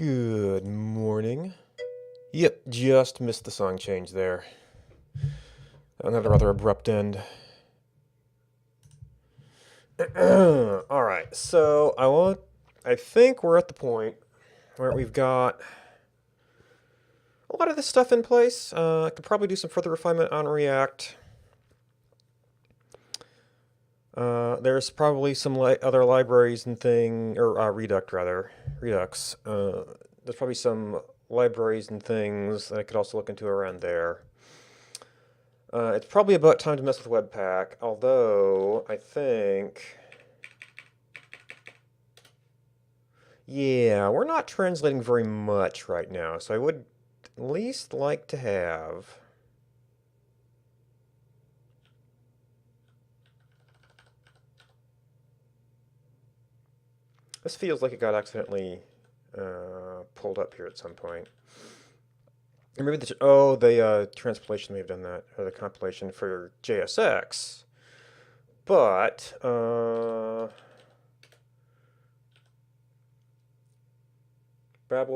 Good morning. Yep, just missed the song change there. Another rather abrupt end. Alright, so I think we're at the point where we've got a lot of this stuff in place. I could probably do some further refinement on React. There's probably some other libraries and Redux. There's probably some libraries and things that I could also look into around there. It's probably about time to mess with Webpack, although I think... Yeah, we're not translating very much right now, so I would at least like to have... This feels like it got accidentally pulled up here at some point. Or maybe the Transpilation may have done that, or the compilation for JSX. But, Babel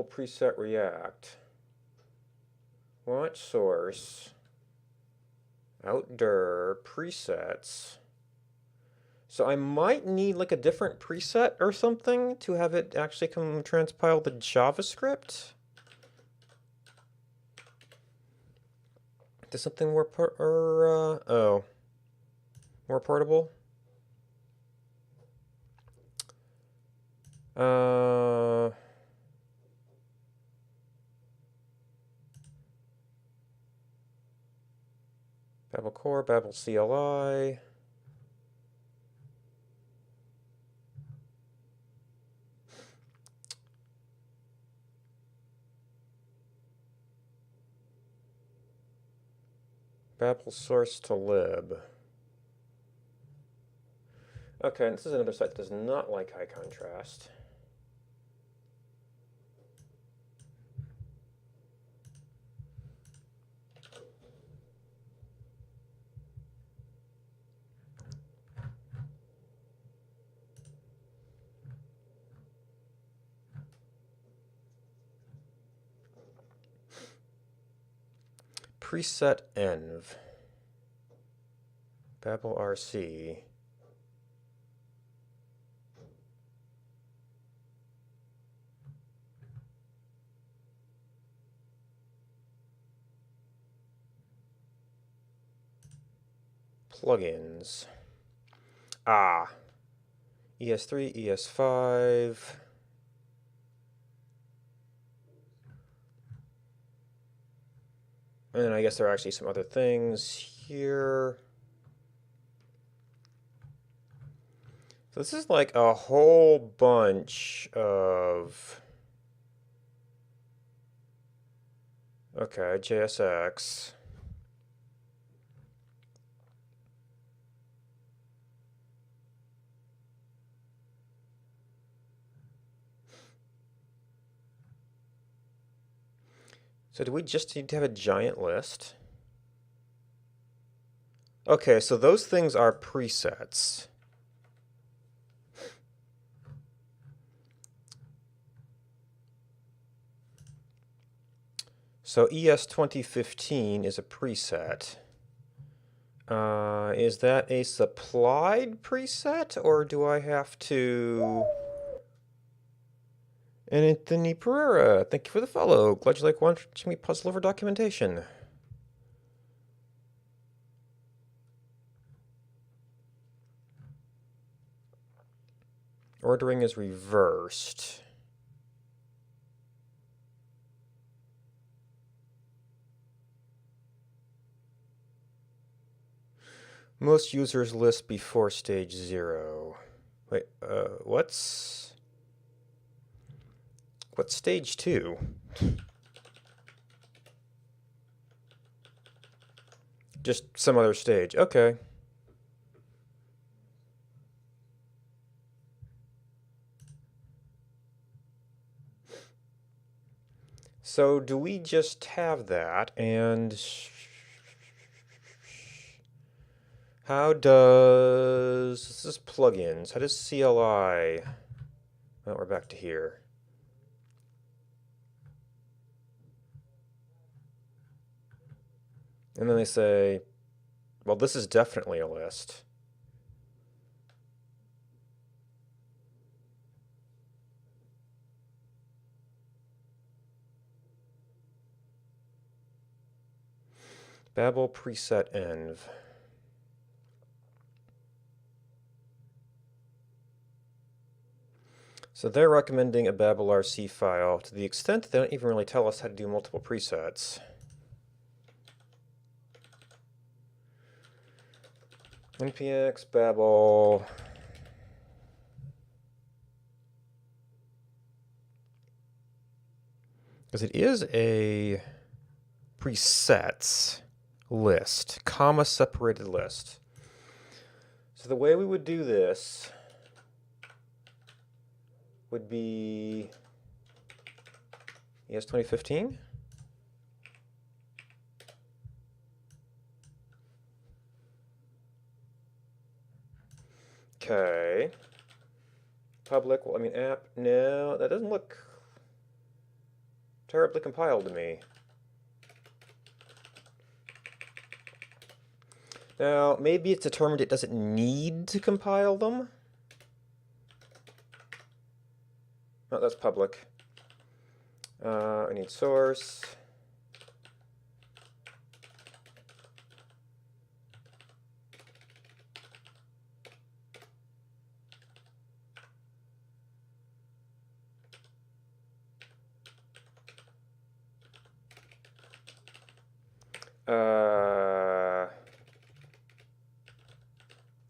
preset React. Launch source. Outdoor presets. So I might need like a different preset or something to have it actually come transpile the JavaScript. Does something more more portable? Babel Core, Babel CLI. Babel source to lib. Okay, and this is another site that does not like high contrast. Preset env. Babel RC. Plugins. ES3, ES5. And I guess there are actually some other things here. So this is like a whole bunch of... Okay, JSX. So do we just need to have a giant list? Okay, so those things are presets. So ES 2015 is a preset. Is that a supplied preset, or do I have to... And Anthony Pereira, thank you for the follow. Glad you like watching me puzzle over documentation. Ordering is reversed. Most users list before stage 0. Wait, what's stage 2? Just some other stage. Okay. So do we just have that, and how does... This is plugins. How does CLI... Well, we're back to here. And then they say, well, this is definitely a list. Babel preset env. So they're recommending a Babel RC file to the extent that they don't even really tell us how to do multiple presets. npx Babel. Because it is a presets list, comma separated list. So the way we would do this would be ES 2015. Okay. Public, well, I mean app, no, that doesn't look terribly compiled to me. Now, maybe it's determined it doesn't need to compile them. No, that's public. I need source.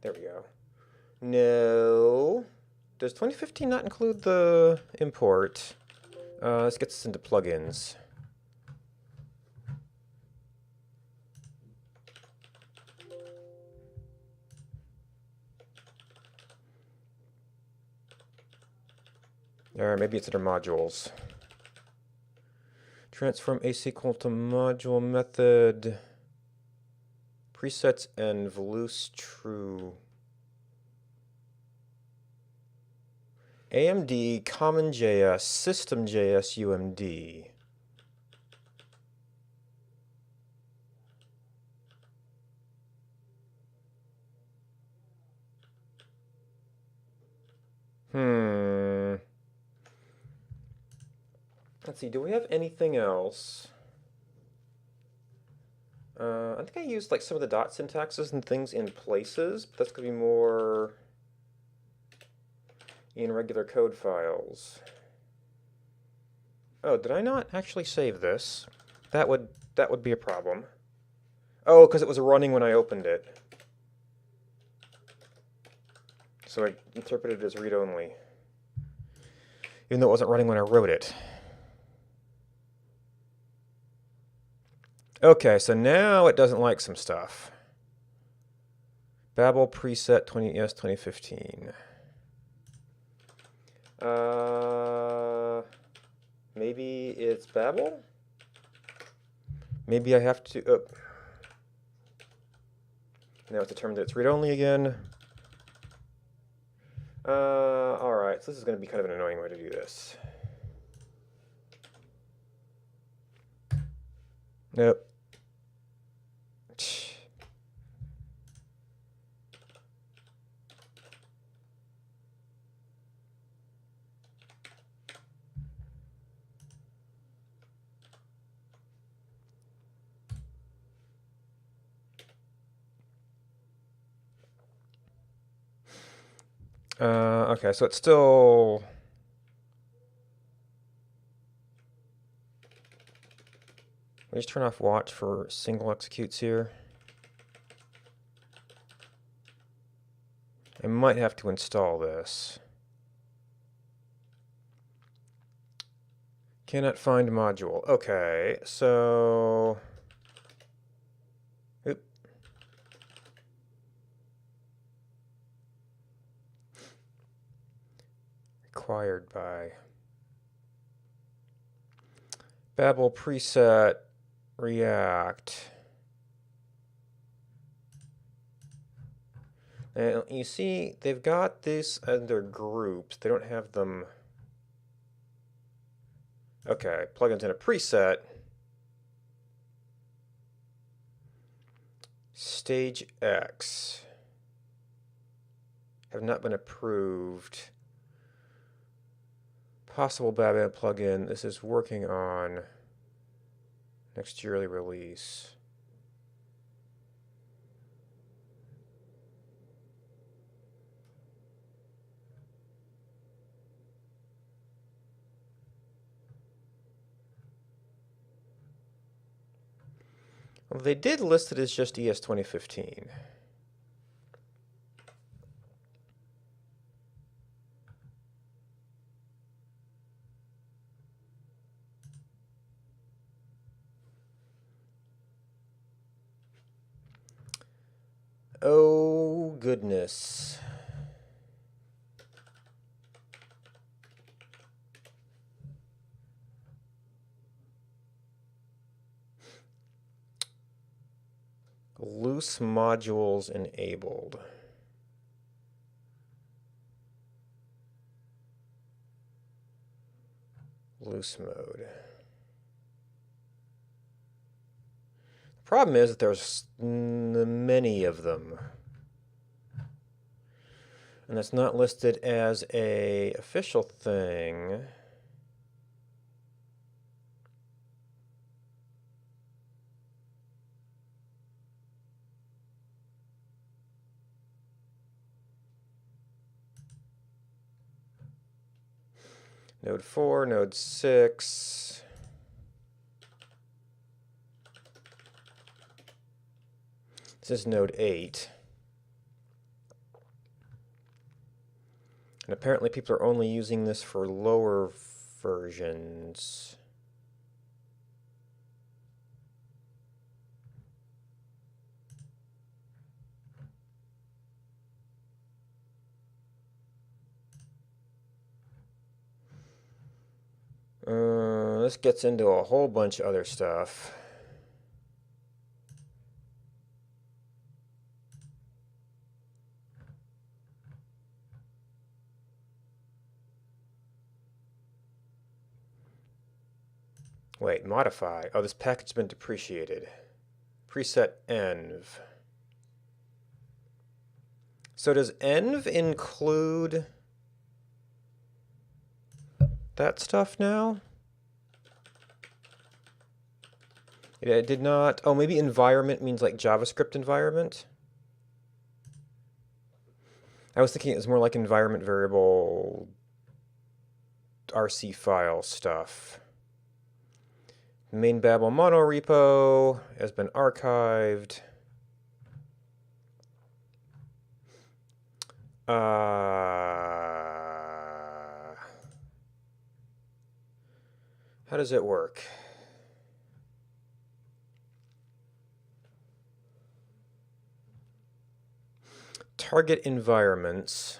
There we go. No. Does 2015 not include the import? This gets us into plugins. Or maybe it's under modules. Transform async to module method. Presets and loose true. AMD, CommonJS, SystemJS, UMD. Let's see, do we have anything else? I think I used like some of the dot syntaxes and things in places, but that's going to be more in regular code files. Oh, did I not actually save this? That would be a problem. Oh, because it was running when I opened it. So I interpreted it as read-only. Even though it wasn't running when I wrote it. Okay, so now it doesn't like some stuff. Babel preset 20ES 2015. Maybe it's Babel? Maybe I have to... Oh. Now it's determined that it's read-only again. Alright, so this is going to be kind of an annoying way to do this. Nope. Okay, so it's still... Let me just turn off watch for single executes here. I might have to install this. Cannot find module. Okay, so... Oop. Required by... Babel preset React. And you see, they've got this under groups. They don't have them... Okay, plugins in a preset. Stage X have not been approved. Possible Babel plugin. This is working on next yearly release. Well, they did list it as just ES 2015. Oh, goodness. Loose modules enabled. Loose mode. The problem is that there's many of them. And that's not listed as a official thing. Node 4, Node 6. This is Node 8. And apparently people are only using this for lower versions. This gets into a whole bunch of other stuff. Wait, modify. Oh, this package has been depreciated. Preset env. So does env include that stuff now? It did not. Oh, maybe environment means like JavaScript environment? I was thinking it was more like environment variable RC file stuff. Main Babel monorepo has been archived. How does it work? Target environments.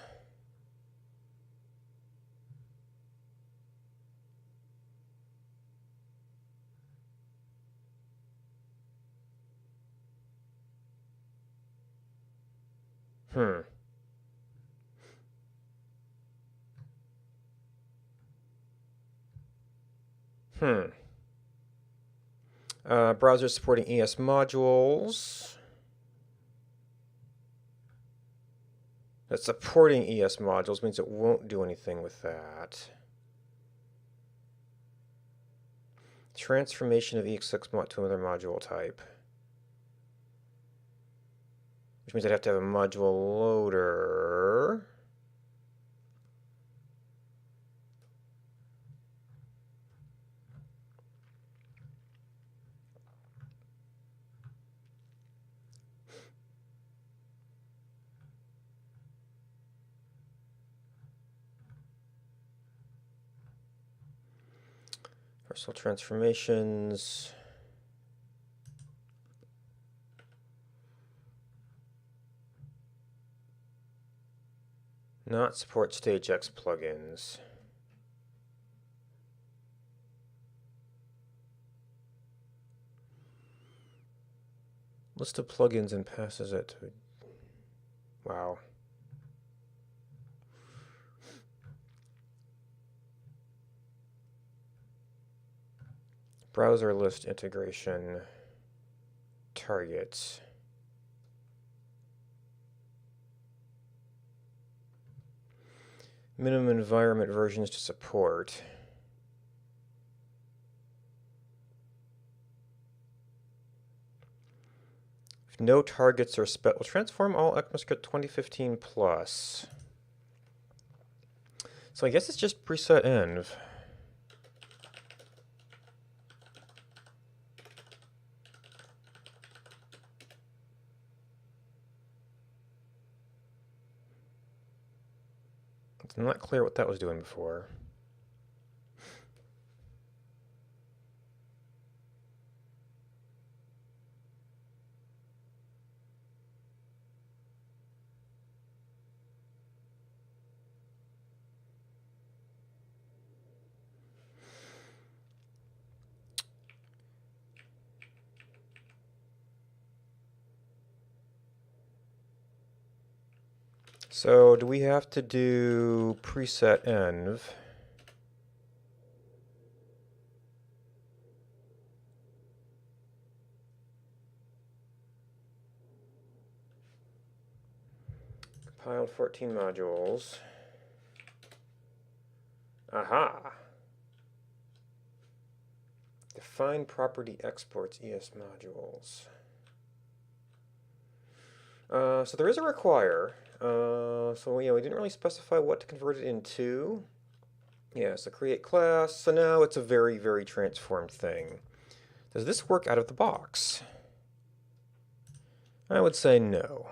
Browsers supporting ES modules. That supporting ES modules means it won't do anything with that. Transformation of EX6 mod to another module type. Which means I'd have to have a module loader. Parcel transformations. Not support Stage X plugins. List of plugins and passes it to... Wow. Browser list integration targets. Minimum environment versions to support. If no targets are we'll transform all ECMAScript 2015 plus. So I guess it's just preset env. It's not clear what that was doing before. So do we have to do preset env? Compiled 14 modules. Aha! Define property exports ES modules. So there is a require. So yeah, we didn't really specify what to convert it into. Yeah, so create class. So now it's a very, very transformed thing. Does this work out of the box? I would say no.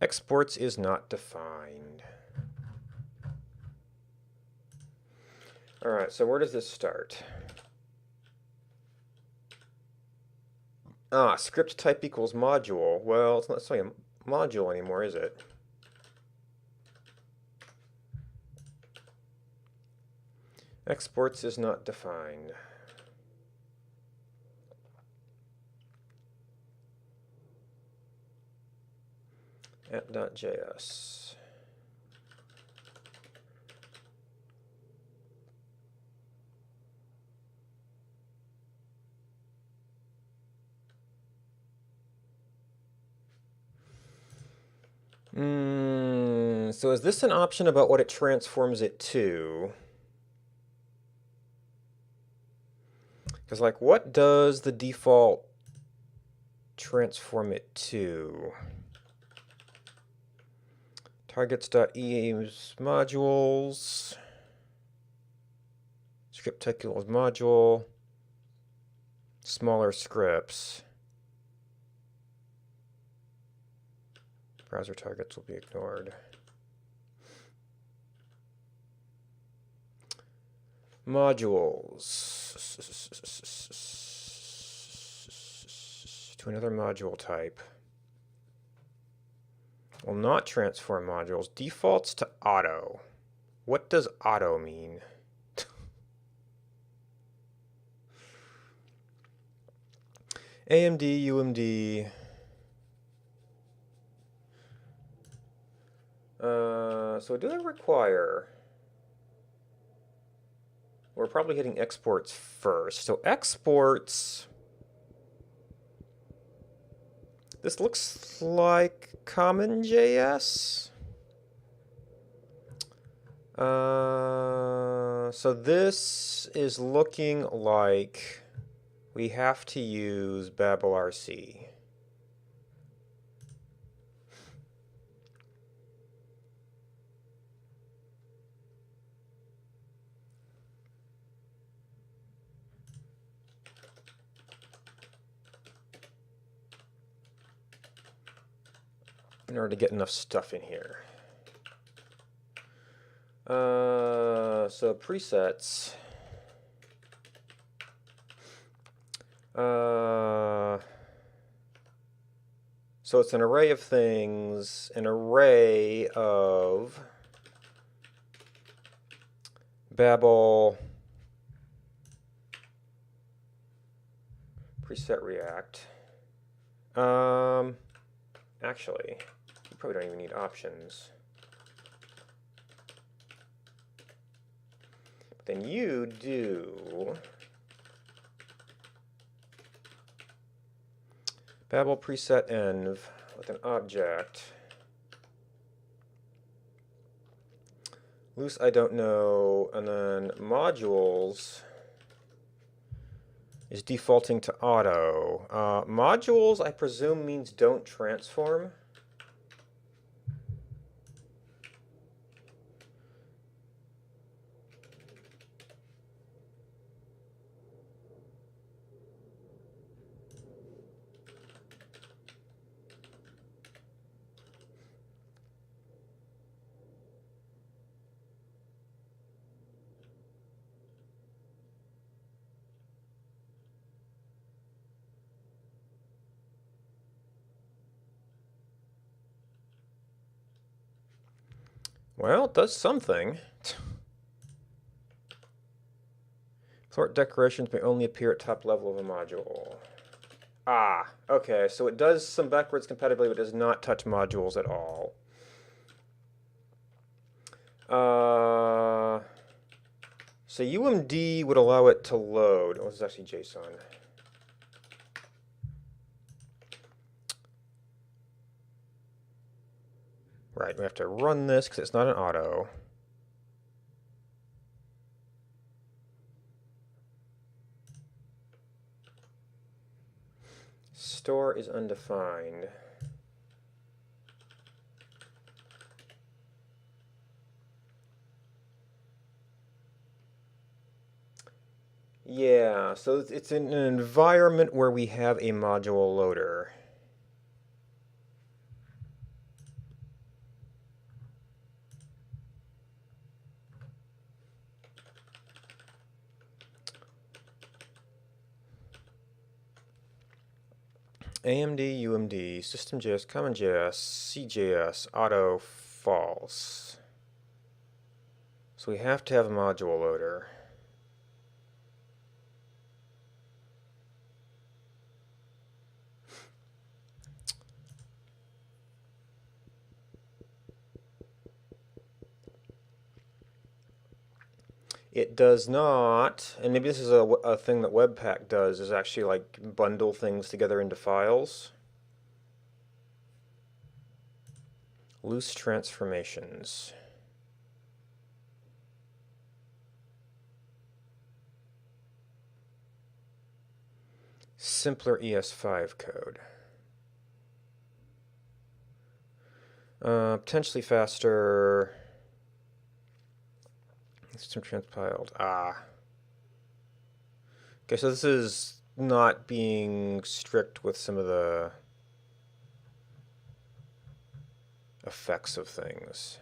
Exports is not defined. All right, so where does this start? Script type equals module. Well, it's not necessarily a module anymore, is it? Exports is not defined. App.js. So is this an option about what it transforms it to? Because, like, what does the default transform it to? Targets.eames modules. Script type equals module. Smaller scripts. Browser targets will be ignored. Modules. To another module type. Will not transform modules. Defaults to auto. What does auto mean? AMD, UMD. So do they require? We're probably hitting exports first. So exports. This looks like CommonJS. So this is looking like we have to use Babel RC. In order to get enough stuff in here. So presets. So it's an array of things, an array of Babel preset React. Actually, you probably don't even need options. But then you do Babel preset env with an object. Loose, I don't know. And then modules is defaulting to auto. Modules, I presume, means don't transform. Well, it does something. Sort decorations may only appear at top level of a module. Ah, okay, so it does some backwards compatibility, but does not touch modules at all. So UMD would allow it to load. Oh, this is actually JSON. Right, we have to run this because it's not an auto. Store is undefined. Yeah, so it's in an environment where we have a module loader. AMD, UMD, System.js, CommonJS, CJS, auto, false. So we have to have a module loader. It does not, and maybe this is a thing that Webpack does, is actually like bundle things together into files. Loose transformations. Simpler ES5 code. Potentially faster. System transpiled. Ah. Okay, so this is not being strict with some of the effects of things.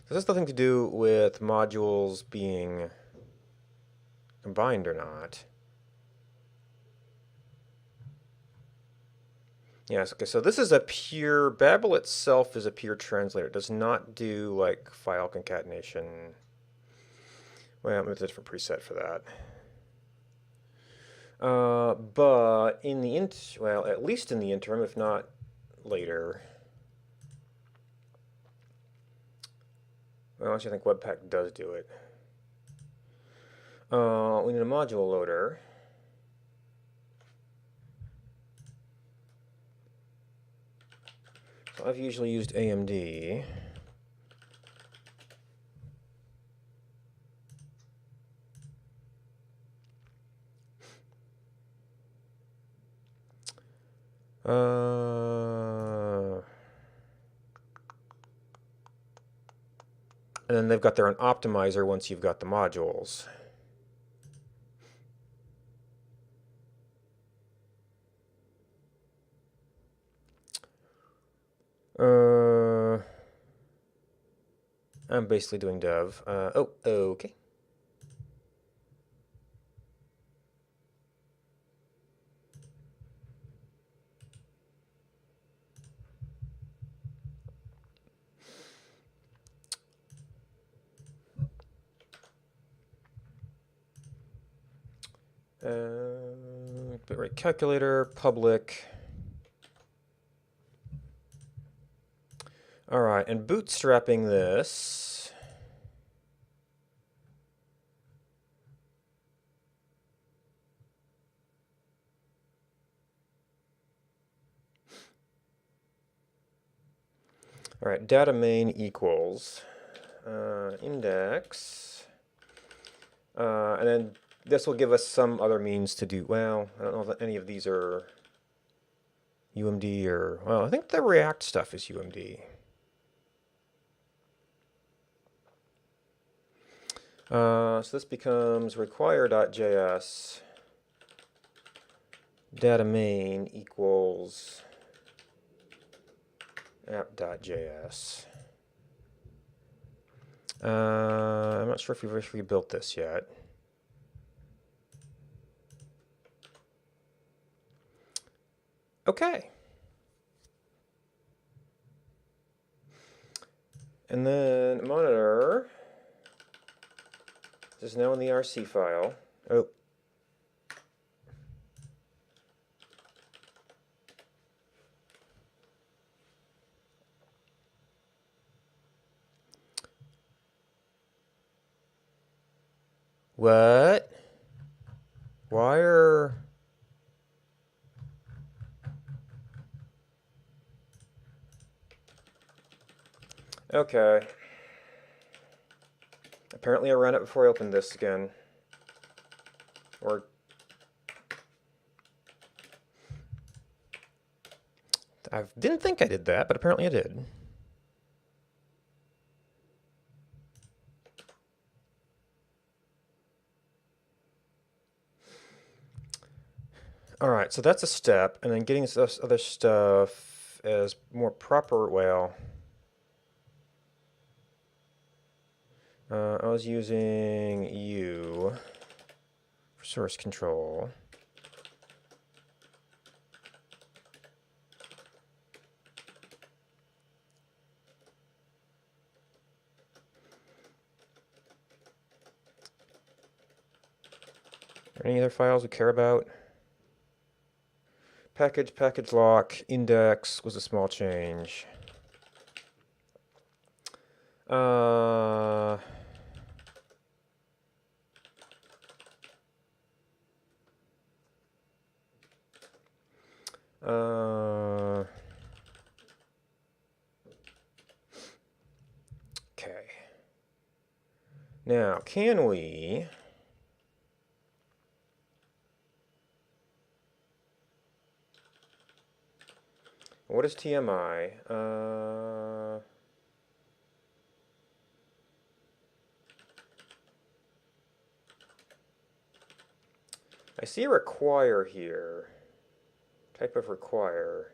This has nothing to do with modules being combined or not. Yes, okay, so this is a pure, Babel itself is a pure translator. It does not do like file concatenation. Well, maybe there's a different preset for that. But in the well, at least in the interim, if not later. Well, actually, I think Webpack does do it. We need a module loader. So I've usually used AMD. And then they've got their own optimizer once you've got the modules. I'm basically doing dev. Oh, okay. Bitrate calculator, public. All right, and bootstrapping this. All right, data main equals. index, and then this will give us some other means to do, well, I don't know if any of these are UMD or, well, I think the React stuff is UMD. So this becomes require.js data main equals app.js. I'm not sure if we've actually built this yet. Okay. And then monitor is now in the RC file. Oh. What? Why are... Okay. Apparently I ran it before I opened this again. Or... I didn't think I did that, but apparently I did. Alright, so that's a step, and then getting this other stuff as more proper, well... I was using U for source control. Are there any other files we care about? Package lock, index was a small change. Okay. Now, can we... What is TMI? I see a require here. Type of require.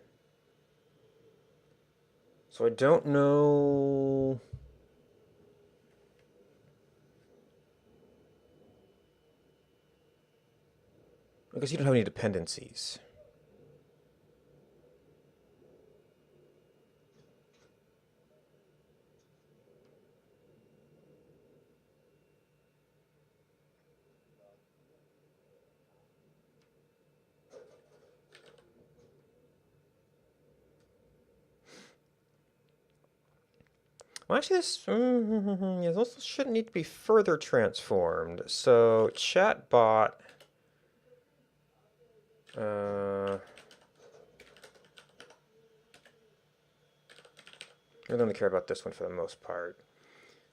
So I don't know... Because you don't have any dependencies. Well, actually, yeah, those shouldn't need to be further transformed. So, chatbot. I don't really care about this one for the most part.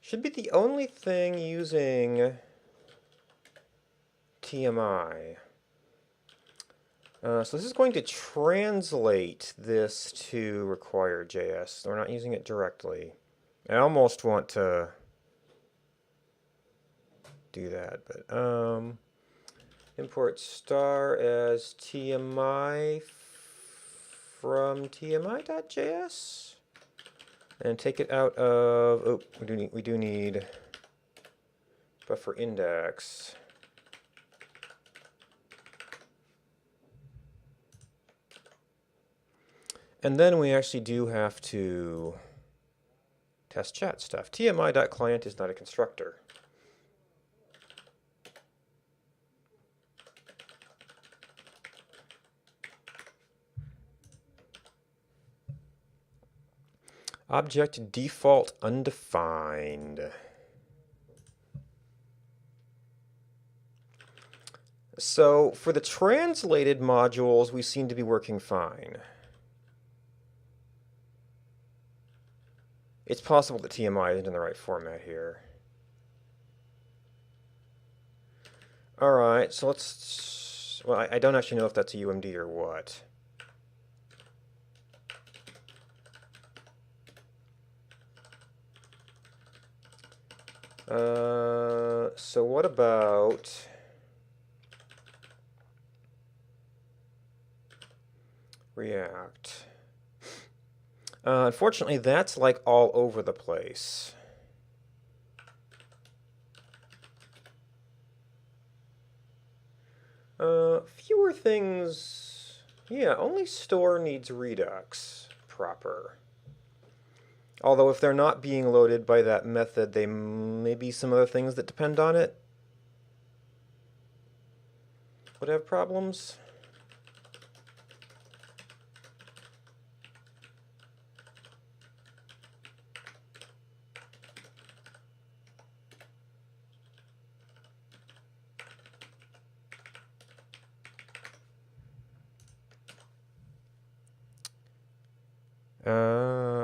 Should be the only thing using TMI. So this is going to translate this to require.js. We're not using it directly. I almost want to do that, but import star as TMI from tmi.js and take it out of, oh, we do need buffer index. And then we actually do have to test chat stuff. TMI.client is not a constructor. Object default undefined. So for the translated modules, we seem to be working fine. It's possible that TMI isn't in the right format here. Alright, so let's... Well, I don't actually know if that's a UMD or what. So what about... React? Unfortunately, that's like all over the place. Fewer things... Yeah, only store needs Redux proper. Although if they're not being loaded by that method, they may be some other things that depend on it would have problems.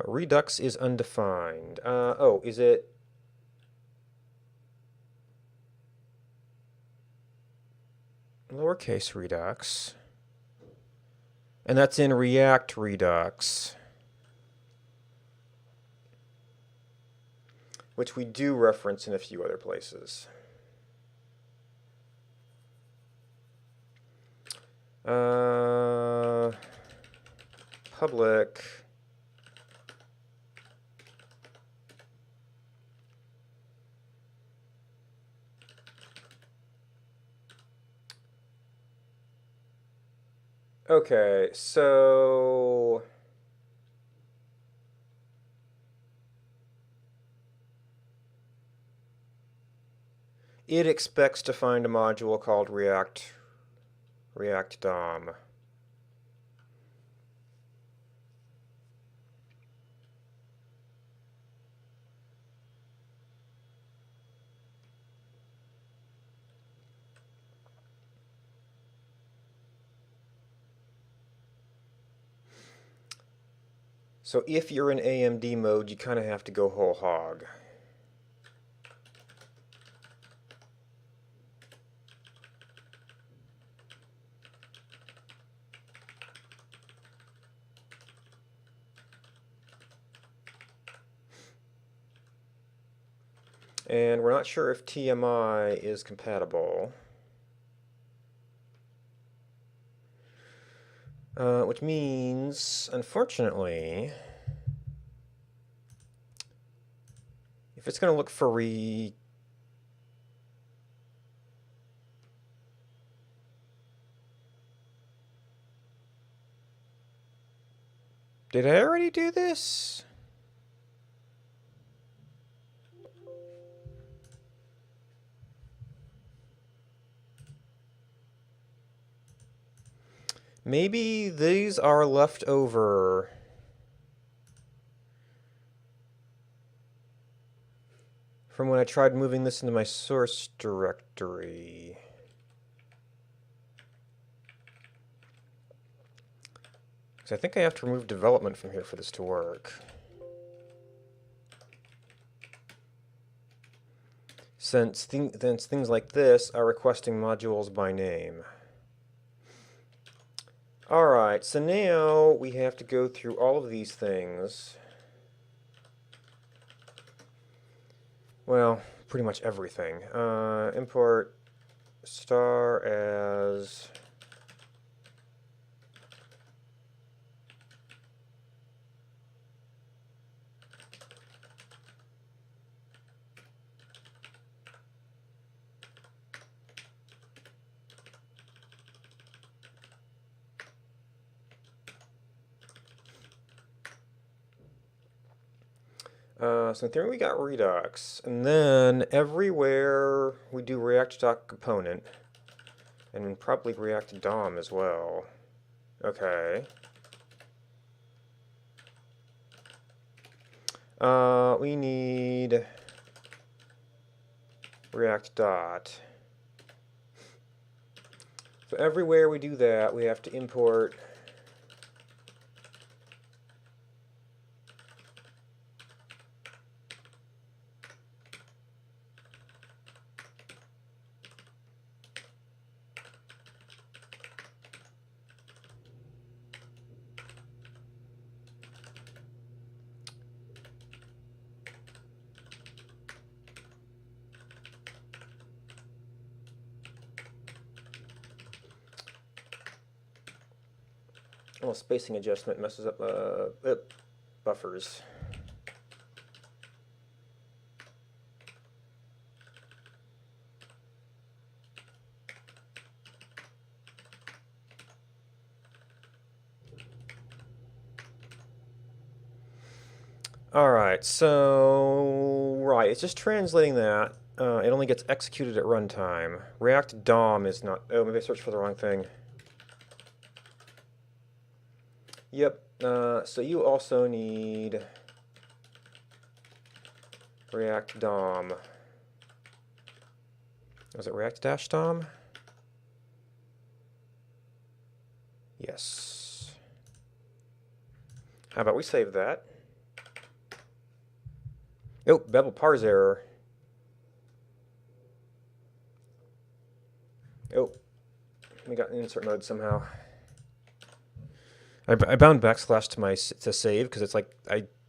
Redux is undefined. Oh, is it... Lowercase Redux. And that's in React Redux, which we do reference in a few other places. Public. Okay, so it expects to find a module called React DOM. So if you're in AMD mode, you kind of have to go whole hog. And we're not sure if TMI is compatible. Which means, unfortunately, if it's going to look for Did I already do this? Maybe these are left over. From when I tried moving this into my source directory. Because I think I have to remove development from here for this to work. Since things like this are requesting modules by name. Alright, so now we have to go through all of these things. Well, pretty much everything. Import star as... so in theory we got Redux, and then everywhere we do React.component, and probably React DOM as well. Okay. We need React dot. So everywhere we do that, we have to import Well, spacing adjustment messes up buffers. All right, so it's just translating that. It only gets executed at runtime. React DOM is not. Oh, maybe I searched for the wrong thing. Yep. So you also need React DOM. Was it React DOM? Yes. How about we save that? Oh, Bevel parse error. Oh, we got in insert mode somehow. I bound backslash to save because it's like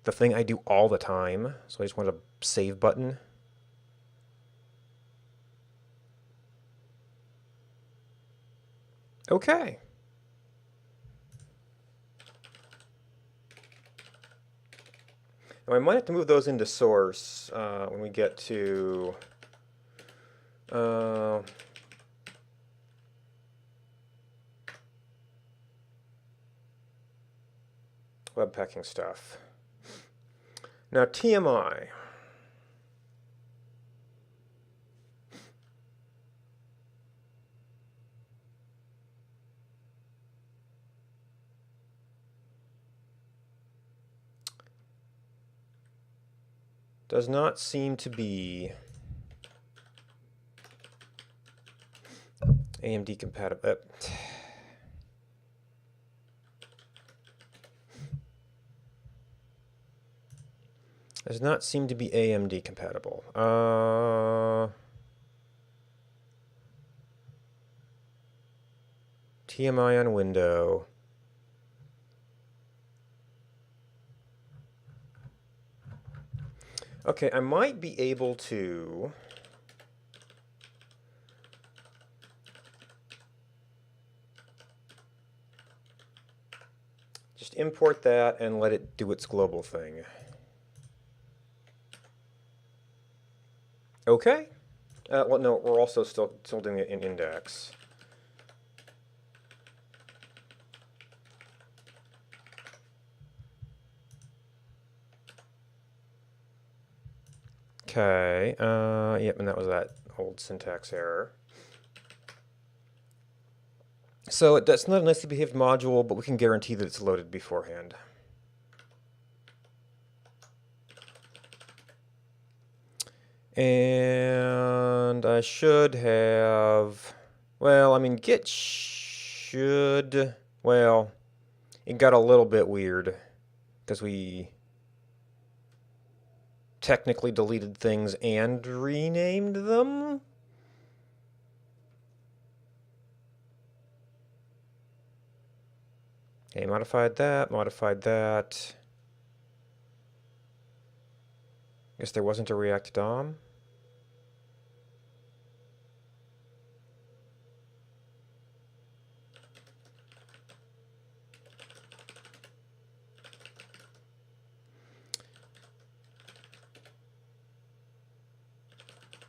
the thing I do all the time. So I just want a save button. Okay. Now I might have to move those into source when we get to Webpacking stuff. Now TMI. Does not seem to be AMD compatible. Does not seem to be AMD compatible. TMI on window. Okay, I might be able to just import that and let it do its global thing. Okay. Well, no, we're also still doing it in index. Okay. Yep, and that was that old syntax error. So that's not a nicely behaved module, but we can guarantee that it's loaded beforehand. And I should have, well, I mean, Git should, well, it got a little bit weird because we technically deleted things and renamed them. Okay, modified that, modified that. Guess there wasn't a React DOM.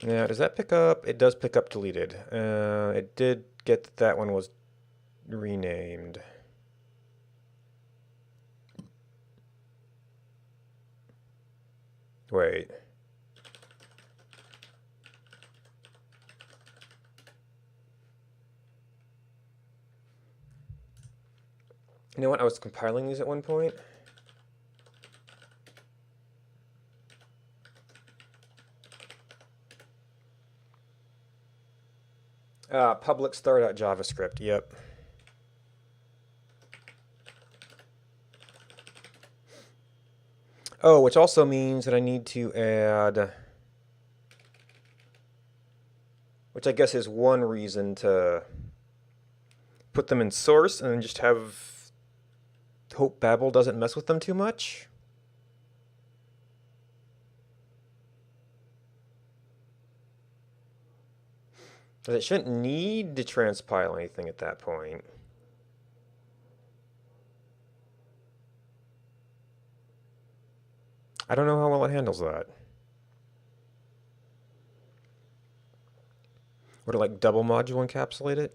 Now, does that pick up? It does pick up deleted. It did get that that one was renamed. Wait. You know what? I was compiling these at one point. Public start.javascript. Yep. Oh, which also means that I need to add, which I guess is one reason to put them in source and then just hope Babel doesn't mess with them too much. Because it shouldn't need to transpile anything at that point. I don't know how well it handles that. Would it like double module encapsulate it?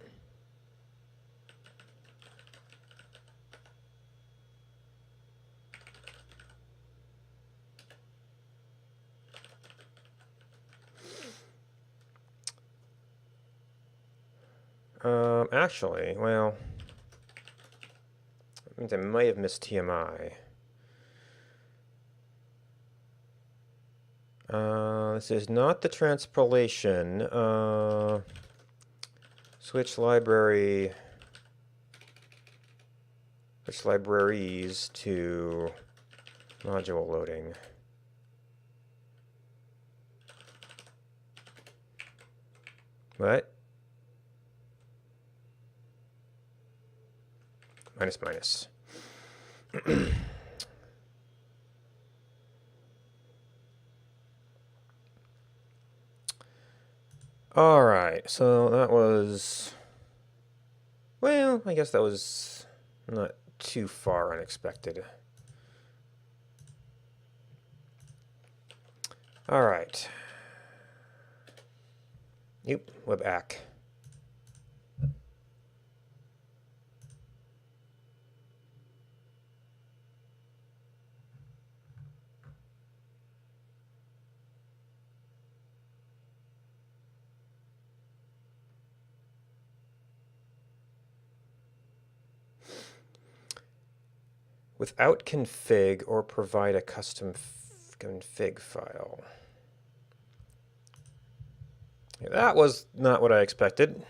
Actually, well, that means I might have missed TMI. This is not the transpilation. Switch libraries to module loading. What? Minus. All right, so that was, well, I guess that was not too far unexpected. All right. Yep, Webpack. Without config or provide a custom config file. Yeah, that was not what I expected.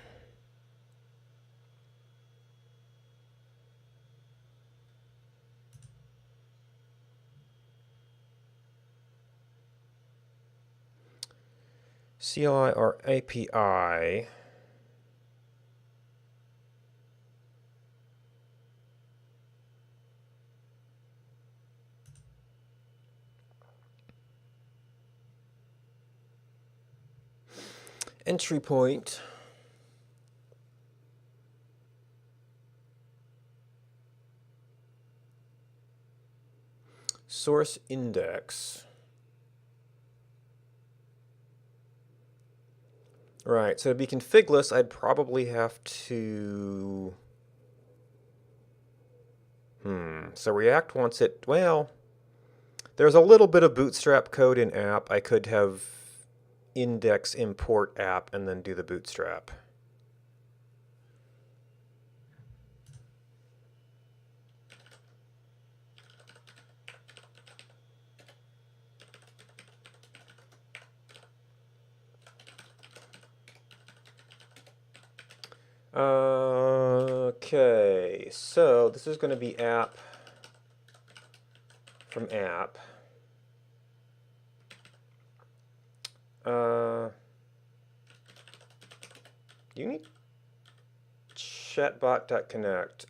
CLI or API. Entry point. Source index. Right, so to be configless, I'd probably have to... So React wants it, well, there's a little bit of bootstrap code in app. I could have index import app and then do the bootstrap. Okay, so this is going to be app from app. You need chatbot.connect.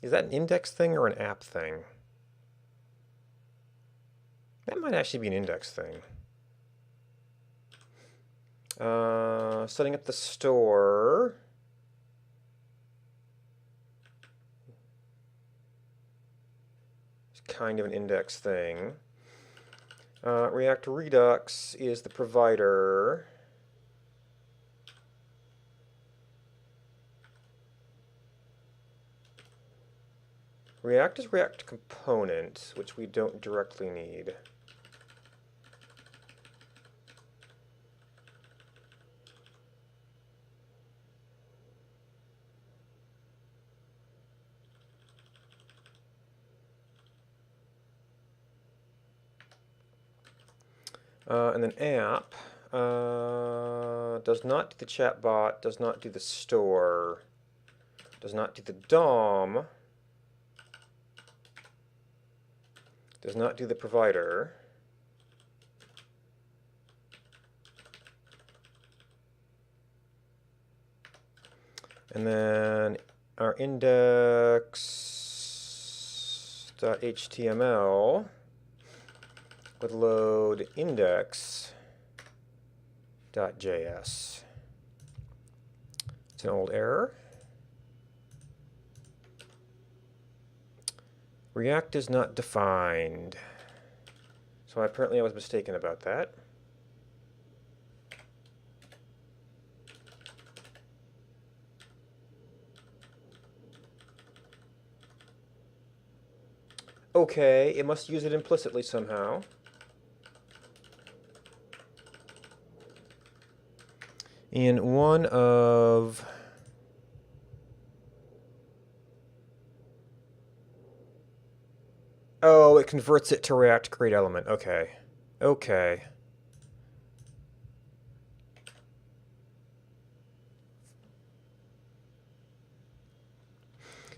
Is that an index thing or an app thing? That might actually be an index thing. Setting up the store. It's kind of an index thing. React Redux is the provider. React is React component, which we don't directly need. And then app does not do the chatbot, does not do the store, does not do the DOM, does not do the provider. And then our index.html would load index.js. It's an old error. React is not defined. So apparently I was mistaken about that. Okay, it must use it implicitly somehow. In one of... Oh, it converts it to React create element. Okay. Okay.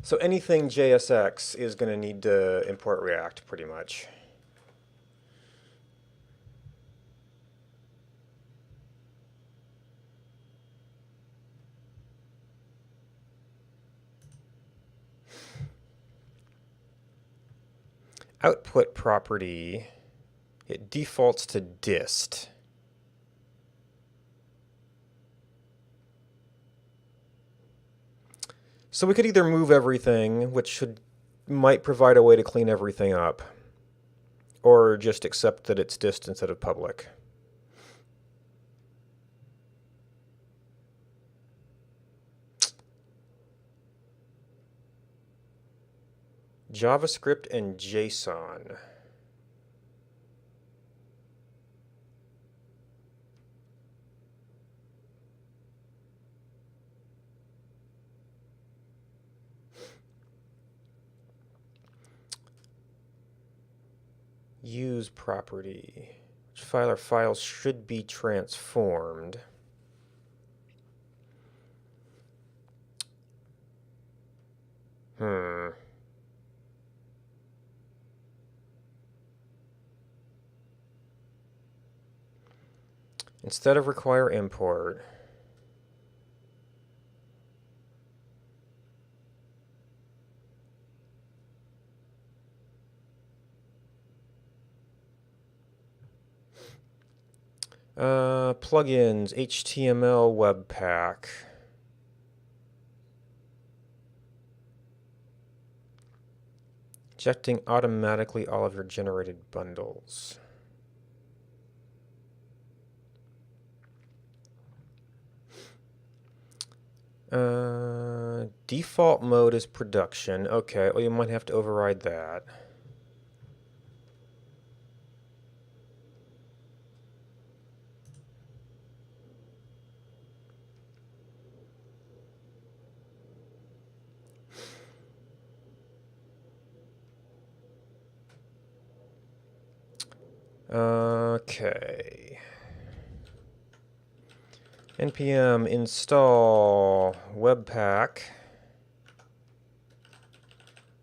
So anything JSX is going to need to import React, pretty much. Output property, it defaults to dist. So we could either move everything, which might provide a way to clean everything up, or just accept that it's dist instead of public. JavaScript and JSON. Use property. Which file or files should be transformed? Instead of require import, plugins, HTML Webpack. Injecting automatically all of your generated bundles. Default mode is production. Okay, well, you might have to override that. Okay. npm install Webpack.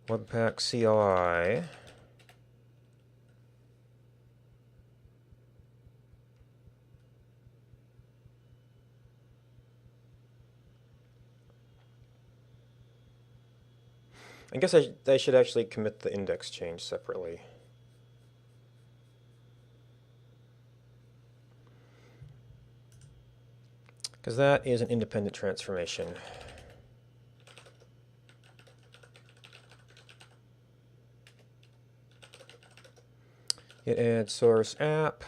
Webpack CLI. I guess I should actually commit the index change separately. Because that is an independent transformation. Git add source app.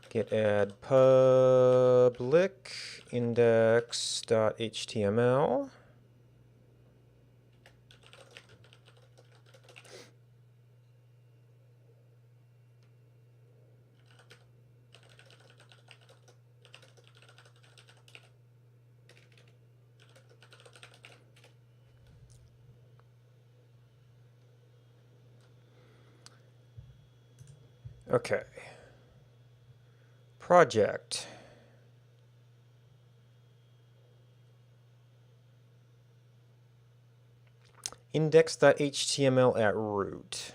Git add public index.html. Okay. Project. Index.html at root.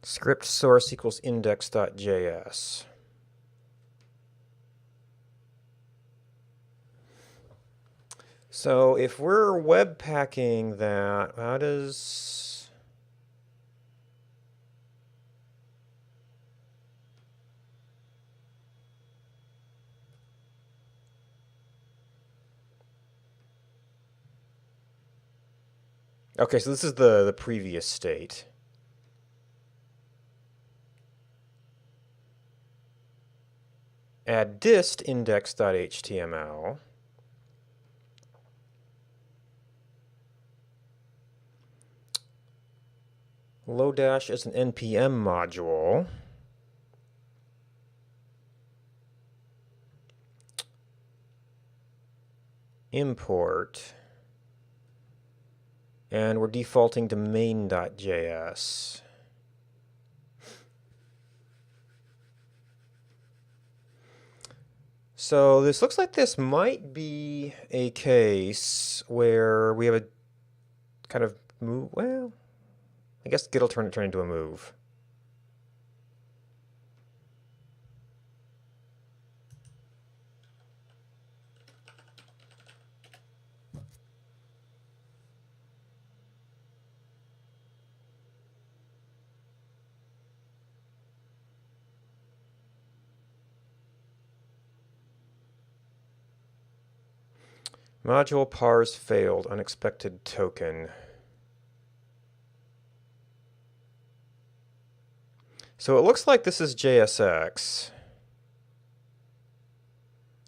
Script source equals index.js. So if we're webpacking that, how does... Okay, so this is the previous state. Add dist index.html. Lodash is an npm module. Import. And we're defaulting to main.js. So this looks like this might be a case where we have a kind of move. Well, I guess Git will turn it into a move. Module parse failed, unexpected token. So it looks like this is JSX.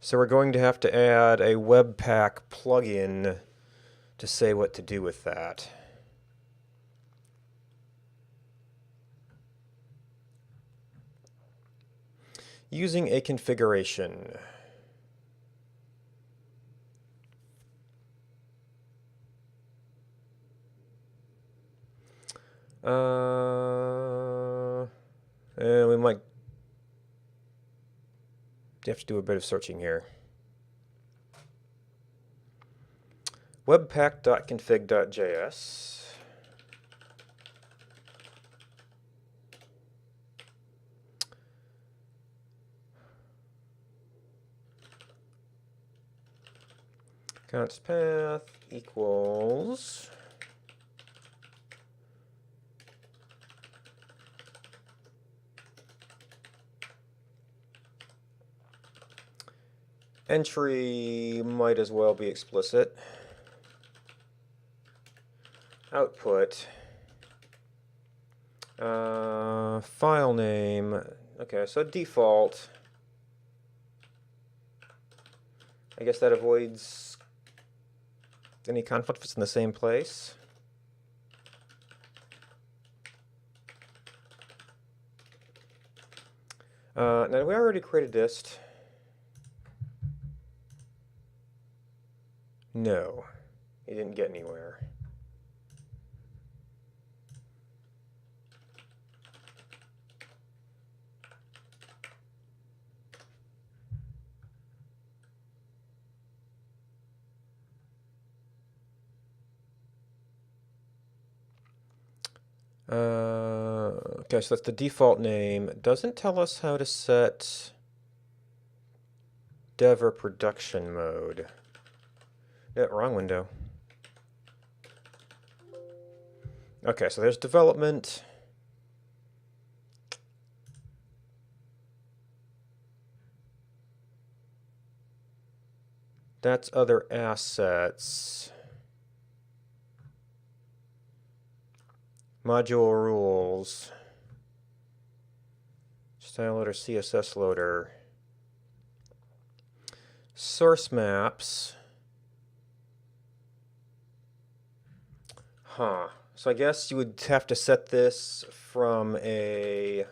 So we're going to have to add a Webpack plugin to say what to do with that. Using a configuration. And we might have to do a bit of searching here. Webpack.config.js. Const path equals entry might as well be explicit. Output. File name. Okay, so default. I guess that avoids any conflict if it's in the same place. Now, did we already create a dist? No, it didn't get anywhere. Okay, so that's the default name. It doesn't tell us how to set dev or production mode. Yeah, wrong window. Okay, so there's development. That's other assets. Module rules. Style loader, CSS loader. Source maps. Huh. So I guess you would have to set this from a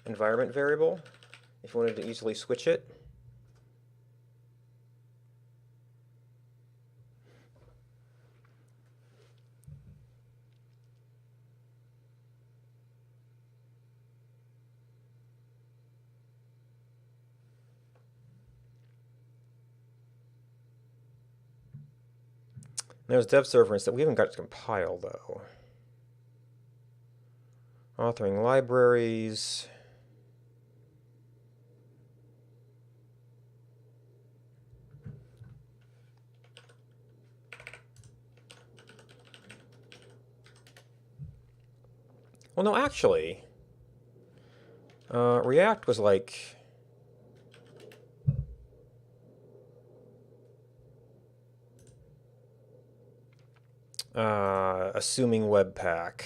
environment variable if you wanted to easily switch it. There's dev server instead. We haven't got it to compile though. Authoring libraries. Well, no, actually, React was like assuming Webpack.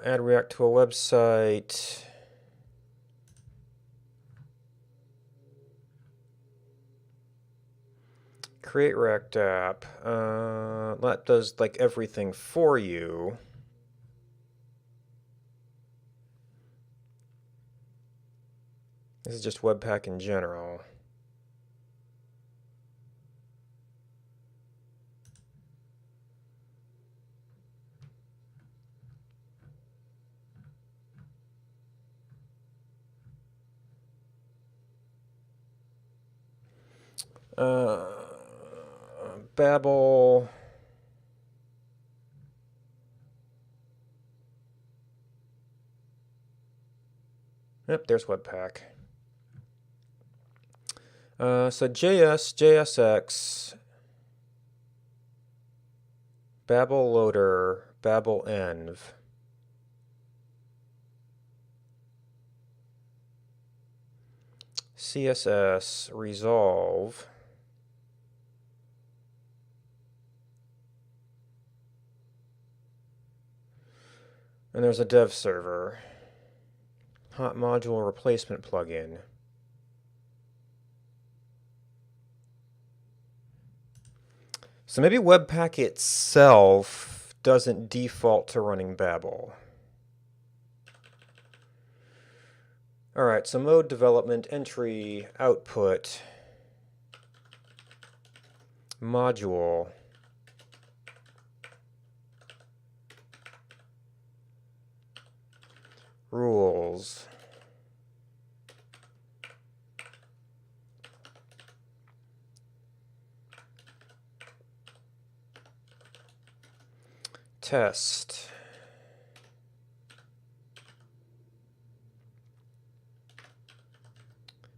Add React to a website. Create React app. That does like everything for you. This is just Webpack in general. Babel. Yep, there's Webpack. So JS, JSX, Babel loader, Babel env. CSS, resolve. And there's a dev server. Hot module replacement plugin. So maybe Webpack itself doesn't default to running Babel. All right, so mode development, entry, output, module, rules, test,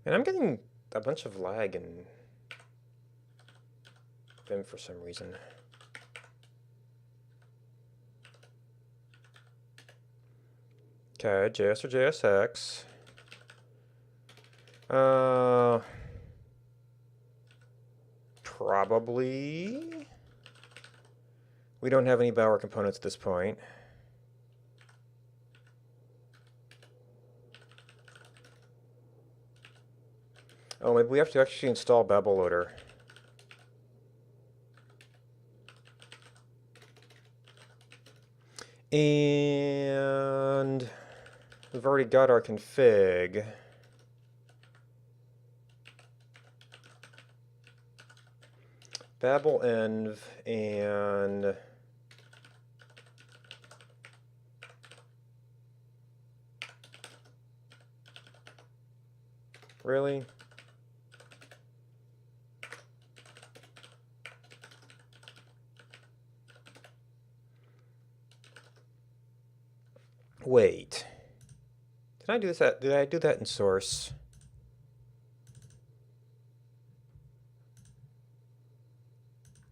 and I'm getting a bunch of lag in Vim for some reason. Okay, JS or JSX. Probably. We don't have any Bower components at this point. Oh, maybe we have to actually install Babel loader. And we've already got our config. Babel env and really? Wait. Did I do that? Did I do that in source?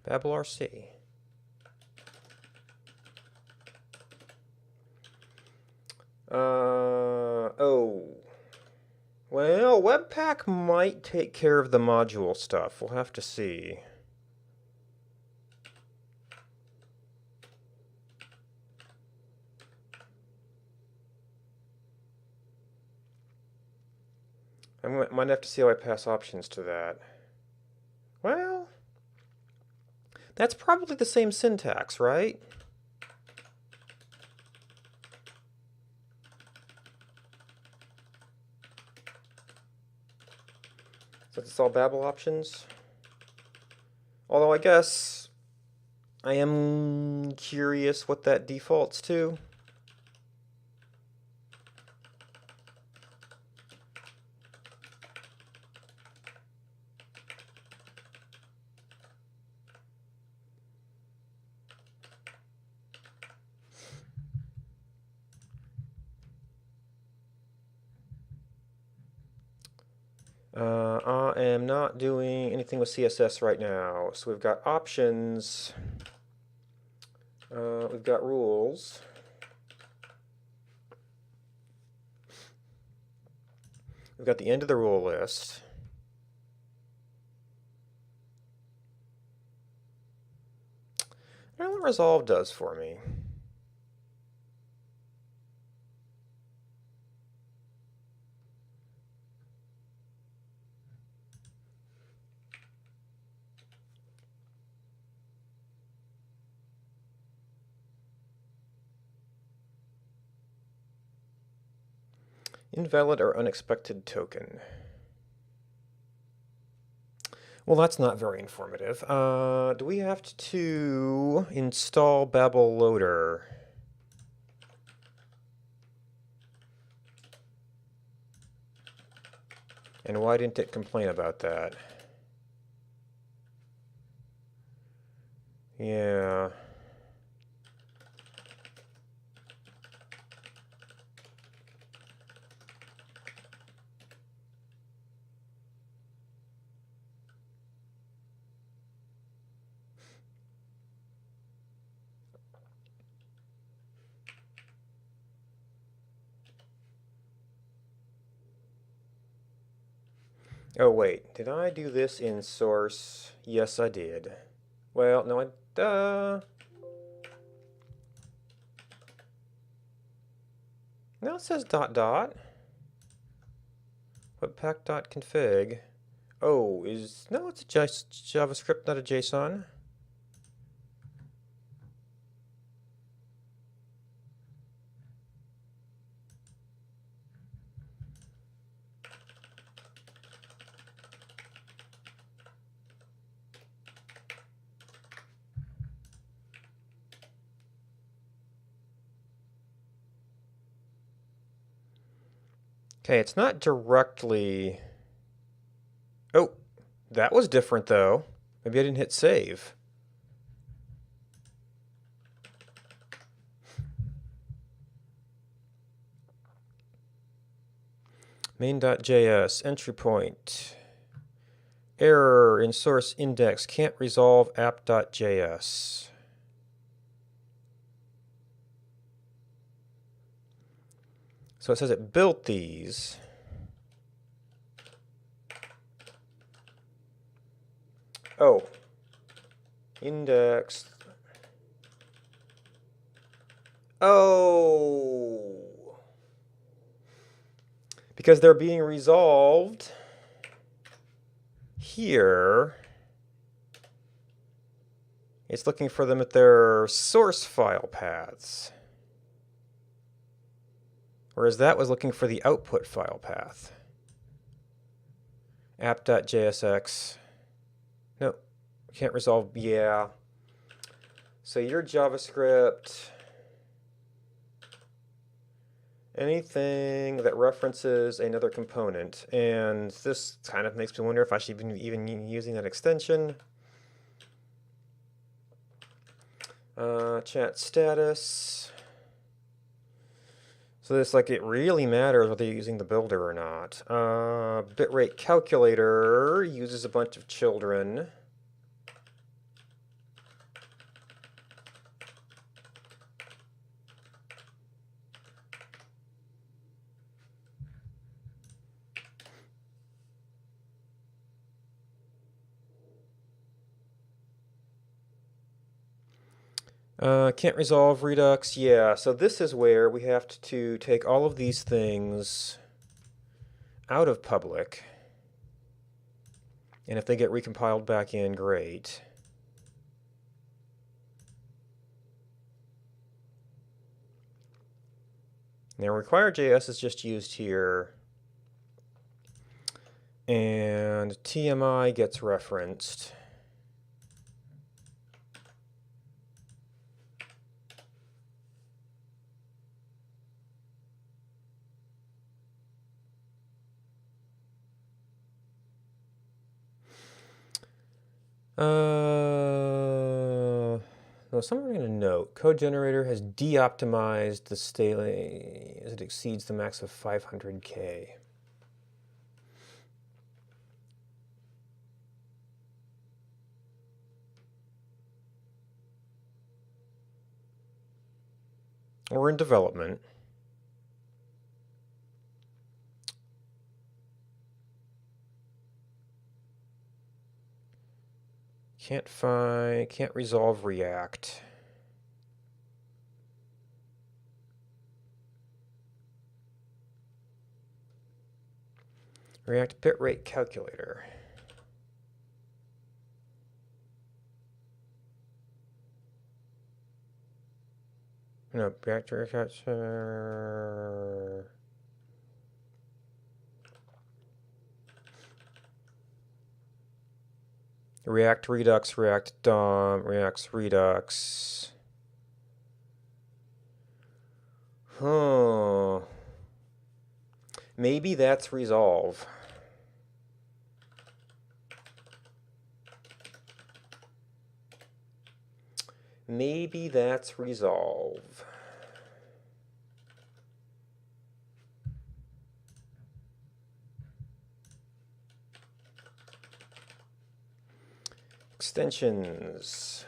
Babel RC. Oh. Well, Webpack might take care of the module stuff. We'll have to see. I might have to see how I pass options to that. Well, that's probably the same syntax, right? So it's all Babel options. Although I guess I am curious what that defaults to. I am not doing anything with CSS right now. So we've got options. We've got rules. we've got the end of the rule list. I don't know what resolve does for me. Invalid or unexpected token. Well, that's not very informative. Do we have to install Babel Loader? And why didn't it complain about that? Yeah. Oh, wait. Did I do this in source? Yes, I did. Well, no, no, it says dot dot. Webpack.config. Oh, no, it's a JavaScript, not a JSON. Okay, it's not directly... Oh, that was different, though. Maybe I didn't hit save. Main.js, entry point. Error in source index, can't resolve app.js. So it says it built these. Oh, index. Oh, because they're being resolved here. It's looking for them at their source file paths. Whereas that was looking for the output file path. App.jsx. No, can't resolve. Yeah. So your JavaScript, anything that references another component, and this kind of makes me wonder if I should even using that extension. Chat status. So this, like, it really matters whether you're using the builder or not. Bitrate calculator uses a bunch of children. Can't resolve Redux. Yeah, so this is where we have to take all of these things out of public. And if they get recompiled back in, great. Now require.js is just used here. And TMI gets referenced. No, someone going to note, code generator has de-optimized the state as it exceeds the max of 500K. We're in development. Can't resolve React. React bitrate calculator. No, React calculator. React Redux, React DOM, React Redux. Huh. Maybe that's resolve. Maybe that's resolve. Extensions.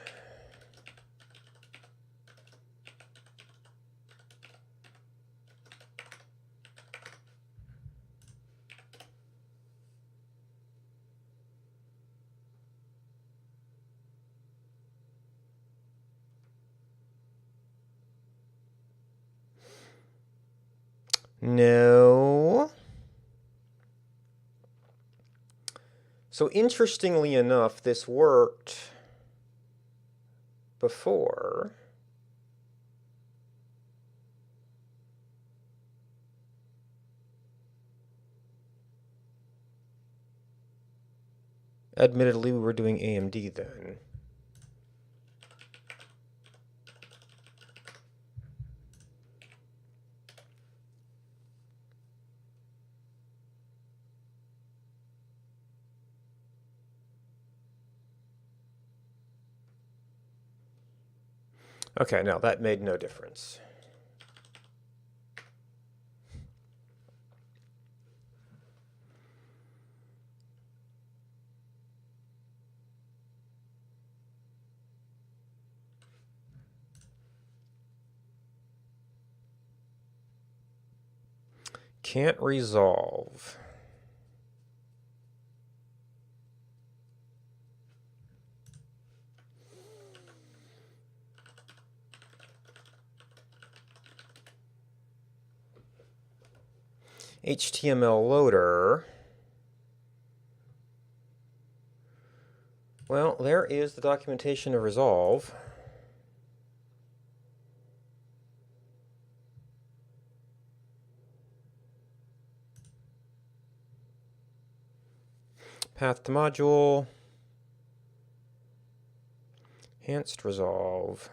No. So interestingly enough, this worked before. Admittedly, we were doing AMD then. Okay, now that made no difference. Can't resolve. HTML loader. Well, there is the documentation of resolve. Path to module. Enhanced resolve.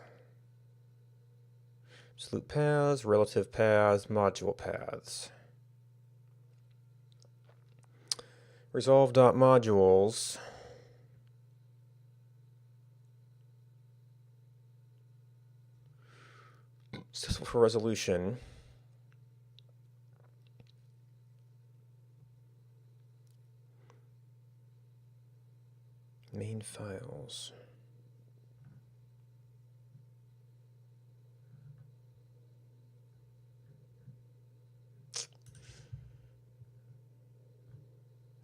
Absolute paths, relative paths, module paths. Resolve.modules. Successful for resolution. Main files.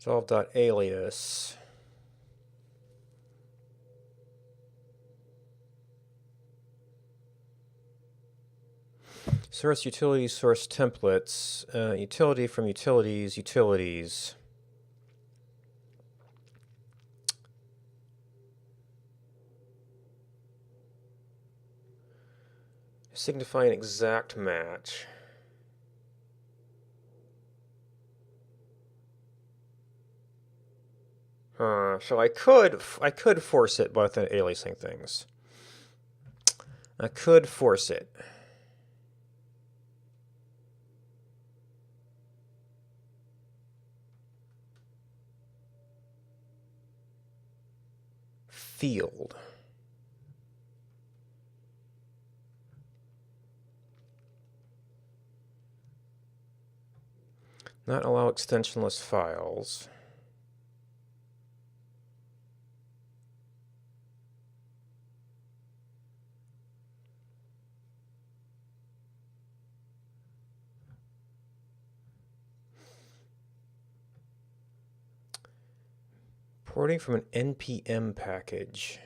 Resolve.alias. Source utilities, source templates, utility from utilities, utilities. Signify an exact match. So I could force it by the aliasing things. I could force it. Field. Not allow extensionless files. Importing from an npm package.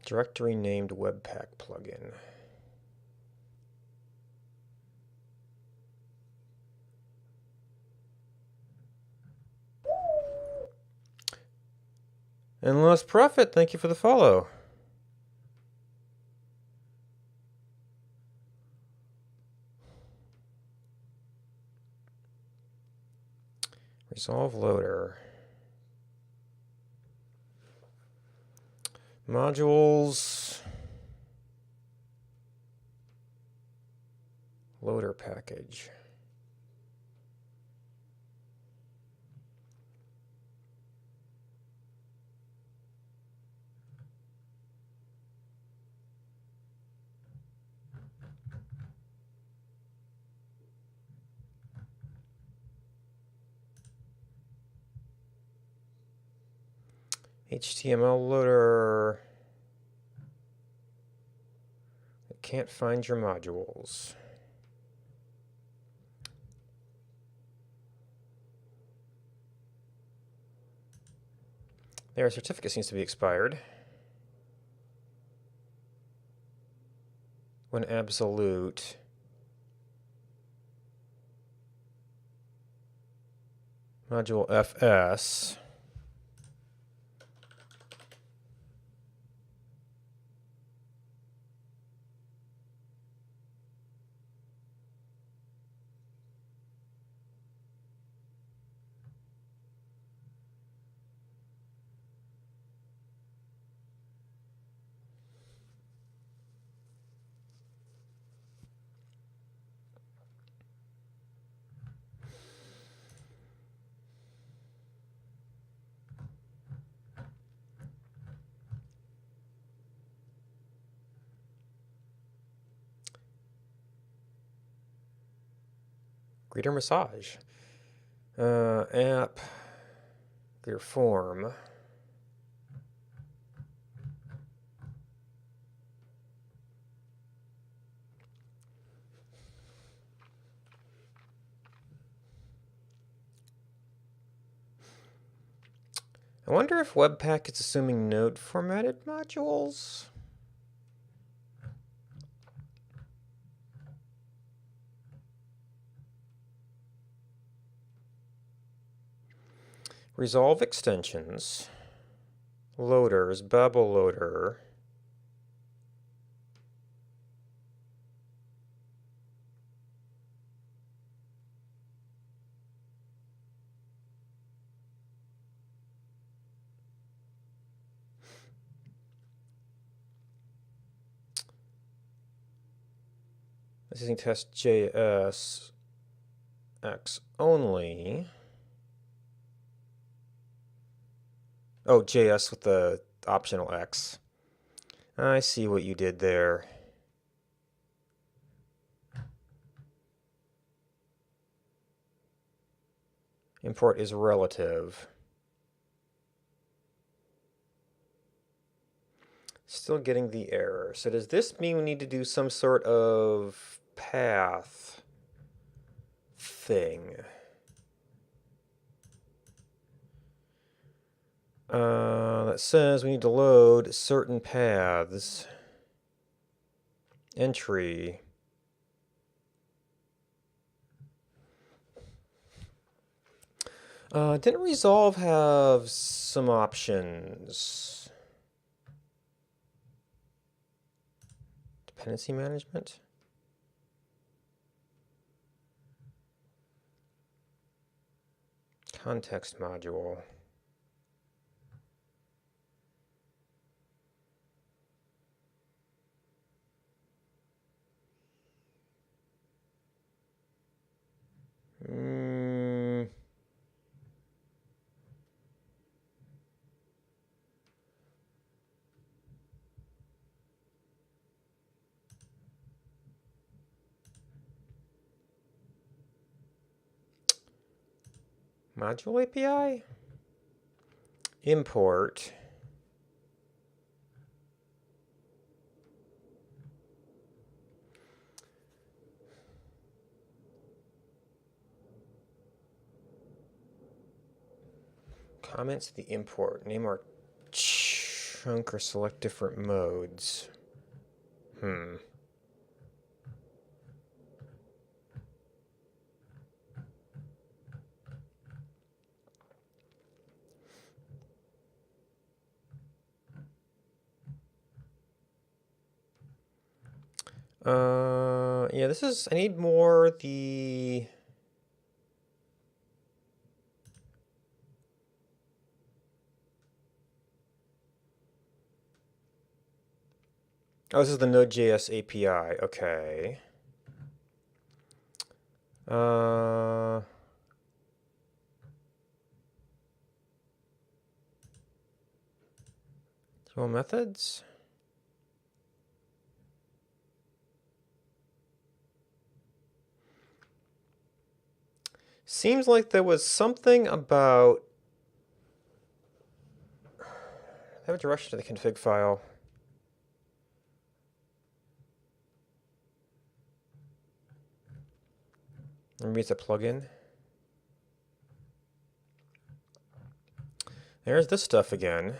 Directory named Webpack plugin. Endless Profit, thank you for the follow. Resolve loader. Modules. Loader package. HTML loader. I can't find your modules. Their certificate seems to be expired. When absolute. Module FS. Greeter massage. App. Greeter form. I wonder if Webpack is assuming node formatted modules. Resolve extensions. Loaders, Babel loader. This is using test.js X only. Oh, JS with the optional X. I see what you did there. Import is relative. Still getting the error. So does this mean we need to do some sort of path thing? That says we need to load certain paths. Entry. Didn't Resolve have some options? Dependency management? Context module. Module API? Import. Comments to the import. Name our chunk or select different modes. Yeah, this is, I need more the... Oh, this is the Node.js API. Okay. Well, methods? Seems like there was something about... I have a direction to the config file. Maybe it's a plugin. There's this stuff again.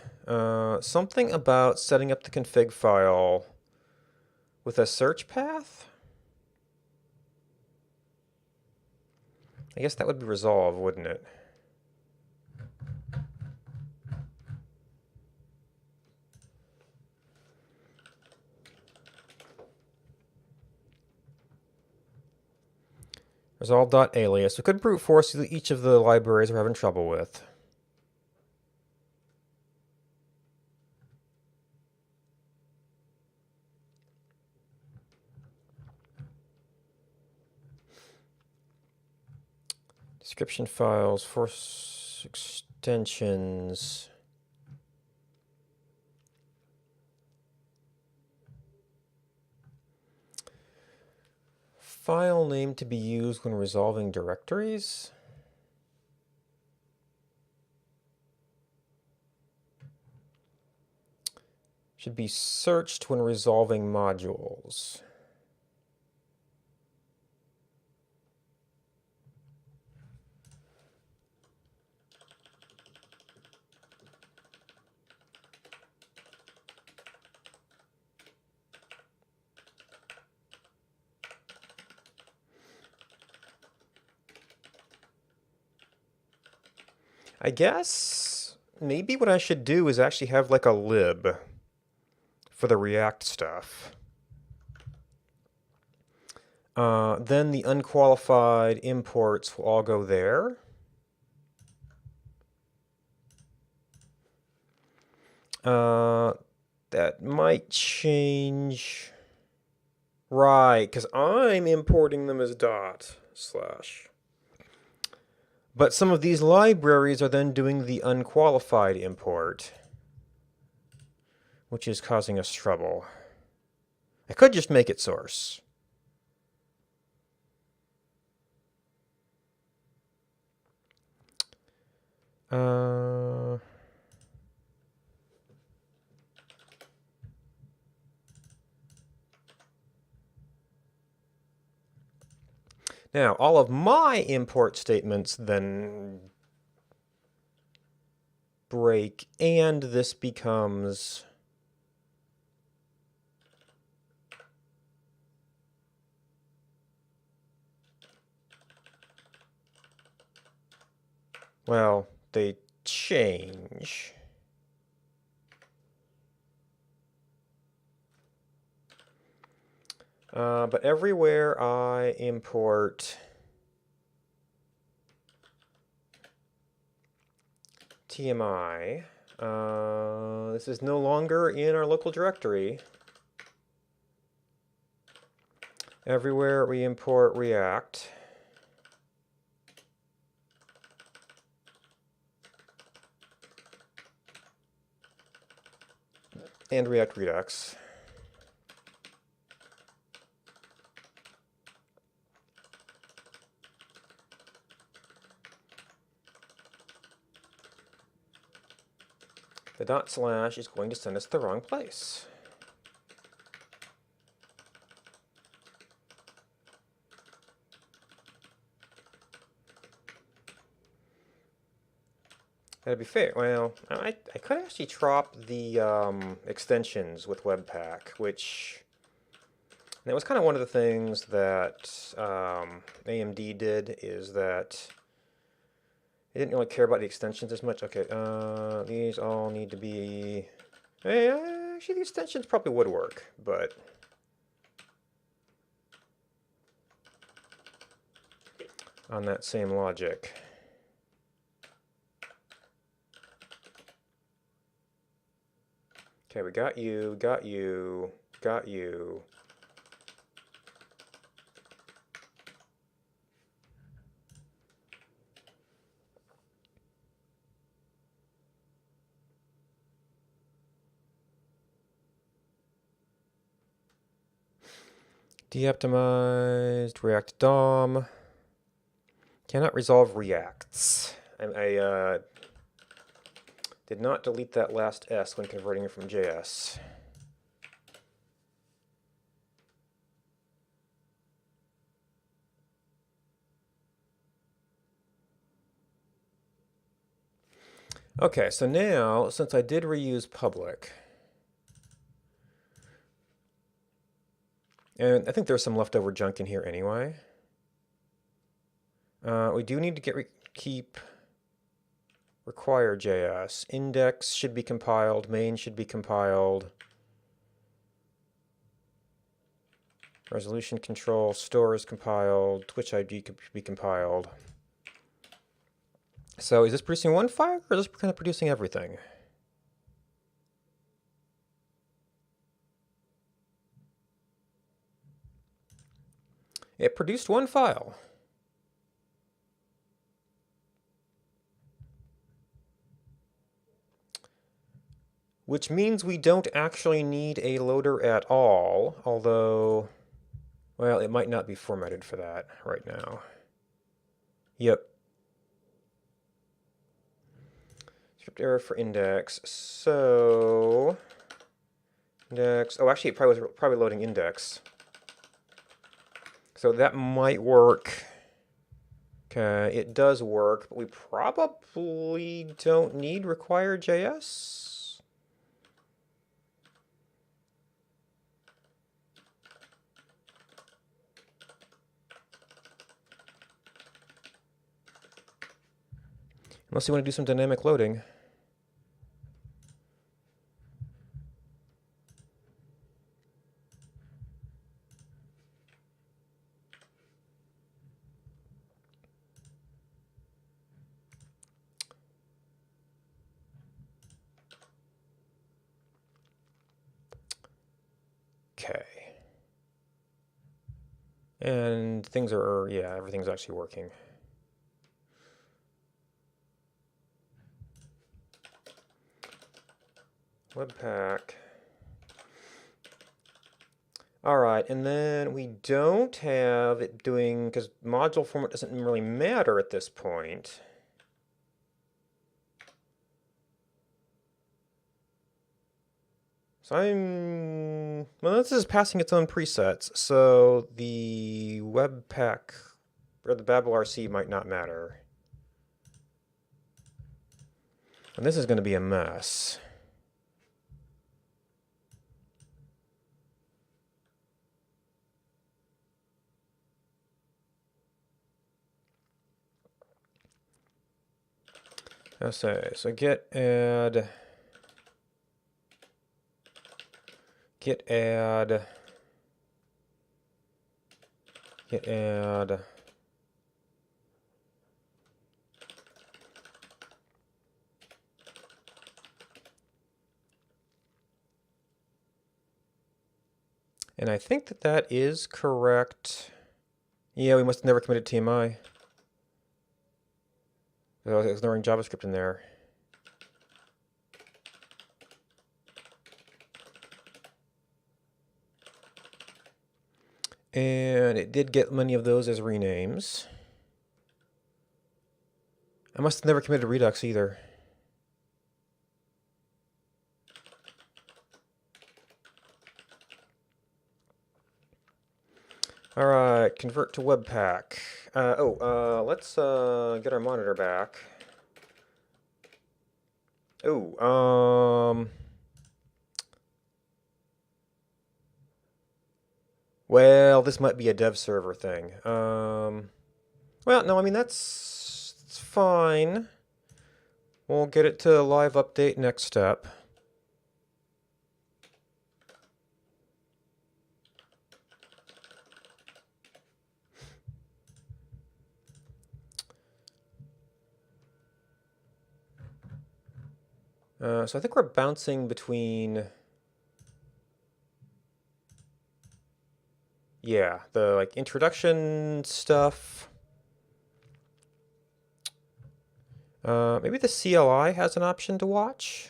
Something about setting up the config file with a search path? I guess that would be resolved, wouldn't it? Resolve.alias. We could brute force each of the libraries we're having trouble with. Description files, force extensions. File name to be used when resolving directories. Should be searched when resolving modules. I guess maybe what I should do is actually have like a lib for the React stuff. Then the unqualified imports will all go there. That might change. Right, because I'm importing them as dot slash. But some of these libraries are then doing the unqualified import, which is causing us trouble. I could just make it source. Now, all of my import statements then break, and this becomes... Well, they change. But everywhere I import TMI, this is no longer in our local directory. Everywhere we import React, and React Redux. the dot slash is going to send us to the wrong place. That'd be fair. Well, I could actually drop the extensions with Webpack, which that was kind of one of the things that AMD did, is that they didn't really care about the extensions as much. Okay, these all need to be... actually, the extensions probably would work, but... on that same logic. Okay, we got you, got you, got you. Deoptimized, React DOM. Cannot resolve reacts. I did not delete that last S when converting it from JS. Okay, so now, since I did reuse public, and I think there's some leftover junk in here anyway. We do need to keep require JS. Index should be compiled. Main should be compiled. Resolution control. Store is compiled. Twitch ID could be compiled. So is this producing one file, or is this kind of producing everything? It produced one file. Which means we don't actually need a loader at all, although, well, it might not be formatted for that right now. Yep. Script error for index. So, index. Oh, actually, it was probably loading index. So that might work. Okay, it does work, but we probably don't need require JS. Unless you want to do some dynamic loading. Okay. And things are, yeah, everything's actually working. Webpack. All right, and then we don't have it doing, because module format doesn't really matter at this point. So well, this is passing its own presets, so the Webpack, or the Babel RC might not matter. And this is going to be a mess. Okay, so git add, git add, git add. And I think that that is correct. Yeah, we must have never committed TMI. I was ignoring JavaScript in there. And it did get many of those as renames. I must have never committed Redux either. right, convert to Webpack. Let's get our monitor back. Well, this might be a dev server thing. Well, no, I mean, it's fine. We'll get it to live update next step. So I think we're bouncing between, yeah, the like introduction stuff. Maybe the CLI has an option to watch.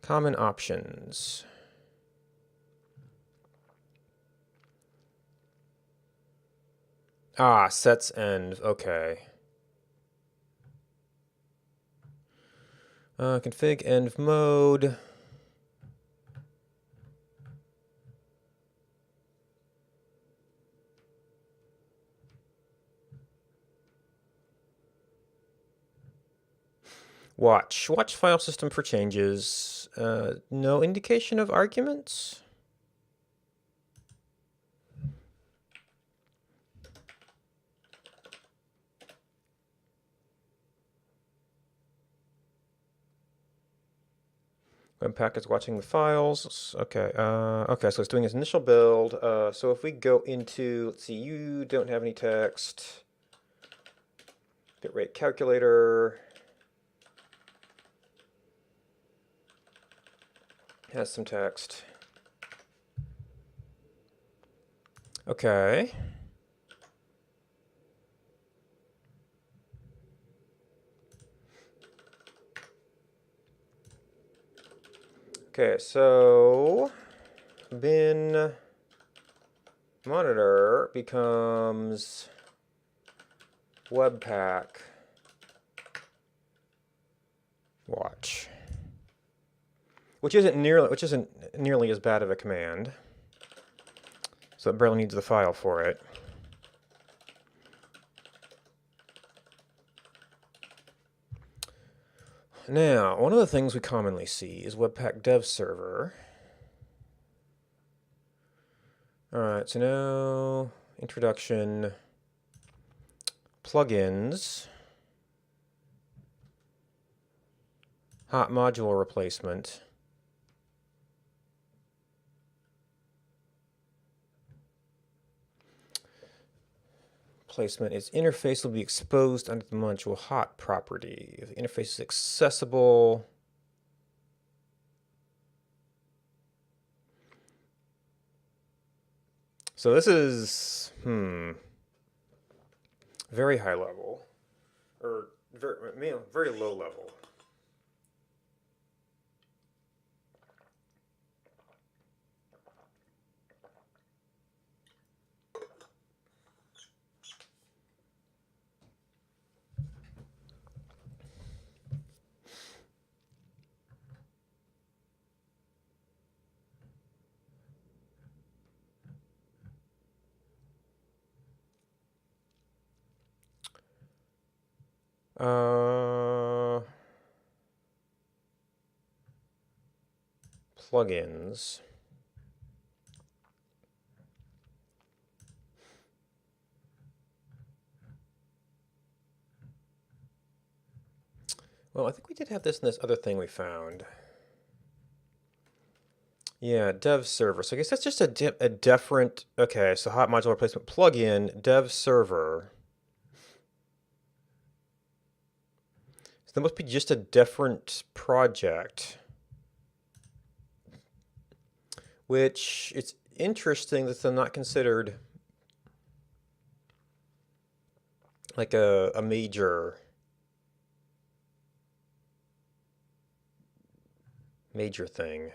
Common options. Ah, sets end. Okay. Config env mode. Watch file system for changes. No indication of arguments. Webpack is watching the files. Okay. Okay, so it's doing its initial build. So if we go into, let's see, you don't have any text. Bitrate calculator has some text. Okay. Okay, so bin monitor becomes Webpack watch, which isn't nearly as bad of a command. So it barely needs the file for it. Now, one of the things we commonly see is Webpack dev server. All right, so now introduction, plugins, hot module replacement. Placement is interface will be exposed under the module hot property. If the interface is accessible, so this is very high level, or very low level. Plugins. Well, I think we did have this in this other thing we found. Yeah, dev server. So I guess that's just a different. Okay, so hot module replacement plugin, dev server. So that must be just a different project. Which it's interesting that they're not considered like a major thing.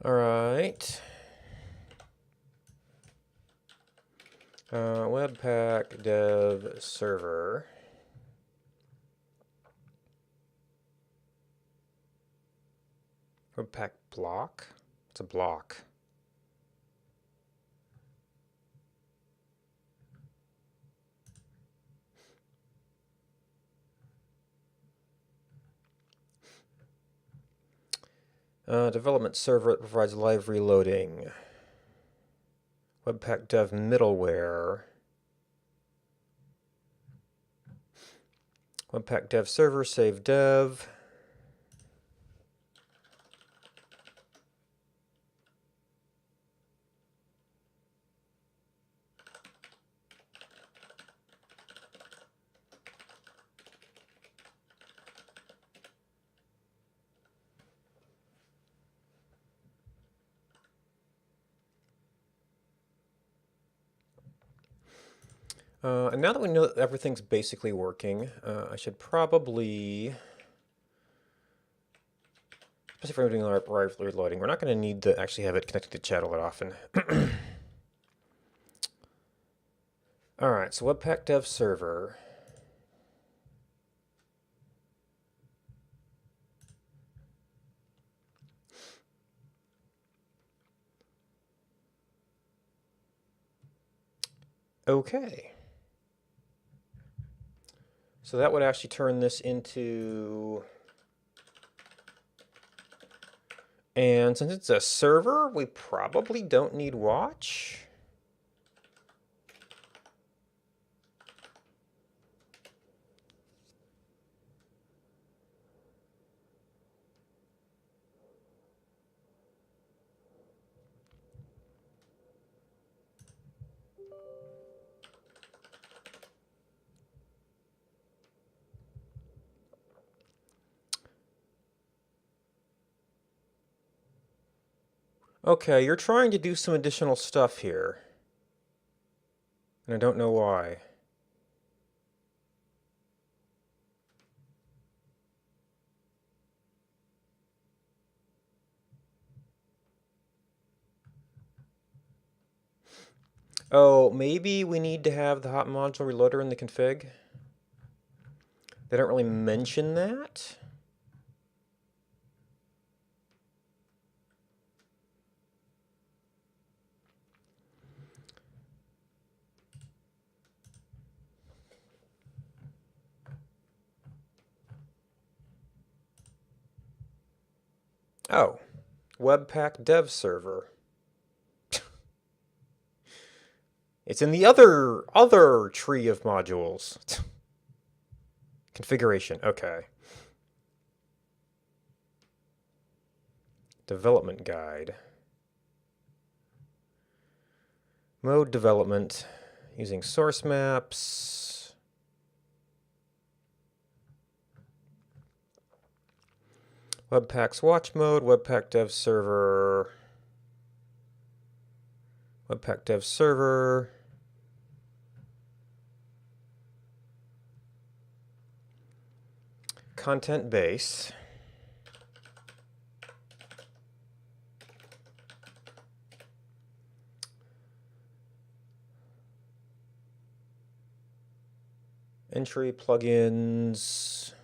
All right. Webpack dev server. Webpack block? It's a block. Development server that provides live reloading. Webpack dev middleware. Webpack dev server, save dev. And now that we know that everything's basically working, I should probably, especially if we're doing live reloading, we're not going to need to actually have it connected to chat all that often. All right, so Webpack dev server. Okay. So that would actually turn this into, and since it's a server, we probably don't need watch. Okay, you're trying to do some additional stuff here. And I don't know why. Oh, maybe we need to have the hot module reloader in the config? They don't really mention that. Oh, Webpack dev server. It's in the other tree of modules. Configuration, okay. Development guide. Mode development using source maps. Webpack's watch mode, Webpack dev server. Webpack dev server. Content base. Entry plugins.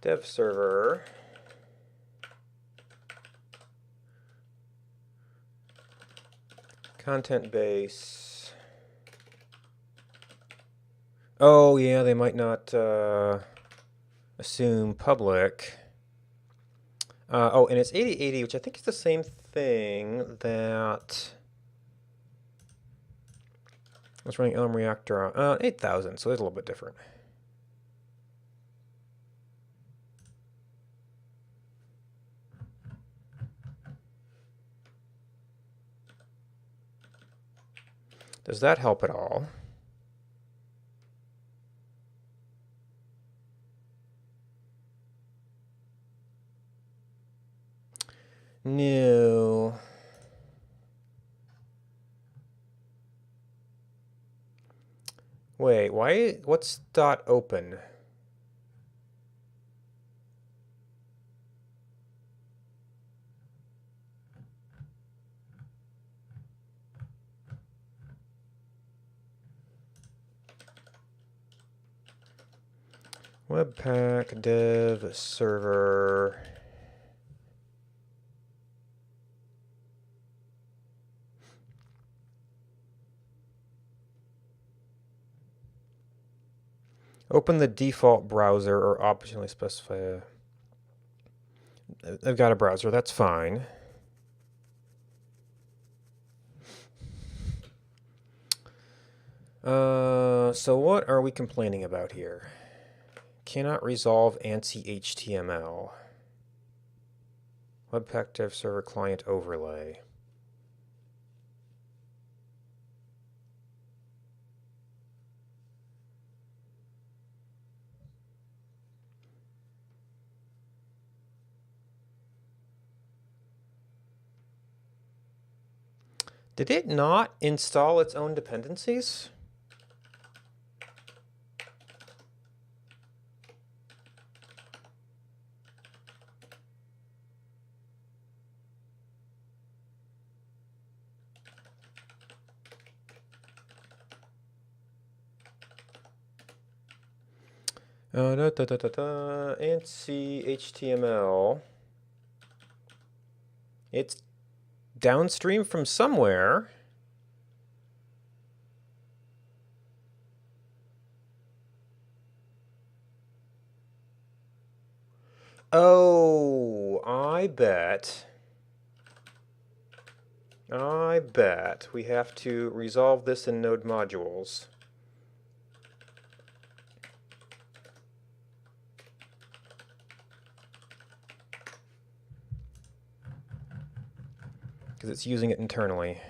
Dev server. Content base. Oh yeah, they might not assume public. Oh, and it's 8080, which I think is the same thing that I was running Elm Reactor on. 8000, so it's a little bit different. Does that help at all? New. Wait, why? What's dot open? Webpack dev server. Open the default browser or optionally specify. I've got a browser, that's fine. So what are we complaining about here? Cannot resolve ANSI HTML. Webpack dev server client overlay. Did it not install its own dependencies? ANSI HTML. It's downstream from somewhere. Oh, I bet we have to resolve this in node modules. Because it's using it internally.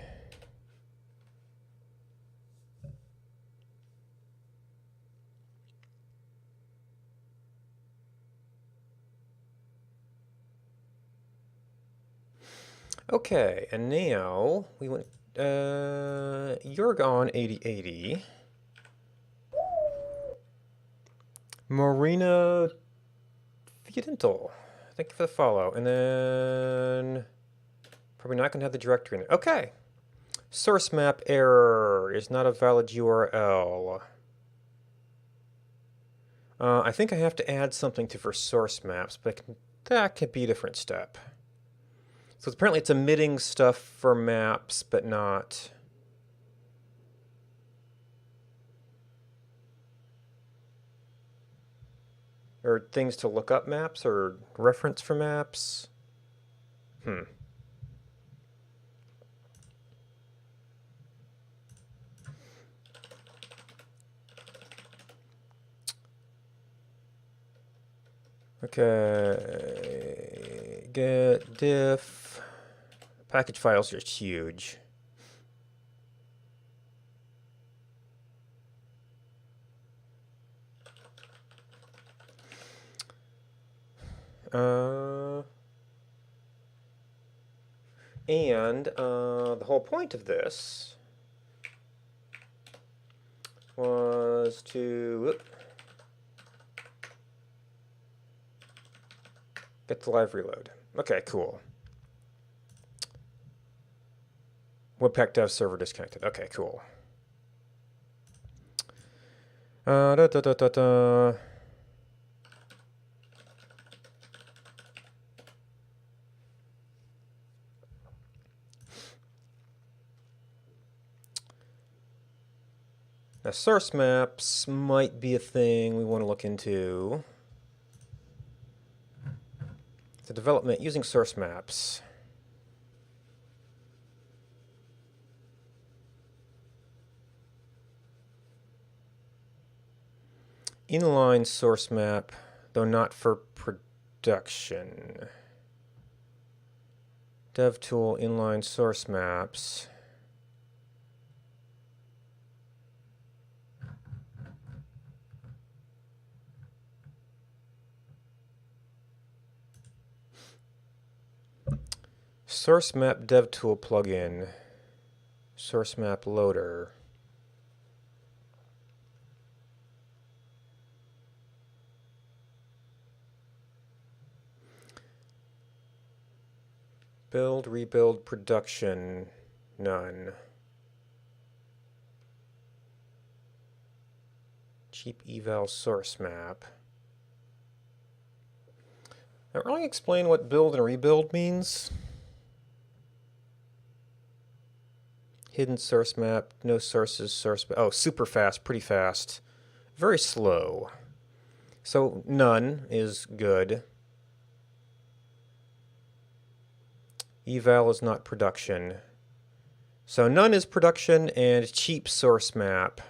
Okay, and now we went Yorgon 8080. Marina Fidental. Thank you for the follow. And then probably not going to have the directory in there. Okay. Source map error is not a valid URL. I think I have to add something to for source maps, but that could be a different step. So apparently it's emitting stuff for maps, but not... Or things to look up maps, or reference for maps. Okay, get diff. Package files are huge. And the whole point of this was to get the live reload. Okay, cool. Webpack dev server disconnected. Okay, cool. Now, source maps might be a thing we want to look into. The development using source maps. Inline source map, though not for production. Dev tool inline source maps. source map DevTool plugin, source map loader. Build, rebuild, production, none. Cheap eval source map. I don't really explain what build and rebuild means. Hidden source map, no sources, source map. Oh, super fast, pretty fast. Very slow. So none is good. Eval is not production. So none is production and cheap source map.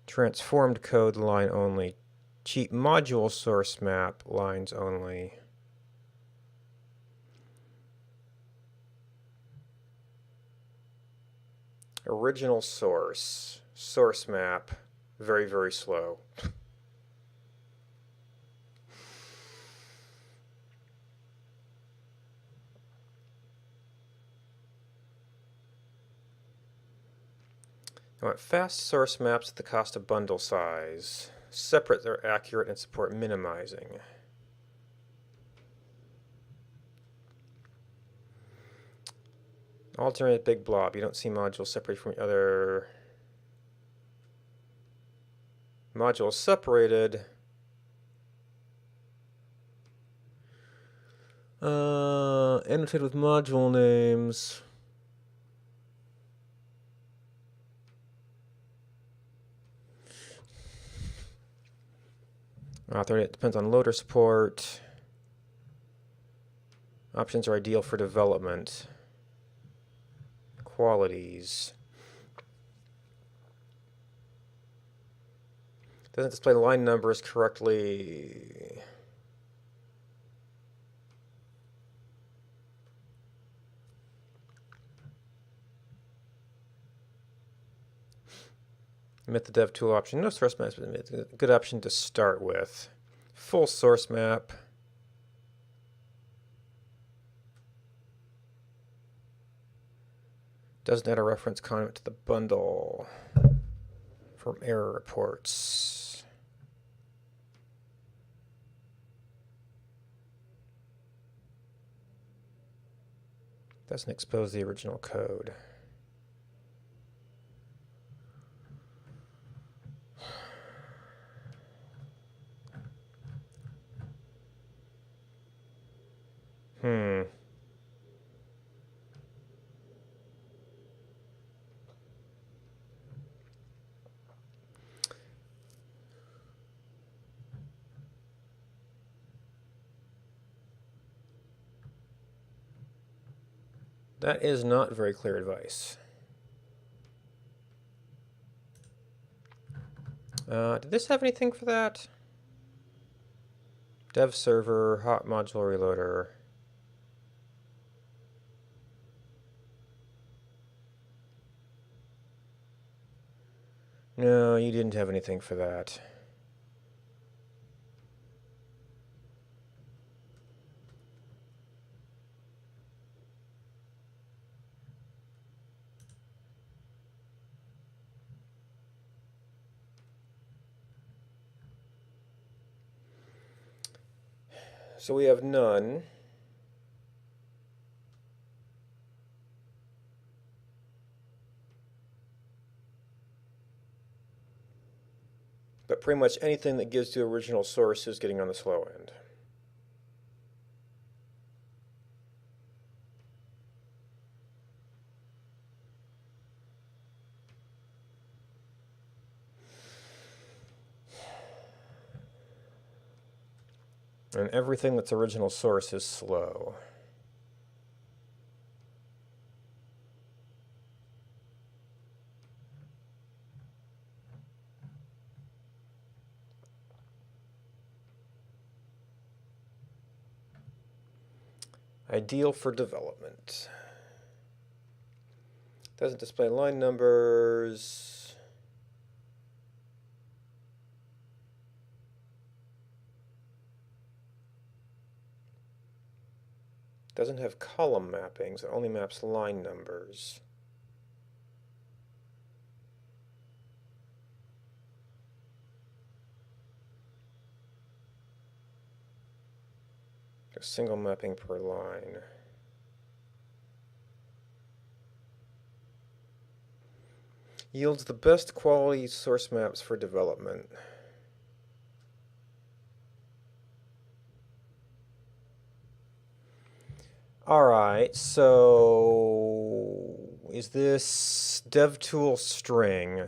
Transformed code line only. Cheap module source map lines only. Original source. Source map. Very, very slow. I want fast source maps at the cost of bundle size. Separate, they're accurate and support minimizing. Alternate big blob. You don't see modules separated from the other modules separated. Annotate with module names. It depends on loader support. Options are ideal for development. Qualities. Doesn't display line numbers correctly. Omit the dev tool option. No source map is a good option to start with. Full source map. Doesn't add a reference comment to the bundle from error reports. Doesn't expose the original code. That is not very clear advice. Did this have anything for that? Dev server, hot module reloader. No, you didn't have anything for that. So we have none. But pretty much anything that gives the original source is getting on the slow end. And everything that's original source is slow. Ideal for development. Doesn't display line numbers. Doesn't have column mappings, it only maps line numbers. A single mapping per line. Yields the best quality source maps for development. Alright, so is this DevTool string?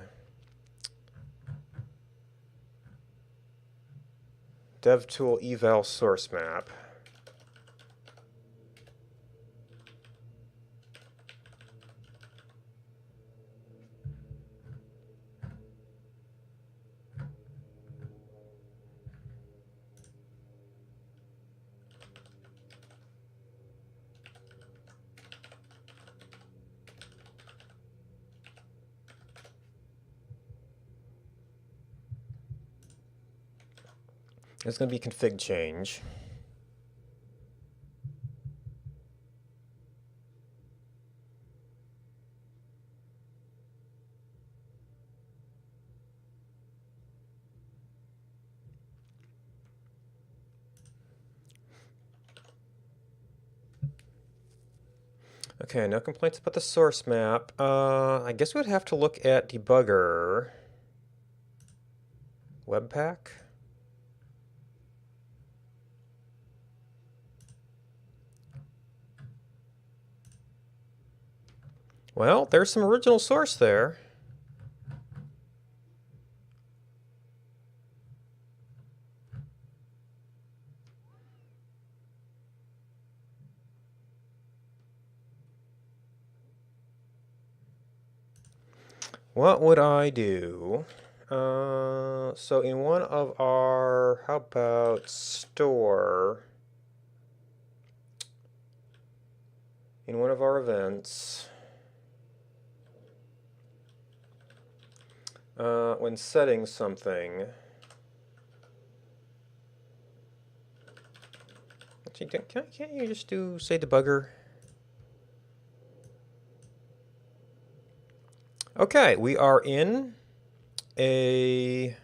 DevTool eval source map. It's going to be config change. Okay, no complaints about the source map. I guess we would have to look at debugger. Webpack? Well, there's some original source there. What would I do? So in one of our, how about store? In one of our events, when setting something, actually, can't you just say debugger? Okay, we are in a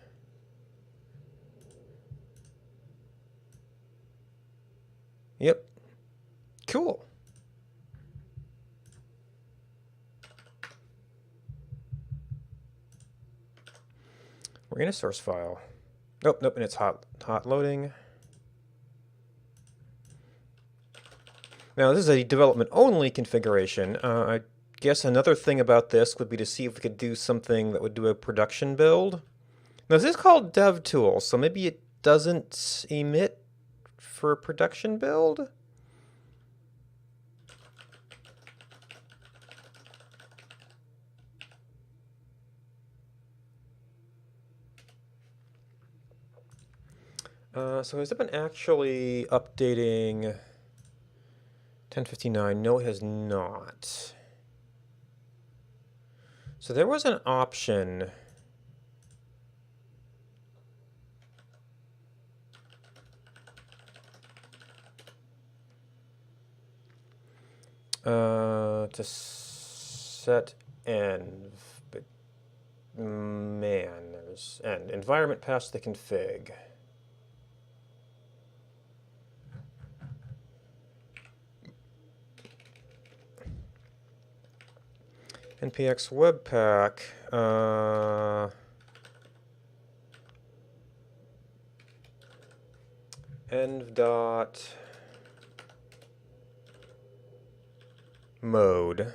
yep, cool. We're in a source file. Nope, and it's hot loading. Now this is a development only configuration. I guess another thing about this would be to see if we could do something that would do a production build. Now this is called DevTool, so maybe it doesn't emit for a production build? So has it been actually updating 1059? No, it has not. So there was an option to set env, but man, there's env environment past the config. npx webpack env dot mode.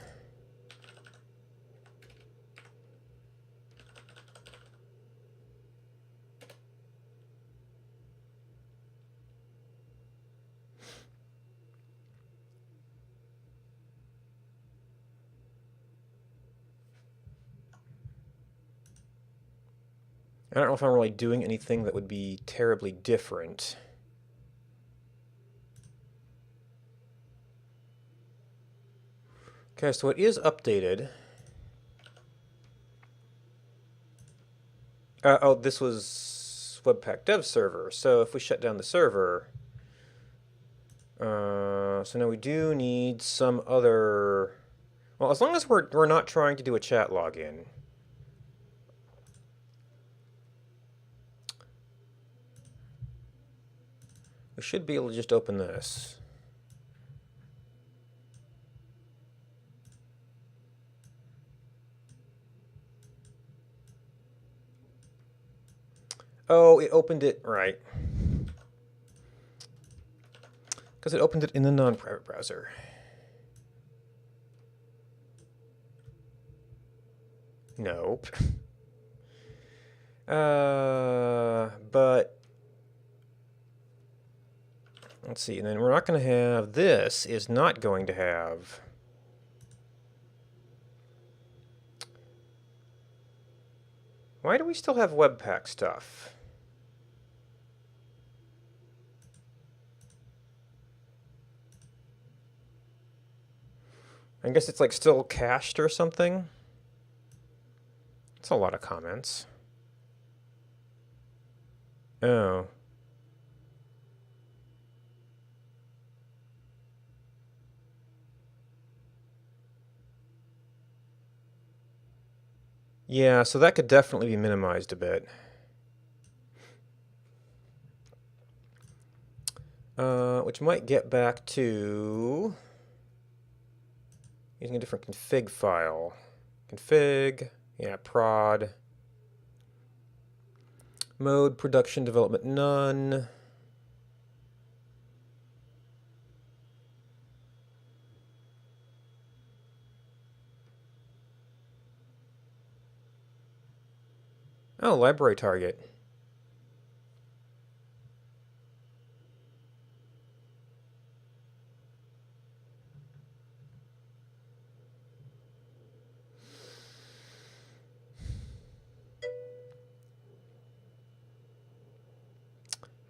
I don't know if I'm really doing anything that would be terribly different. Okay, so it is updated. Oh, this was Webpack dev server. So if we shut down the server, So now we do need some other. Well, as long as we're not trying to do a chat login. We should be able to just open this. Oh, it opened it right. Because it opened it in the non-private browser. Nope. But let's see, and then we're not going to have, this is not going to have why do we still have Webpack stuff? I guess it's like still cached or something. That's a lot of comments. Oh. Yeah, so that could definitely be minimized a bit. Which might get back to using a different config file. Config, yeah, prod. Mode, production, development, none. Oh, library target.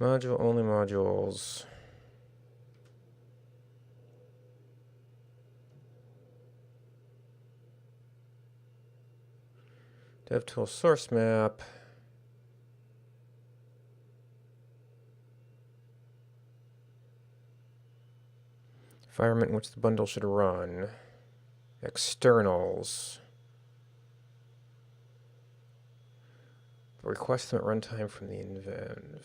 Module, only modules. DevTool source map. Environment in which the bundle should run. Externals. Request them at runtime from the invenv.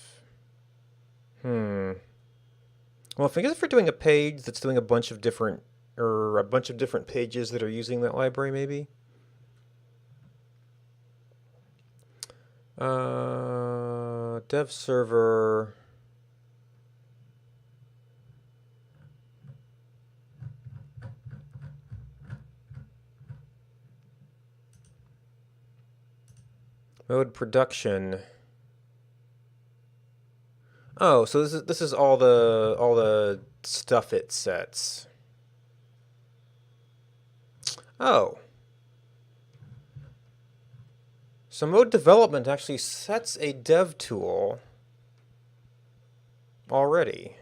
Well, I guess if we're doing a page that's doing a bunch of different, or a bunch of different pages that are using that library, maybe. Dev server. Mode production. Oh, so this is all the stuff it sets. Oh. So mode development actually sets a dev tool already.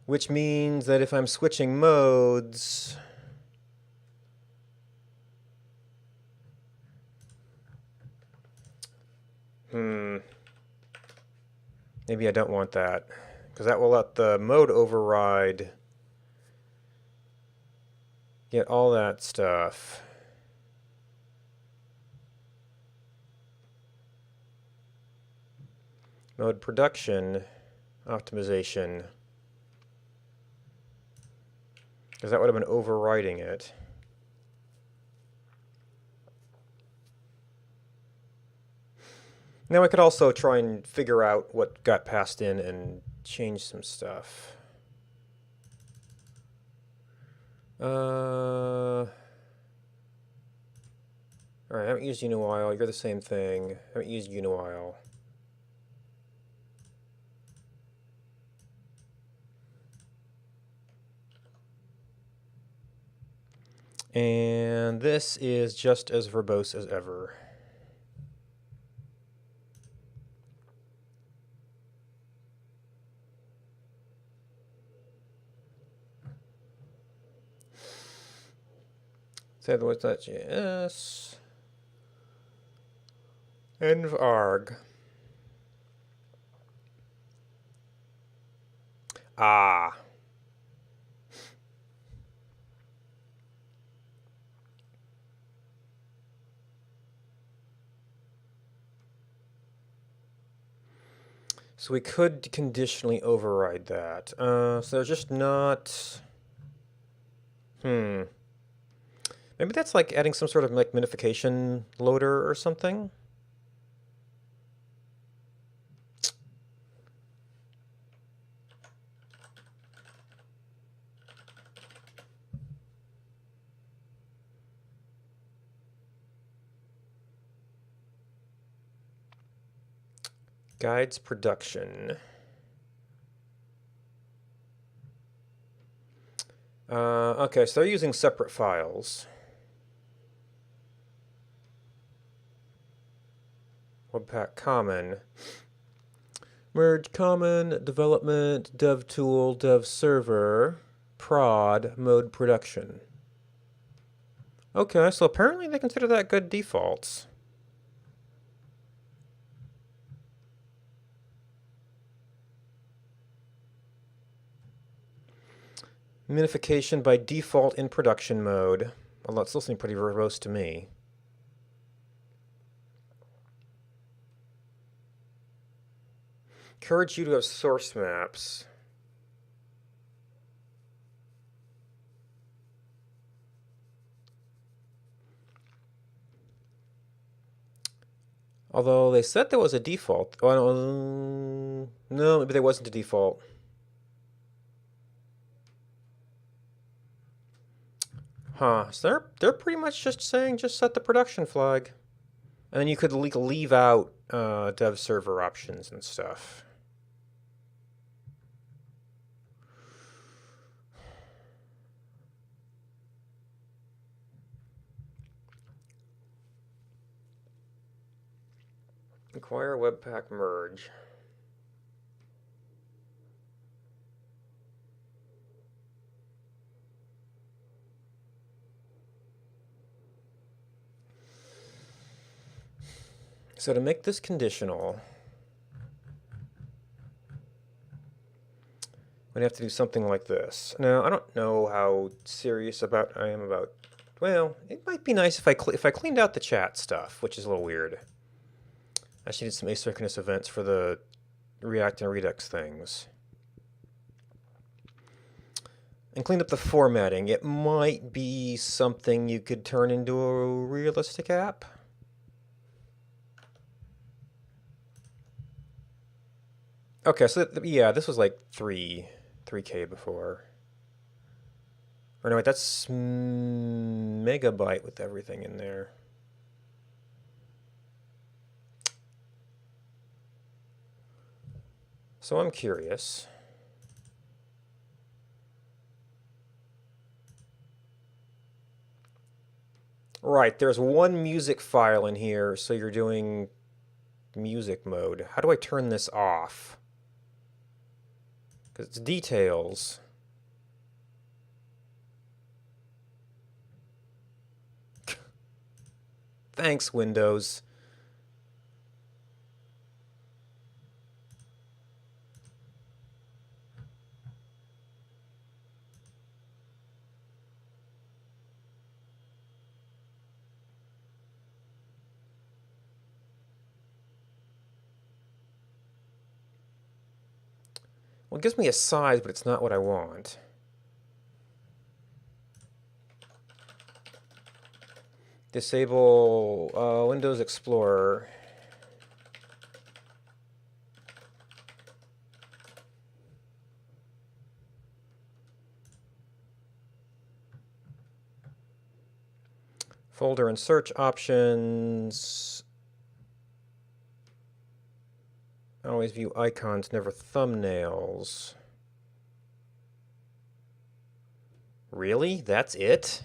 Which means that if I'm switching modes, maybe I don't want that, because that will let the mode override get all that stuff. Mode production optimization, because that would have been overriding it. Now I could also try and figure out what got passed in and change some stuff. Alright, I haven't used in a while. You're the same thing. I haven't used you in a while. And this is just as verbose as ever. Say.js. Env arg. Ah. So we could conditionally override that. So there's just not... Hmm. Maybe that's like adding some sort of like minification loader or something? Guides production. Okay, so they're using separate files. Webpack common. Merge common, development, dev tool, dev server, prod, mode production. Okay, so apparently they consider that good defaults. Minification by default in production mode. Well, that still seems pretty verbose to me. Encourage you to have source maps. Although they said there was a default. Oh, no, maybe there wasn't a default. Huh, so they're pretty much just saying just set the production flag. And then you could leave out dev server options and stuff. Require Webpack merge. So to make this conditional, we'd have to do something like this. Now, I don't know how serious I am about. Well, it might be nice if I cleaned out the chat stuff, which is a little weird. I actually did some asynchronous events for the React and Redux things. And cleaned up the formatting. It might be something you could turn into a realistic app. Okay, so yeah, this was like 3K before. Or no, wait, that's megabyte with everything in there. So I'm curious. Right, there's one music file in here, so you're doing music mode. How do I turn this off? Because it's details. Thanks, Windows. Well, it gives me a size, but it's not what I want. Disable Windows Explorer. Folder and search options. Always view icons, never thumbnails. Really? That's it?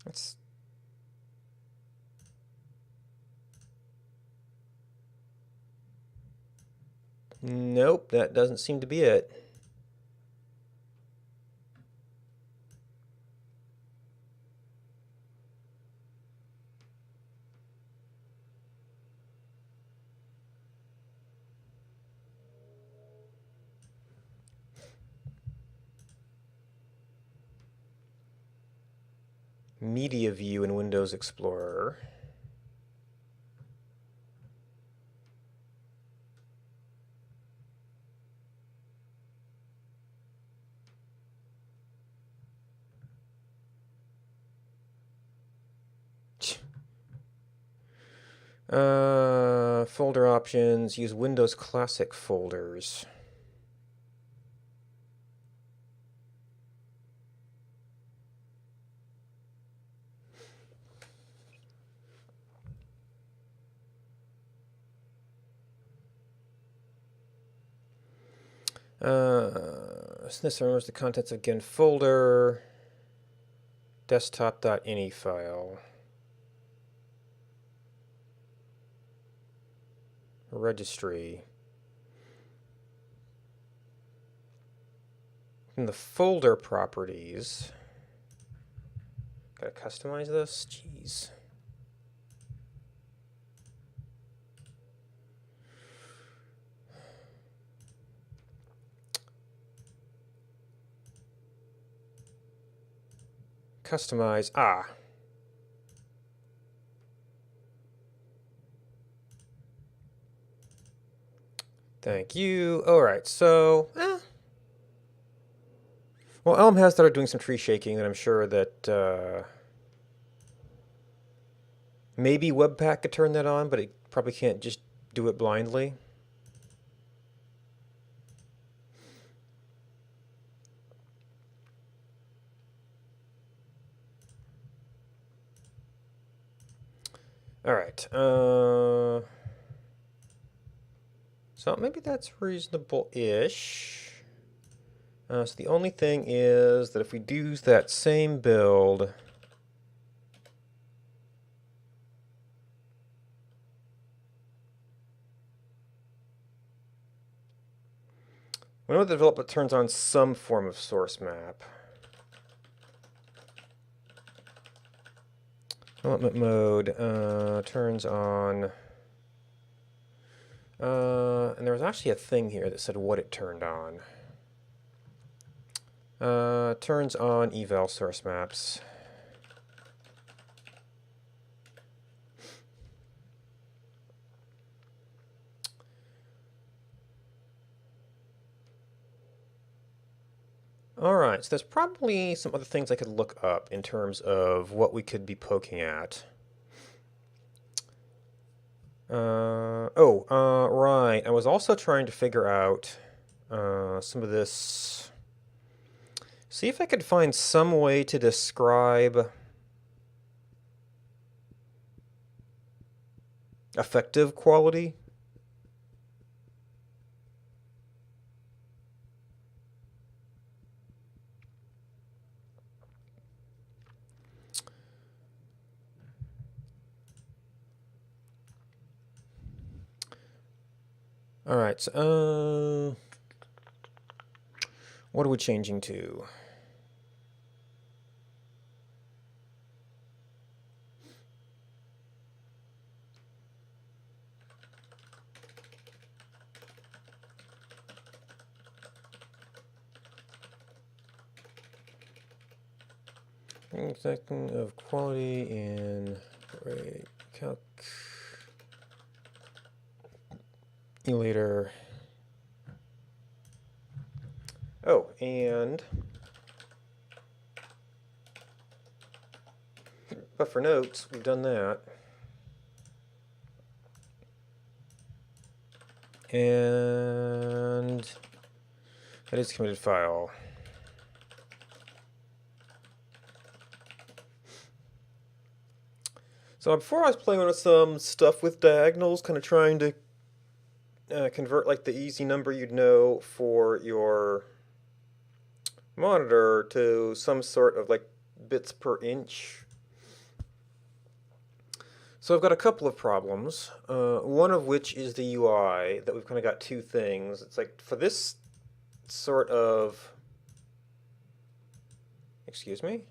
That's... Nope, that doesn't seem to be it. media view in Windows Explorer. Folder options, use Windows Classic folders. This remembers the contents again folder, desktop.ini file, registry. In the folder properties, gotta customize this? Jeez. Customize, Thank you. All right, so, well, Elm has started doing some tree shaking, and I'm sure that maybe Webpack could turn that on, but it probably can't just do it blindly. All right. So maybe that's reasonable-ish. So the only thing is that if we use that same build, we know the developer turns on some form of source map. Development mode turns on, and there was actually a thing here that said what it turned on. Turns on eval source maps. All right, so there's probably some other things I could look up in terms of what we could be poking at. Right. I was also trying to figure out some of this. See if I could find some way to describe effective quality. All right, so, what are we changing to? Exacting of quality in calculator. Oh, and but for notes, we've done that. And that is committed file. So before I was playing with some stuff with diagonals, kind of trying to convert like the easy number you'd know for your monitor to some sort of like bits per inch. So I've got a couple of problems, one of which is the UI, that we've kind of got two things. It's like for this sort of, excuse me?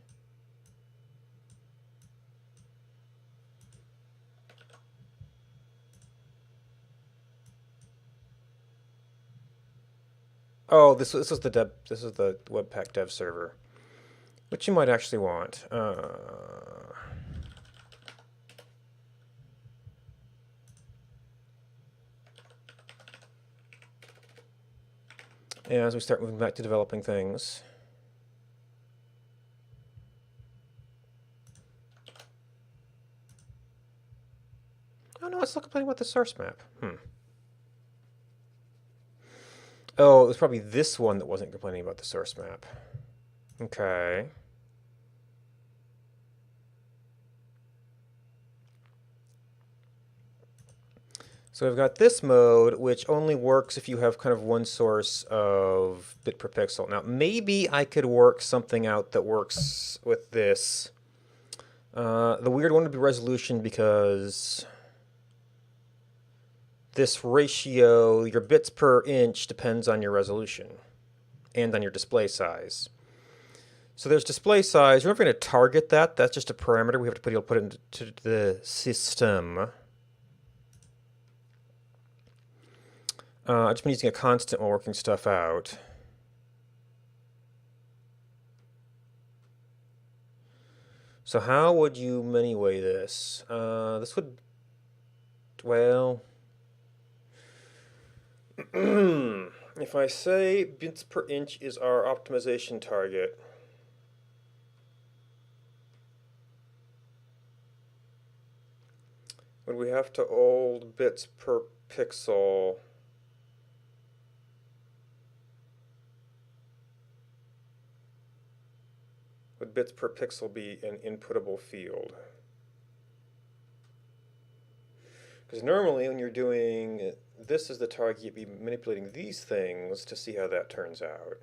Oh, this is the Webpack dev server. which you might actually want. As we start moving back to developing things. Oh no, it's still complaining about the source map. Oh, it was probably this one that wasn't complaining about the source map. Okay. So we've got this mode, which only works if you have kind of one source of bit per pixel. Now, maybe I could work something out that works with this. The weird one would be resolution, because this ratio, your bits per inch, depends on your resolution and on your display size. So there's display size. We're never going to target that. That's just a parameter. We have to put it into the system. I've just been using a constant while working stuff out. So how would you many-way this? This would, well, if I say bits per inch is our optimization target, would we have to hold bits per pixel? Would bits per pixel be an inputable field? Because normally when you're doing this as the target, you'd be manipulating these things to see how that turns out.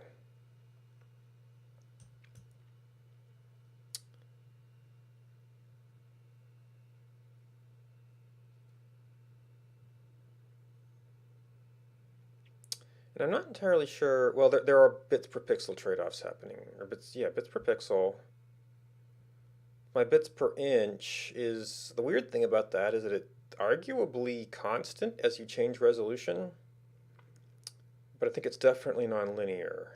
And I'm not entirely sure. Well, there are bits per pixel trade-offs happening, or bits per pixel. My bits per inch is, the weird thing about that is that it's arguably constant as you change resolution, but I think it's definitely nonlinear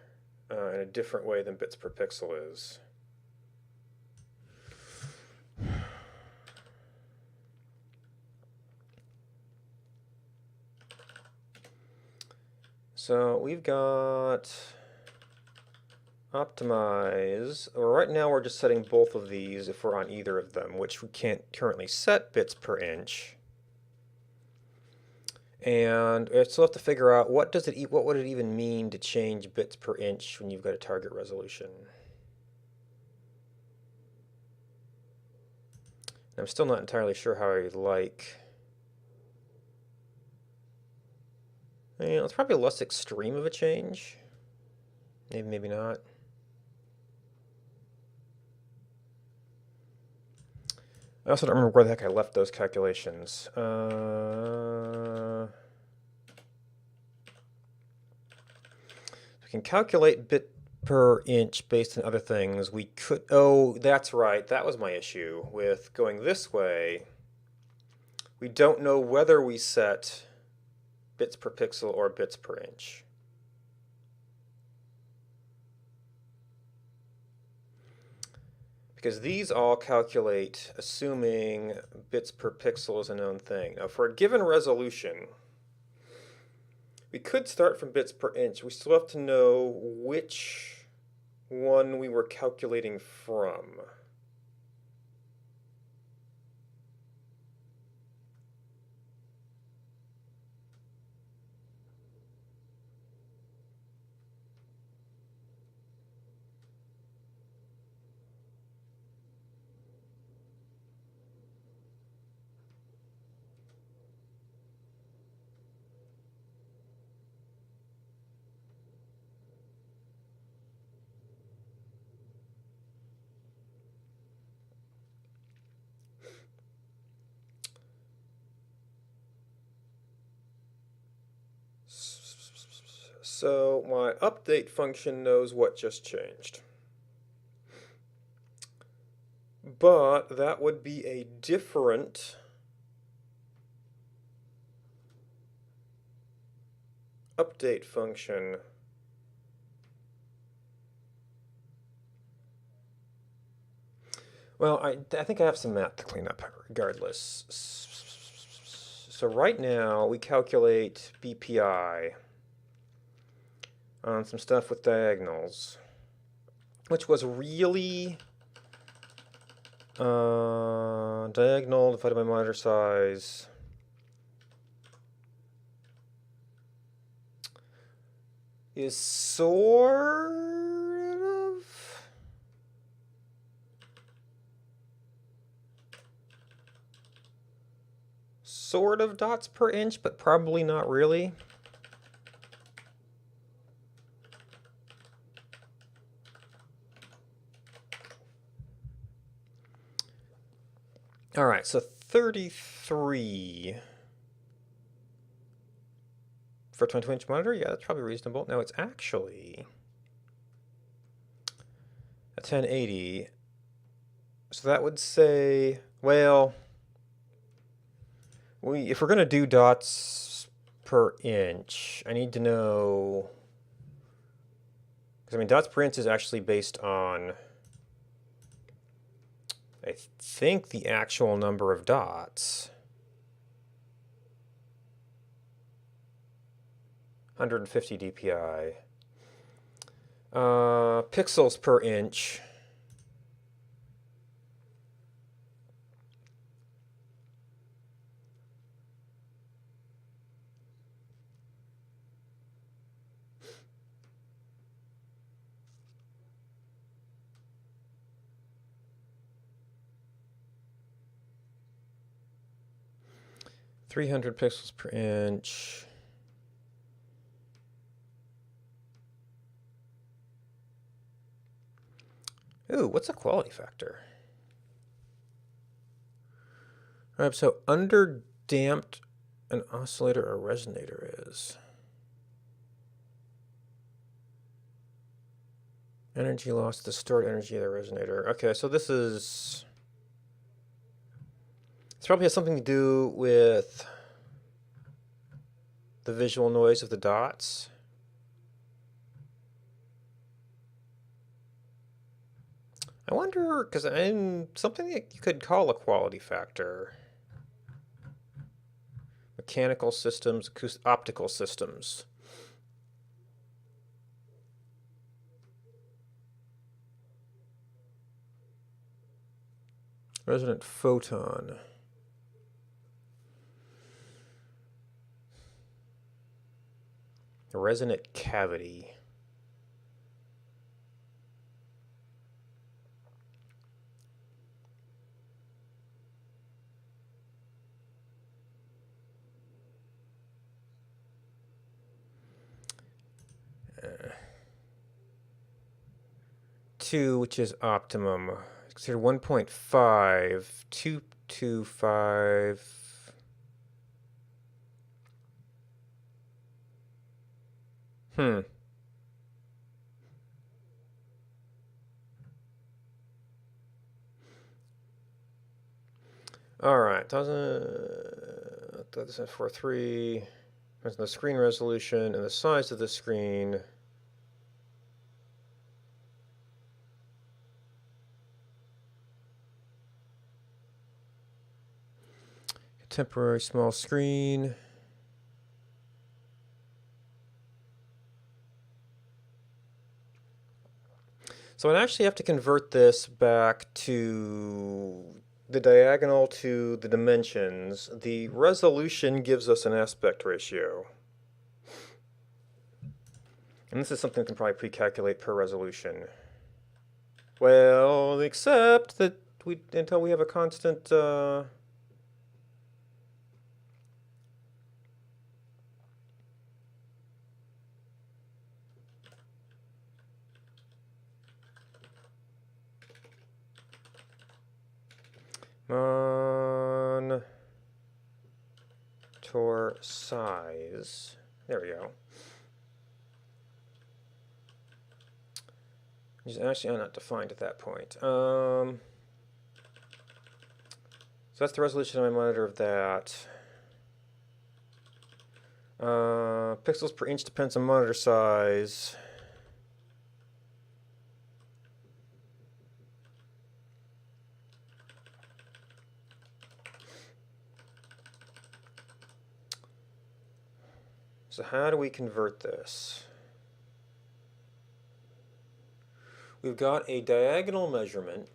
in a different way than bits per pixel is. So we've got optimize. Right now we're just setting both of these if we're on either of them, which we can't currently set bits per inch. And we still have to figure out what would it even mean to change bits per inch when you've got a target resolution. I'm still not entirely sure how I like. It's probably less extreme of a change. Maybe not. I also don't remember where the heck I left those calculations. We can calculate bit per inch based on other things. We could, oh, that's right. That was my issue with going this way. We don't know whether we set bits per pixel or bits per inch. Because these all calculate assuming bits per pixel is a known thing. Now, for a given resolution, we could start from bits per inch. We still have to know which one we were calculating from. So my update function knows what just changed. But that would be a different update function. Well, I think I have some math to clean up regardless. So right now we calculate BPI on some stuff with diagonals, which was really diagonal divided by monitor size is sort of dots per inch, but probably not really. All right, so 33 for a 22-inch monitor. Yeah, that's probably reasonable. Now it's actually a 1080. So that would say, well, if we're going to do dots per inch, I need to know, because I mean, dots per inch is actually based on, I think, the actual number of dots. 150 DPI. Pixels per inch. .300 pixels per inch. Ooh, what's a quality factor? All right, so underdamped an oscillator or resonator is. Energy loss, the stored energy of the resonator. Okay, so this probably has something to do with the visual noise of the dots. I wonder, because I'm something that you could call a quality factor. Mechanical systems, optical systems. Resonant photon. Resonant cavity. Two, which is optimum. Consider 1.5, 225. All right, 1043. There's the screen resolution and the size of the screen. Temporary small screen. So I actually have to convert this back to the diagonal to the dimensions. The resolution gives us an aspect ratio. And this is something we can probably pre-calculate per resolution. Well, except that until we have a constant monitor size. There we go. It's actually not defined at that point. So that's the resolution of my monitor of that. Pixels per inch depends on monitor size. So how do we convert this? We've got a diagonal measurement.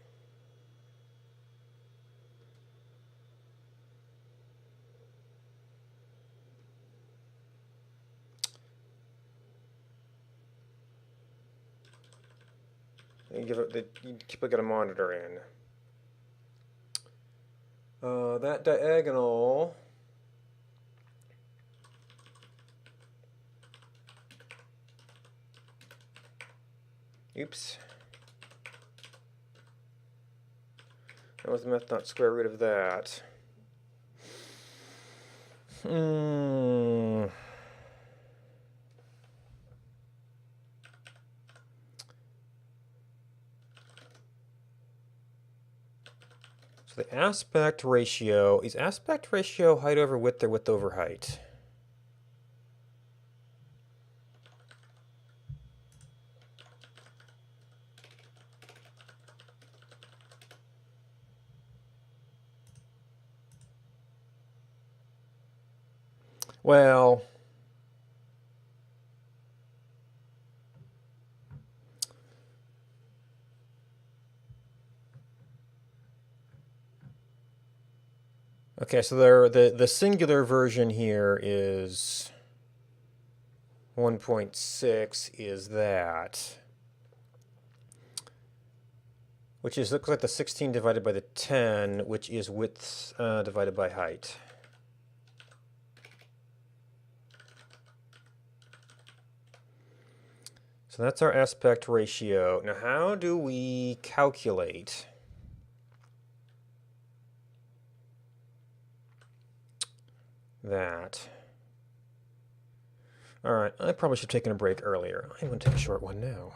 You keep got a monitor in. That diagonal oops. That was the math, not square root of that. So the aspect ratio, is aspect ratio height over width or width over height? Well, okay, so the singular version here is 1.6 is that, which is looks like the 16 divided by the 10, which is width divided by height. So that's our aspect ratio. Now, how do we calculate that? All right, I probably should have taken a break earlier. I'm going to take a short one now.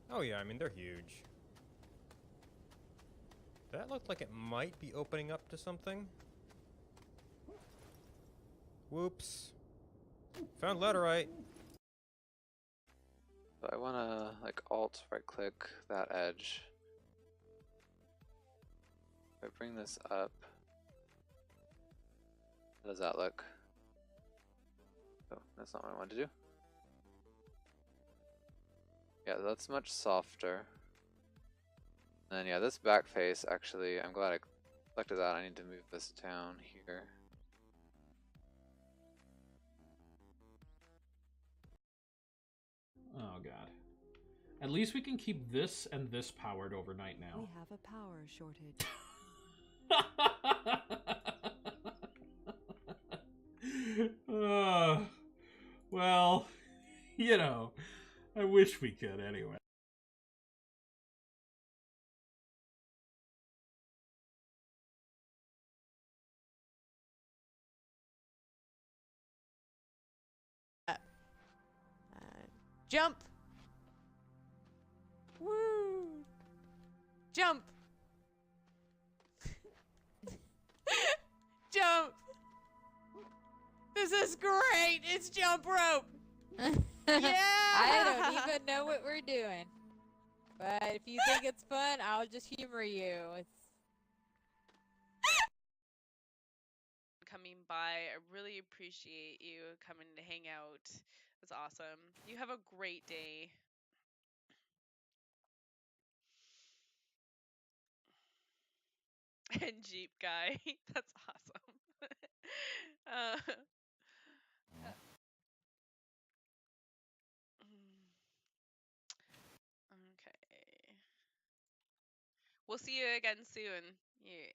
Oh yeah, I mean, they're huge. That looked like it might be opening up to something. Whoops. Found Letterite. So I want to like alt right click that edge. If I bring this up, how does that look? Oh, that's not what I wanted to do. Yeah, that's much softer. And then yeah, this back face actually, I'm glad I selected that. I need to move this down here. Oh god. At least we can keep this and this powered overnight now. We have a power shortage. Well, you know, I wish we could anyway. Jump! Woo! Jump! Jump! This is great! It's jump rope! Yeah! I don't even know what we're doing. But if you think it's fun, I'll just humor you. Coming by. I really appreciate you coming to hang out. It's awesome. You have a great day. And Jeep guy. That's awesome. Okay. We'll see you again soon. Yeah.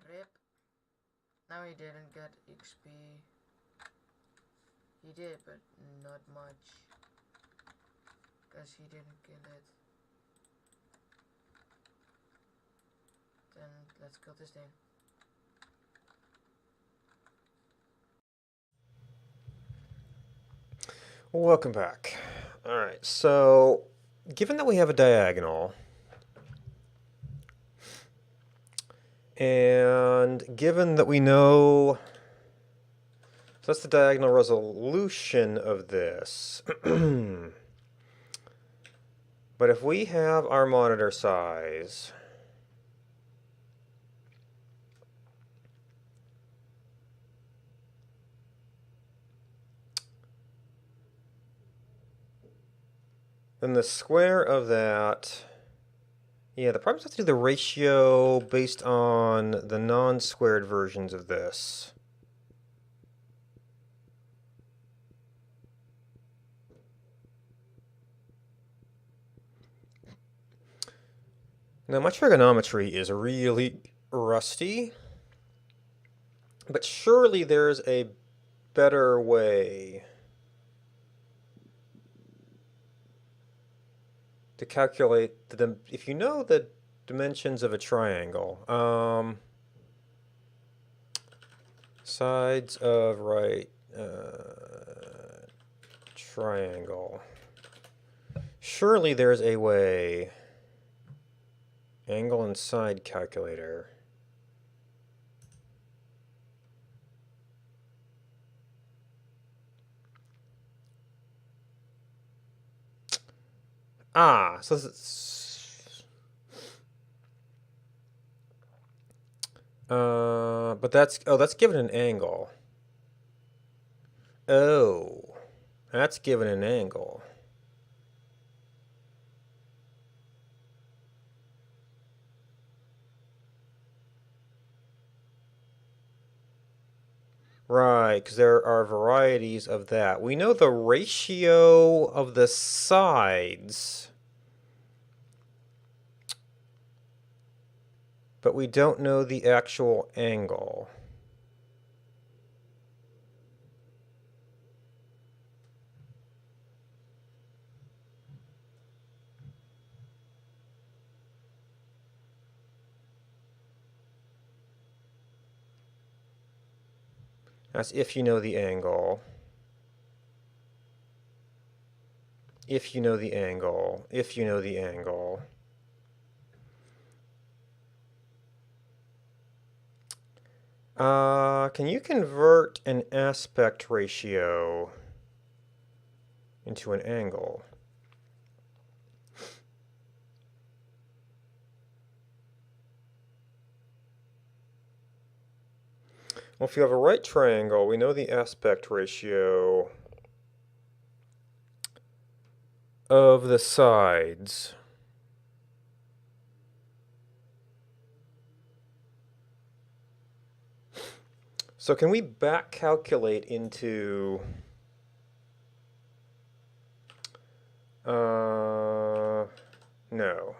Rip. No, he didn't get XP. He did, but not much. Because he didn't kill it. Then let's kill this thing. Welcome back. All right, so given that we have a diagonal, And given that we know, so that's the diagonal resolution of this. But if we have our monitor size, then the square of that, yeah, the problems have to do the ratio based on the non-squared versions of this. Now, my trigonometry is really rusty, but surely there's a better way to calculate if you know the dimensions of a triangle. Sides of right triangle. Surely there's a way. Angle and side calculator. Ah, so but that's given an angle. Oh, that's given an angle. Right, because there are varieties of that. We know the ratio of the sides, but we don't know the actual angle. That's if you know the angle. If you know the angle. If you know the angle. Can you convert an aspect ratio into an angle? Well, if you have a right triangle, we know the aspect ratio of the sides. So can we back calculate into no.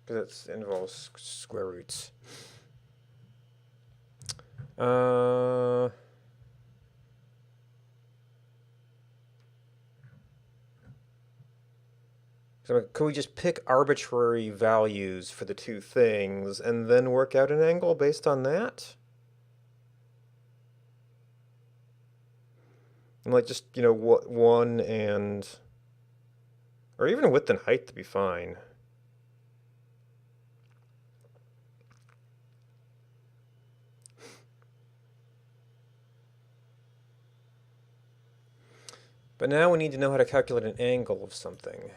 Because it involves square roots. So could we just pick arbitrary values for the two things and then work out an angle based on that? And like just, you know, what one and, or even width and height to be fine. But now we need to know how to calculate an angle of something.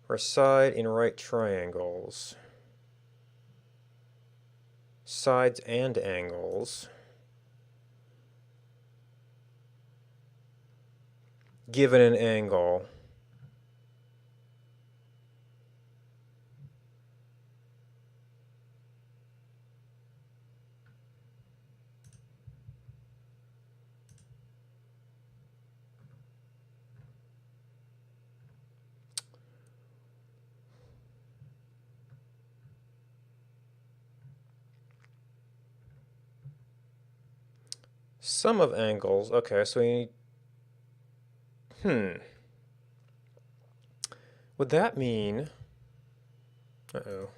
For side and right triangles. Sides and angles. Given an angle. Sum of angles. Okay, so we need... Would that mean... Uh-oh.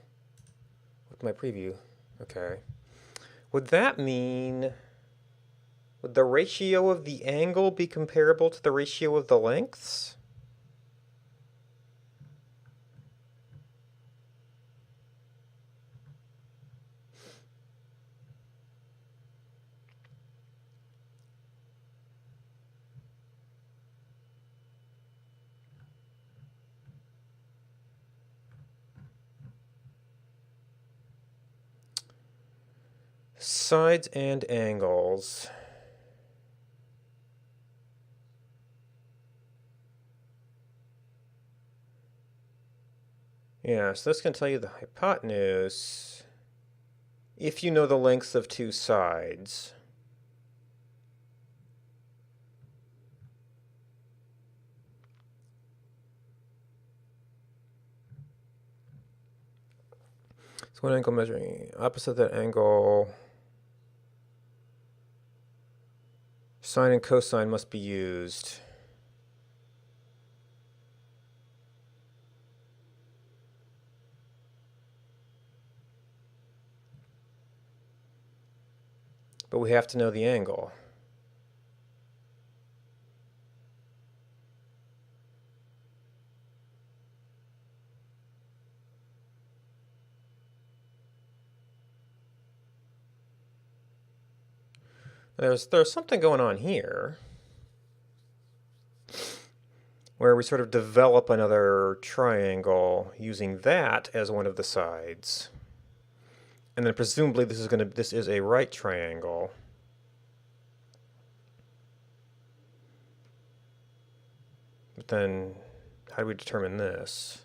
With my preview. Okay. Would that mean Would the ratio of the angle be comparable to the ratio of the lengths? Sides and angles. Yeah, so this can tell you the hypotenuse if you know the lengths of two sides. So one angle measuring opposite that angle. Sine and cosine must be used. But we have to know the angle. There's something going on here where we sort of develop another triangle using that as one of the sides. And then presumably this is a right triangle. But then how do we determine this?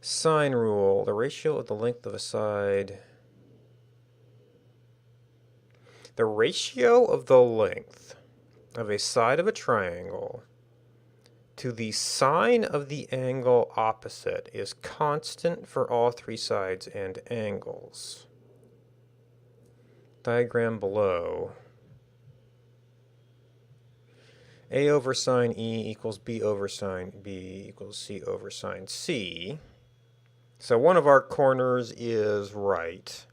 Sine rule, the ratio of the length of a side. The ratio of the length of a side of a triangle to the sine of the angle opposite is constant for all three sides and angles. Diagram below. A over sine E equals B over sine B equals C over sine C. So one of our corners is right.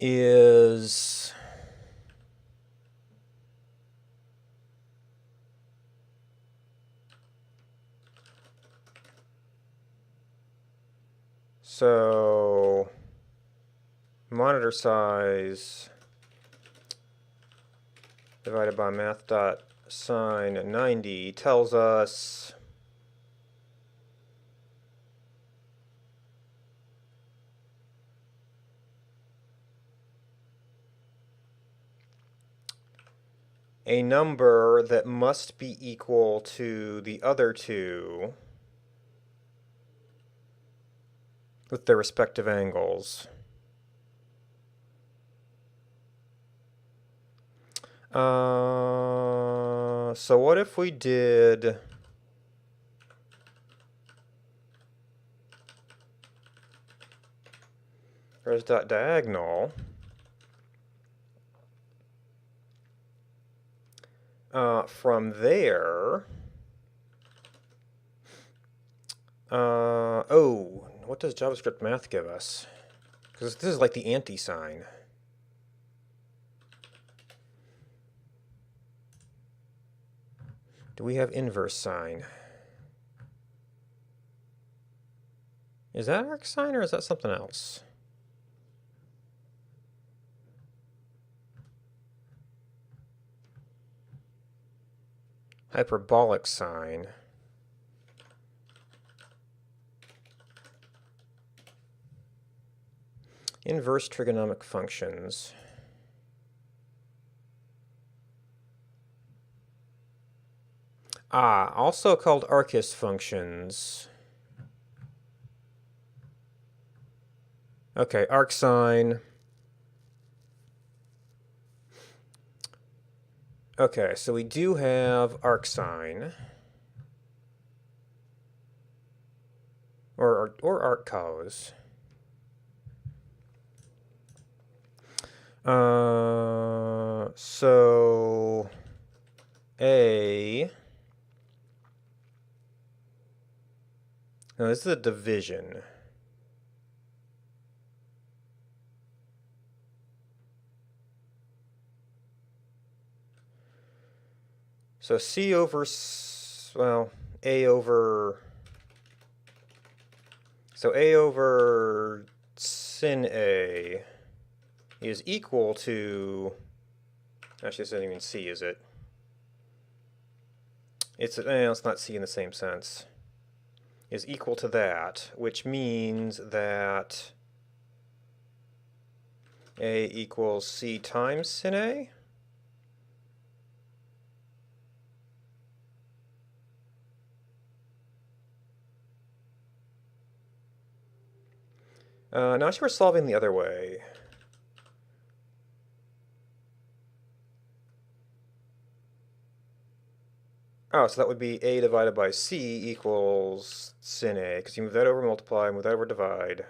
Is so monitor size divided by math dot sine 90 tells us a number that must be equal to the other two with their respective angles. So what if we did res dot diagonal from there? Oh, what does JavaScript math give us? Because this is like the anti-sign. Do we have inverse sign? Is that arc sign or is that something else? Hyperbolic sign. Inverse trigonomic functions. Also called Arcus functions. Okay, arcsine. Okay, so we do have arcsine. Or arccos. So A Now this is a division. So C over, well, A over, so A over sin A is equal to, actually this isn't even C, is it? It's not C in the same sense. Is equal to that, which means that A equals C times sin A. Now actually we're solving the other way. Oh, so that would be A divided by C equals sin A, because you move that over multiply, move that over divide.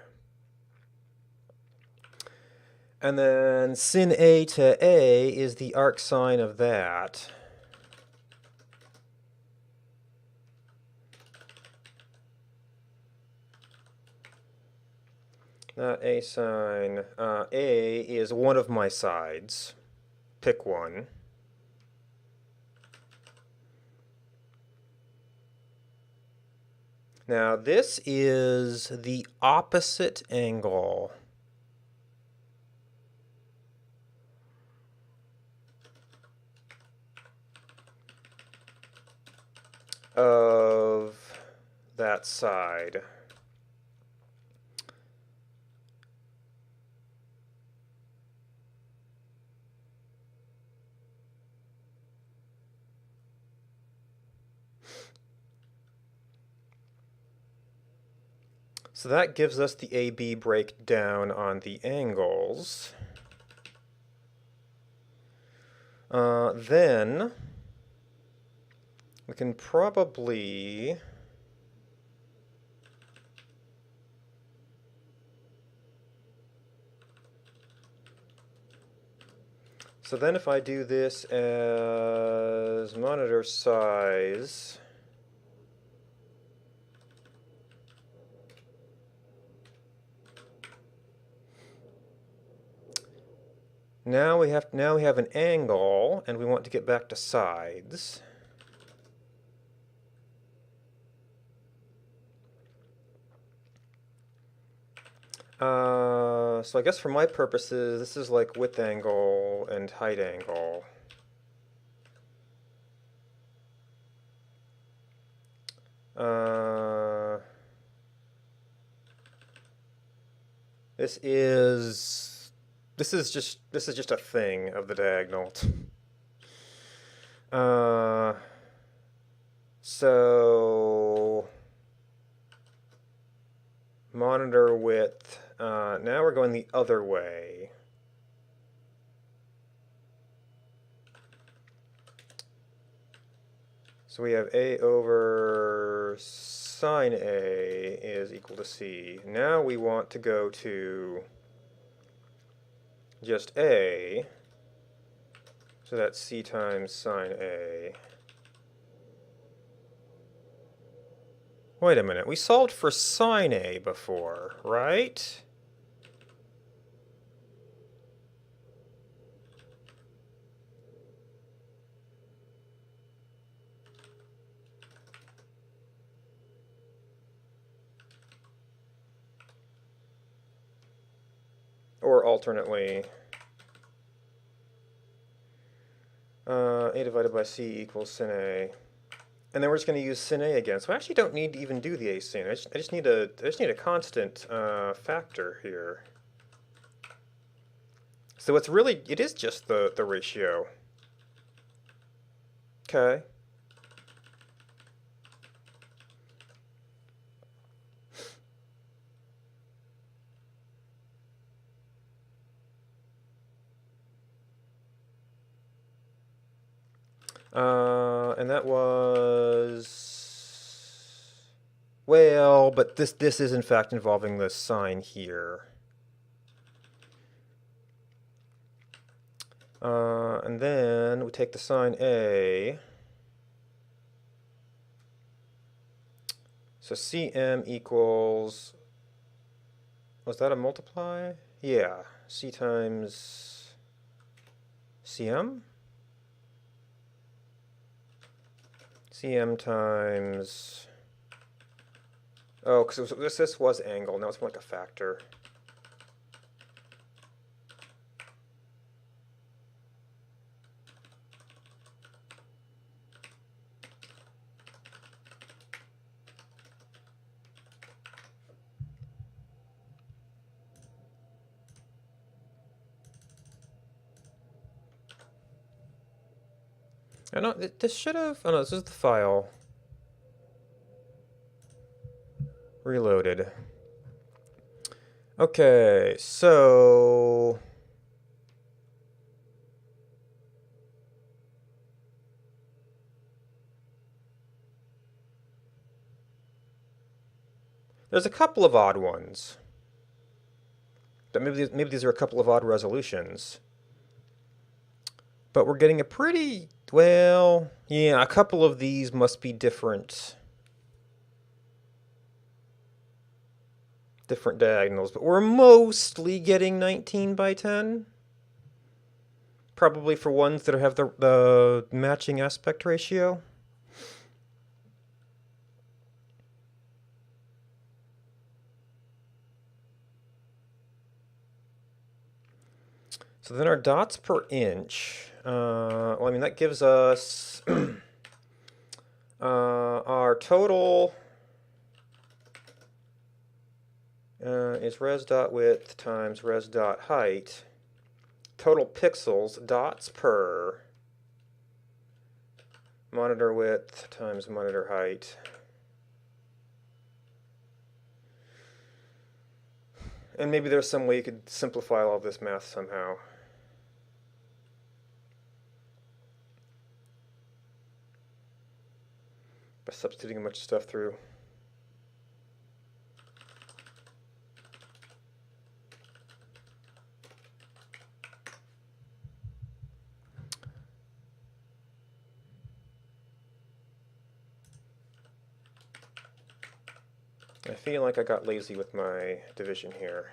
And then sin A to A is the arc sine of that. Not A sine. A is one of my sides. Pick one. Now this is the opposite angle of that side. So that gives us the AB breakdown on the angles. Then we can probably so then if I do this as monitor size, now we have an angle and we want to get back to sides. So I guess for my purposes, this is like width angle and height angle. This is just a thing of the diagonal. So monitor width. Now we're going the other way. So we have A over sine A is equal to C. Now we want to go to just A. So that's C times sine A. Wait a minute, we solved for sine A before, right? Or alternately, A divided by C equals sin A. And then we're just going to use sin A again. So I actually don't need to even do the A sin. I just need a constant factor here. So it is just the ratio. Okay. And that was, well, but this is in fact involving the sine here. And then we take the sine A. So CM equals, was that a multiply? Yeah, C times CM? CM times, oh, because this was angle, now it's more like a factor. I know, this should have, oh no, this is the file. Reloaded. Okay, so there's a couple of odd ones. Maybe these are a couple of odd resolutions. But we're getting a pretty, well, yeah, a couple of these must be different diagonals, but we're mostly getting 19 by 10. Probably for ones that have the matching aspect ratio. So then our dots per inch, well, I mean, that gives us our total is res.width times res.height. Total pixels, dots per monitor width times monitor height. And maybe there's some way you could simplify all of this math somehow. By substituting a bunch of stuff through. I feel like I got lazy with my division here.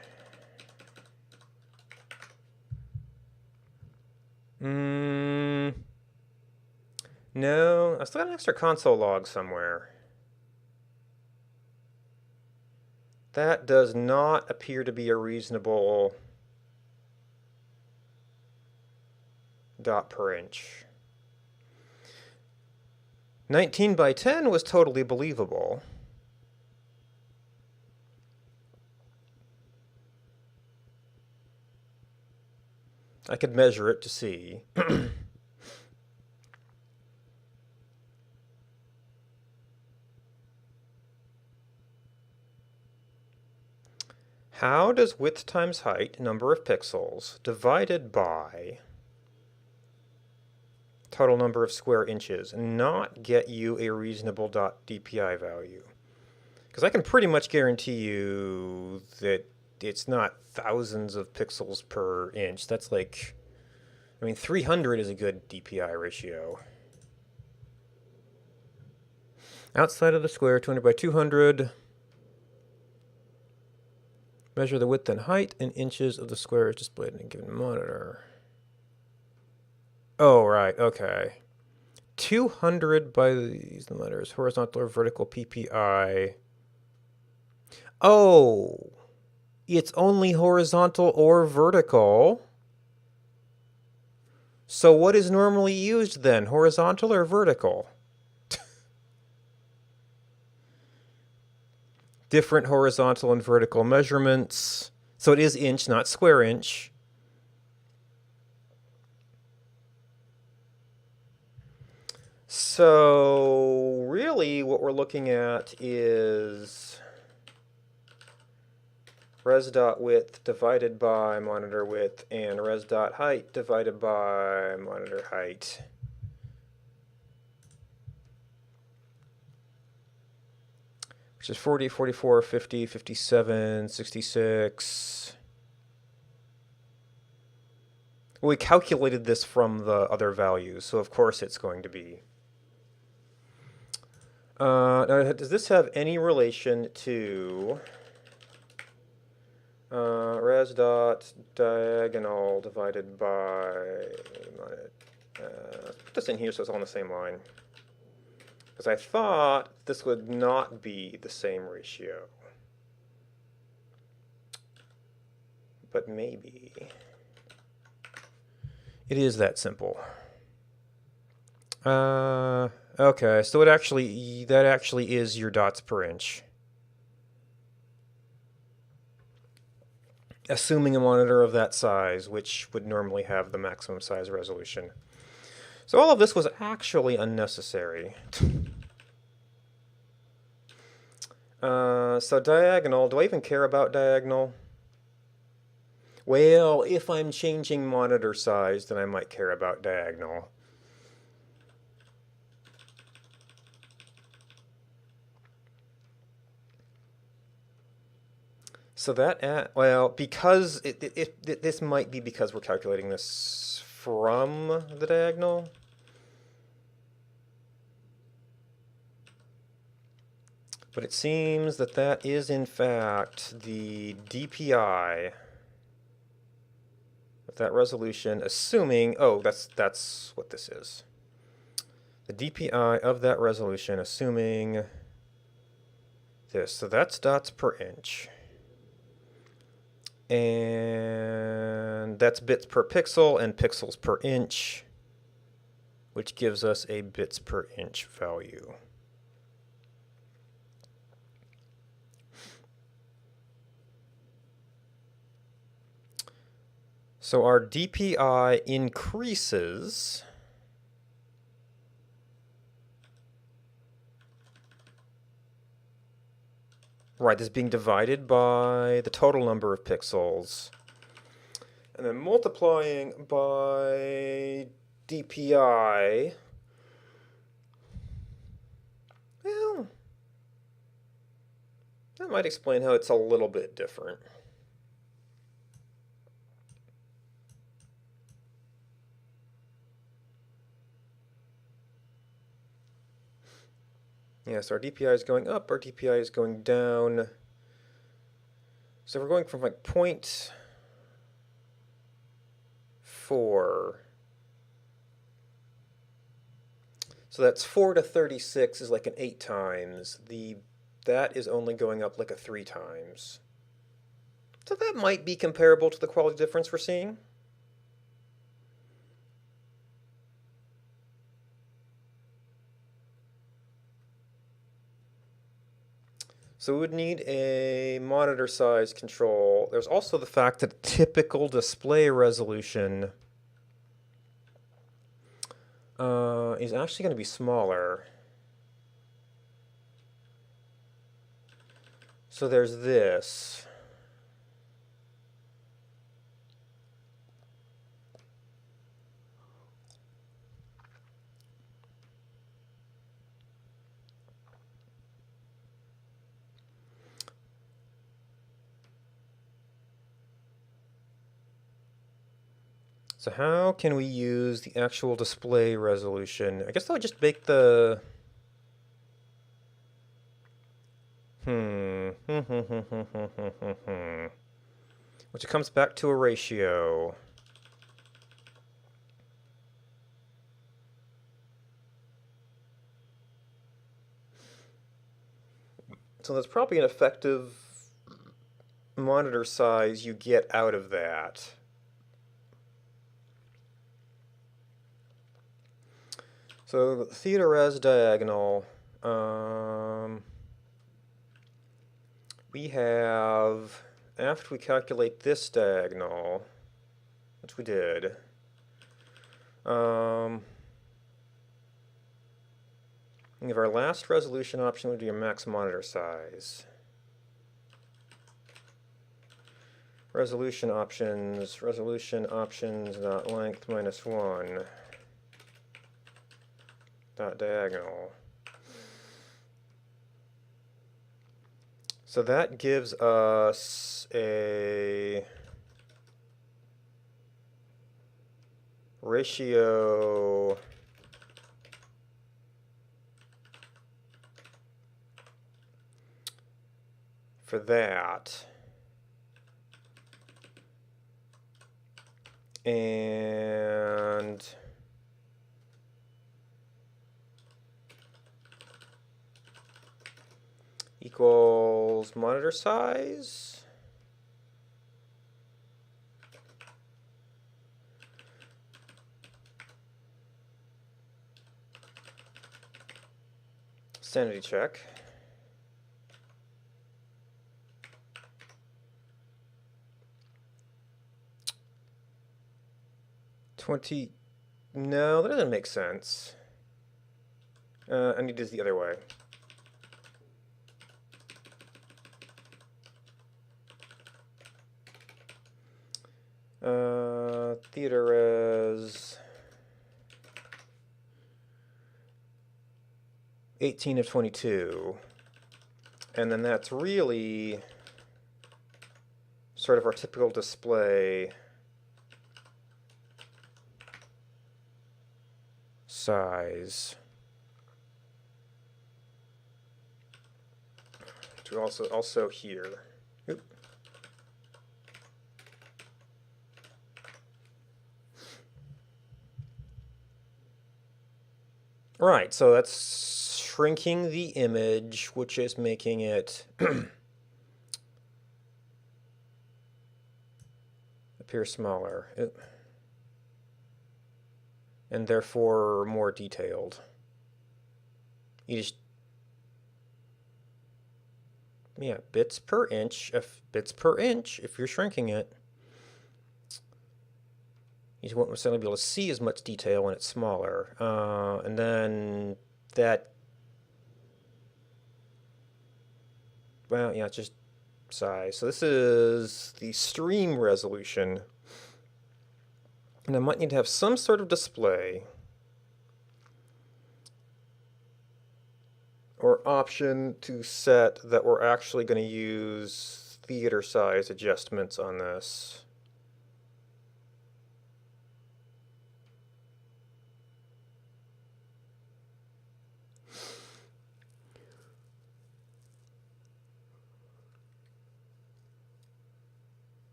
No, I still got an extra console log somewhere. That does not appear to be a reasonable dot per inch. 19 by 10 was totally believable. I could measure it to see. How does width times height, number of pixels, divided by total number of square inches, not get you a reasonable .dpi value? Because I can pretty much guarantee you that it's not thousands of pixels per inch. That's like, I mean, 300 is a good DPI ratio. Outside of the square, 200 by 200. Measure the width and height in inches of the squares displayed in a given monitor. Oh, right, okay. 200 by these letters, horizontal or vertical PPI. Oh, it's only horizontal or vertical. So what is normally used then, horizontal or vertical? Different horizontal and vertical measurements. So it is inch, not square inch. So really what we're looking at is res.width divided by monitor width and res.height divided by monitor height. Which is 40, 44, 50, 57, 66. We calculated this from the other values, so of course it's going to be Now, does this have any relation to res dot diagonal divided by, let's put this in here so it's all on the same line. Because I thought this would not be the same ratio. But maybe. It is that simple. Okay, so that actually is your dots per inch. Assuming a monitor of that size, which would normally have the maximum size resolution. So all of this was actually unnecessary. So diagonal, do I even care about diagonal? Well, if I'm changing monitor size, then I might care about diagonal. So that, well, because this might be because we're calculating this from the diagonal. But it seems that that is in fact the DPI of that resolution, assuming, oh, that's what this is. The DPI of that resolution, assuming this. So that's dots per inch. And that's bits per pixel and pixels per inch, which gives us a bits per inch value. So our DPI increases right, this is being divided by the total number of pixels, and then multiplying by DPI. Well, that might explain how it's a little bit different. Yeah, so our DPI is going up, our DPI is going down. So we're going from like 0.4. So that's 4 to 36 is like an 8 times. That is only going up like a 3 times. So that might be comparable to the quality difference we're seeing. So we would need a monitor size control. There's also the fact that typical display resolution is actually going to be smaller. So there's this. So how can we use the actual display resolution? I guess that would just make the... Which comes back to a ratio. So that's probably an effective monitor size you get out of that. So theta res diagonal, we have, after we calculate this diagonal, which we did, we have our last resolution option would be your max monitor size. Resolution options, dot length minus 1. Dot diagonal. So that gives us a ratio for that. And equals monitor size. Sanity check. No, that doesn't make sense. I need to do this the other way. Theater res 18 of 22. And then that's really sort of our typical display size. To also here. Oop. Right, so that's shrinking the image, which is making it appear smaller. And therefore more detailed. You just, yeah, bits per inch, if you're shrinking it. You won't necessarily be able to see as much detail when it's smaller. And then that, well, yeah, it's just size. So this is the stream resolution. And I might need to have some sort of display or option to set that we're actually going to use theater size adjustments on this.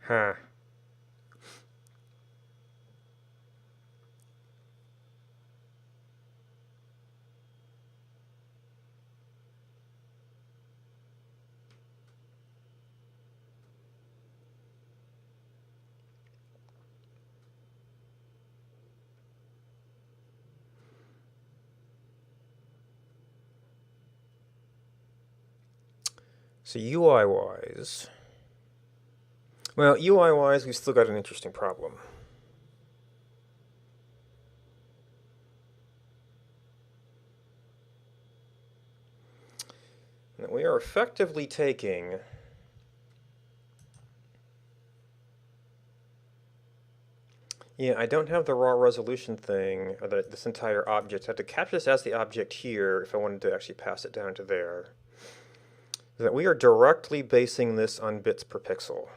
Huh. So UI-wise, well, UI-wise, we've still got an interesting problem. And we are effectively taking yeah, I don't have the raw resolution thing, or this entire object. I have to capture this as the object here if I wanted to actually pass it down to there. That we are directly basing this on bits per pixel.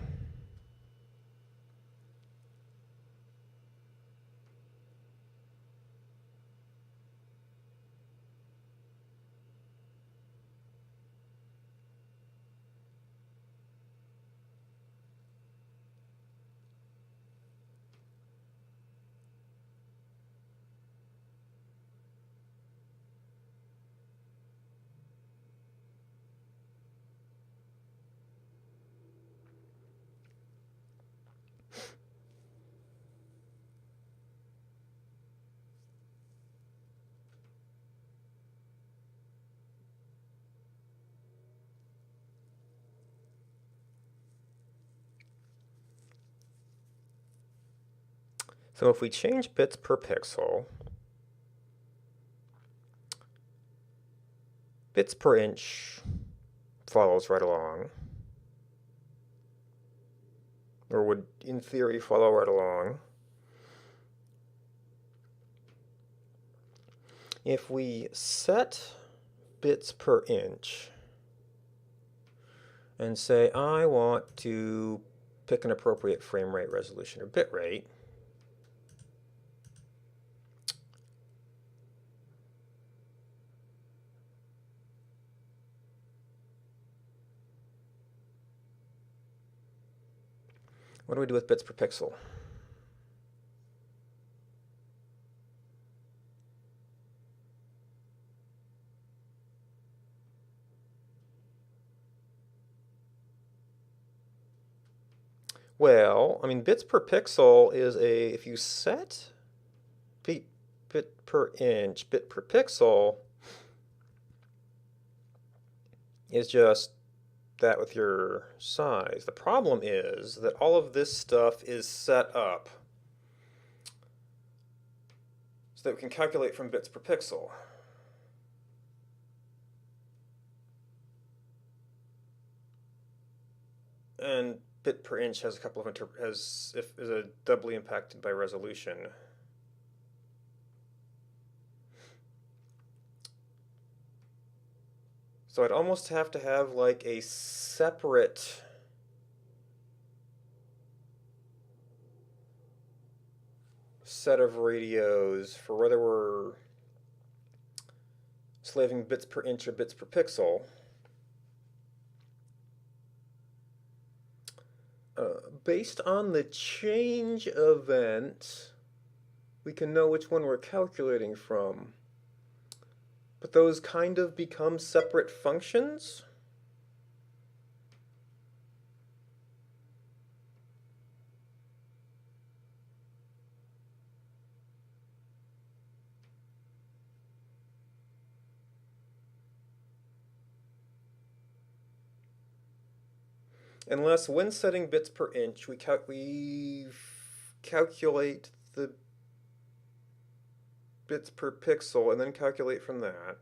So if we change bits per pixel, bits per inch follows right along, or would, in theory, follow right along. If we set bits per inch and say, I want to pick an appropriate frame rate resolution or bit rate. What do we do with bits per pixel? Well, I mean, bits per pixel is a, if you set bit per inch, bit per pixel is just that with your size. The problem is that all of this stuff is set up so that we can calculate from bits per pixel. And bit per inch has a couple of is a doubly impacted by resolution. So I'd almost have to have like a separate set of radios for whether we're slaving bits per inch or bits per pixel. Based on the change event, we can know which one we're calculating from. But those kind of become separate functions. Unless when setting bits per inch, we calculate the bits per pixel and then calculate from that.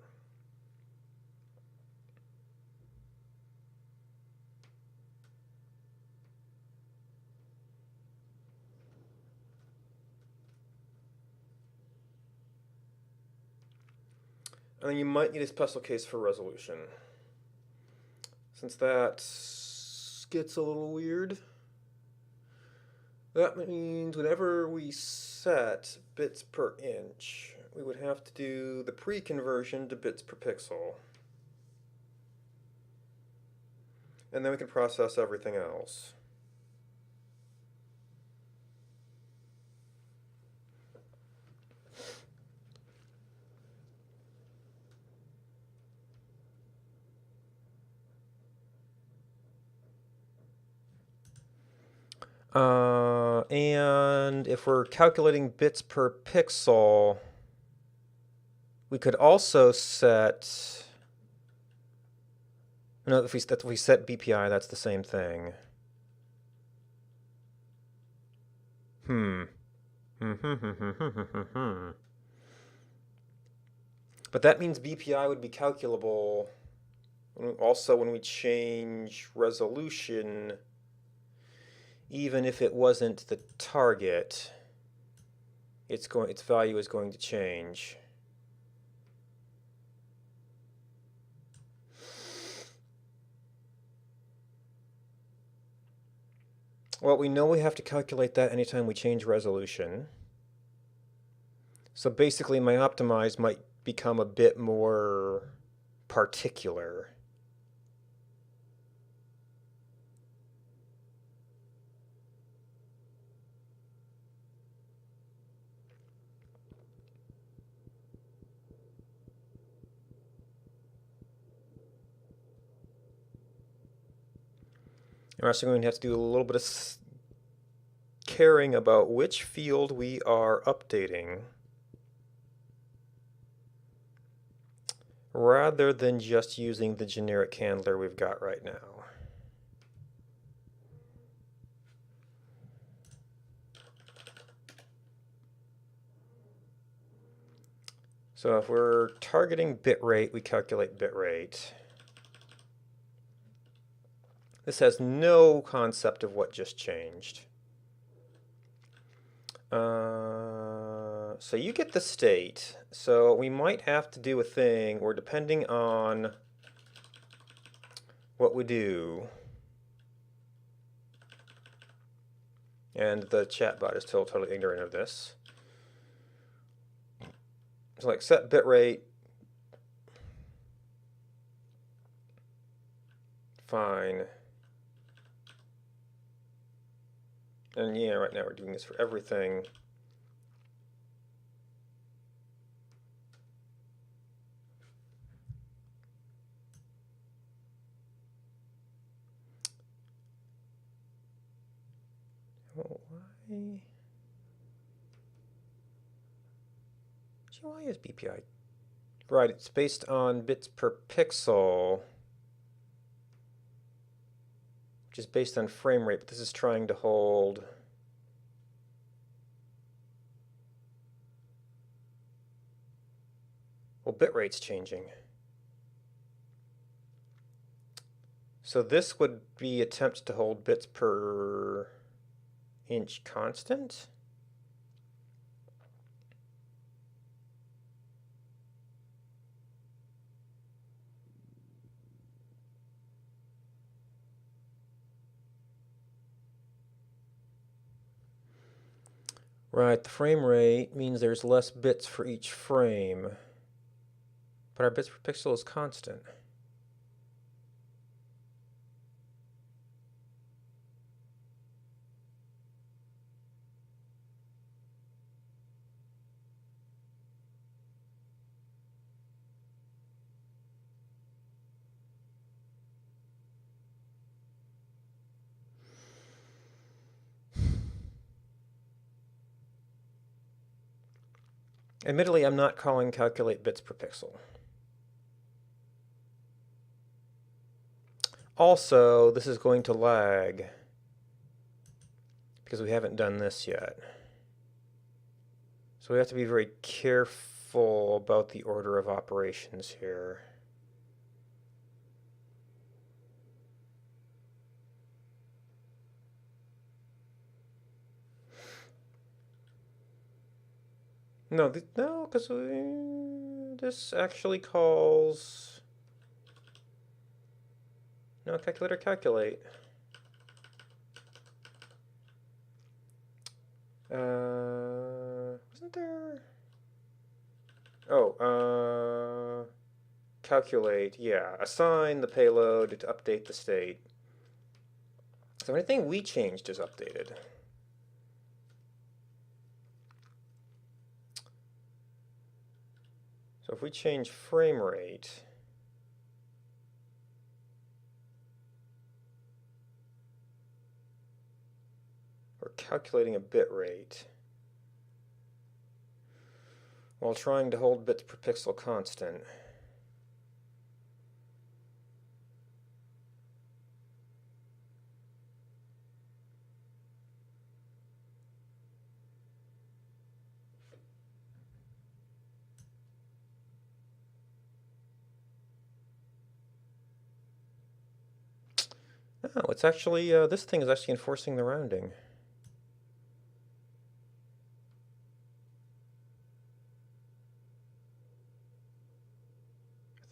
And then you might need a special case for resolution, since that gets a little weird. That means whenever we set bits per inch, we would have to do the pre-conversion to bits per pixel. And then we can process everything else. And if we're calculating bits per pixel, we could also set, no, if we set BPI, that's the same thing. But that means BPI would be calculable also when we change resolution, even if it wasn't the target, its value is going to change. Well, we know we have to calculate that anytime we change resolution. So basically my optimize might become a bit more particular. We're also going to have to do a little bit of caring about which field we are updating, rather than just using the generic handler we've got right now. So if we're targeting bitrate, we calculate bitrate. This has no concept of what just changed. So you get the state. So we might have to do a thing where, depending on what we do, And the chatbot is still totally ignorant of this. So like set bitrate. Fine. And yeah, right now we're doing this for everything. Oh, why? Gee, why is BPI? Right, it's based on bits per pixel, which is based on frame rate, but this is trying to hold. Well, bitrate's changing. So this would be attempt to hold bits per inch constant. Right, the frame rate means there's less bits for each frame, but our bits per pixel is constant. Admittedly, I'm not calling calculate bits per pixel. Also, this is going to lag because we haven't done this yet. So we have to be very careful about the order of operations here. No, no, because this actually calls. No, calculator calculate. Wasn't there? Oh, calculate. Yeah, assign the payload to update the state. So anything we changed is updated. So if we change frame rate, we're calculating a bit rate while trying to hold bits per pixel constant. Oh, it's actually, this thing is actually enforcing the rounding.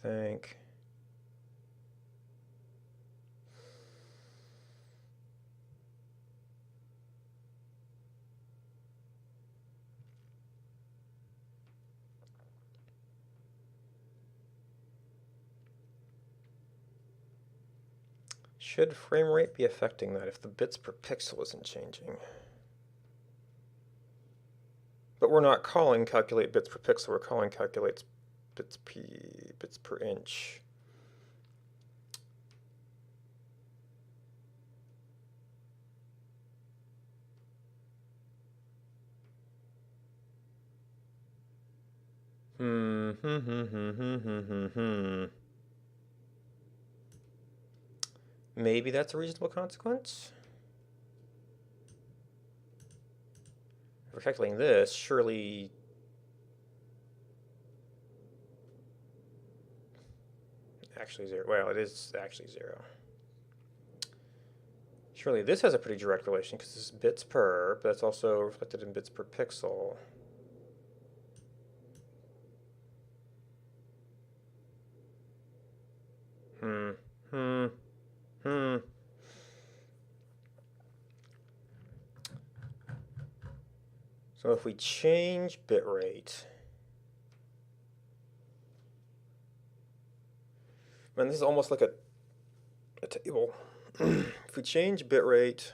I think. Should frame rate be affecting that if the bits per pixel isn't changing? But we're not calling calculate bits per pixel, we're calling calculate bits per inch. Maybe that's a reasonable consequence. If we're calculating this, surely actually zero. Well, it is actually zero. Surely this has a pretty direct relation because this is bits per, but that's also reflected in bits per pixel. So if we change bitrate, man, this is almost like a table. If we change bitrate,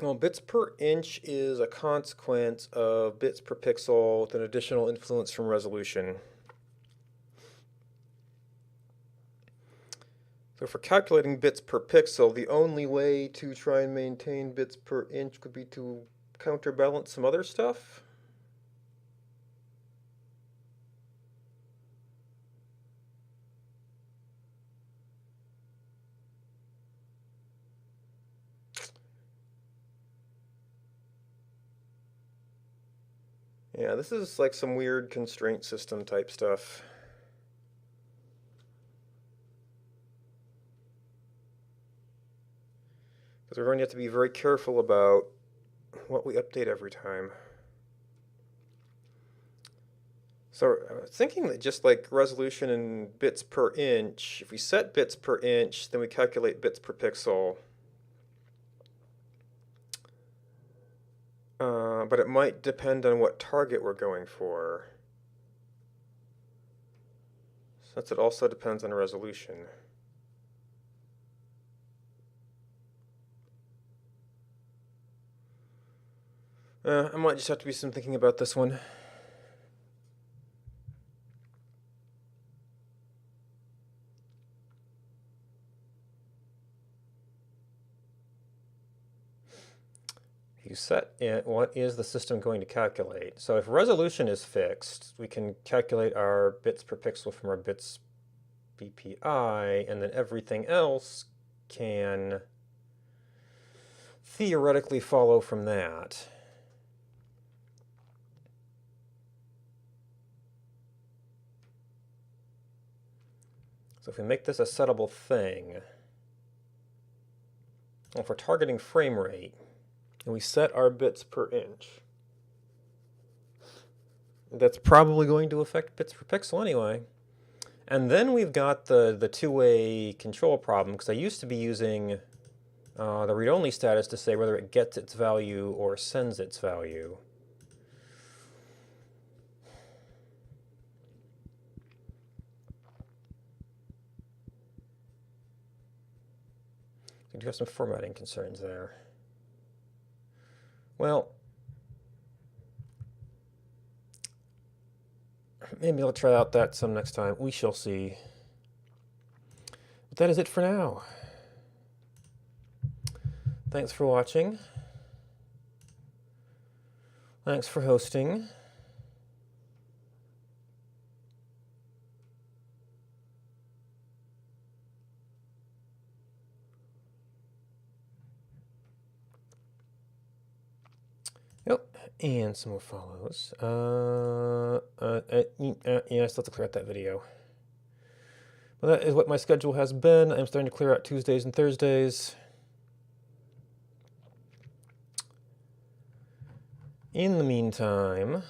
well, bits per inch is a consequence of bits per pixel with an additional influence from resolution. So for calculating bits per pixel, the only way to try and maintain bits per inch could be to counterbalance some other stuff. Yeah, this is like some weird constraint system type stuff. Because we're going to have to be very careful about what we update every time. So I was thinking that just like resolution and bits per inch, if we set bits per inch, then we calculate bits per pixel. But it might depend on what target we're going for, since it also depends on resolution. I might just have to do some thinking about this one. You set it, what is the system going to calculate? So if resolution is fixed, we can calculate our bits per pixel from our bits BPI, and then everything else can theoretically follow from that. So if we make this a settable thing, well, if we're targeting frame rate, and we set our bits per inch, that's probably going to affect bits per pixel anyway. And then we've got the two-way control problem, because I used to be using the read-only status to say whether it gets its value or sends its value. We do have some formatting concerns there. Well, maybe I'll try out that some next time. We shall see. But that is it for now. Thanks for watching. Thanks for hosting. Yep, and some more follows. Yeah, I still have to clear out that video. Well, that is what my schedule has been. I'm starting to clear out Tuesdays and Thursdays. In the meantime,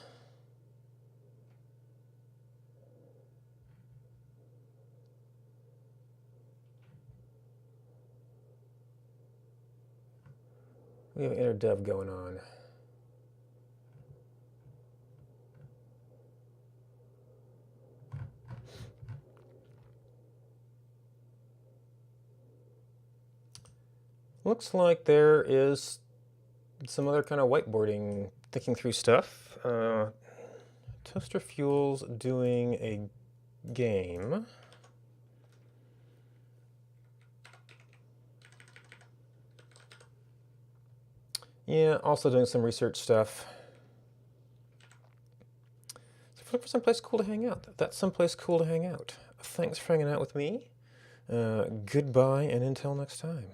we have inner dev going on. Looks like there is some other kind of whiteboarding, thinking through stuff. Toaster Fuel's doing a game. Yeah, also doing some research stuff. So if you're looking for someplace cool to hang out, that's someplace cool to hang out. Thanks for hanging out with me. Goodbye, and until next time.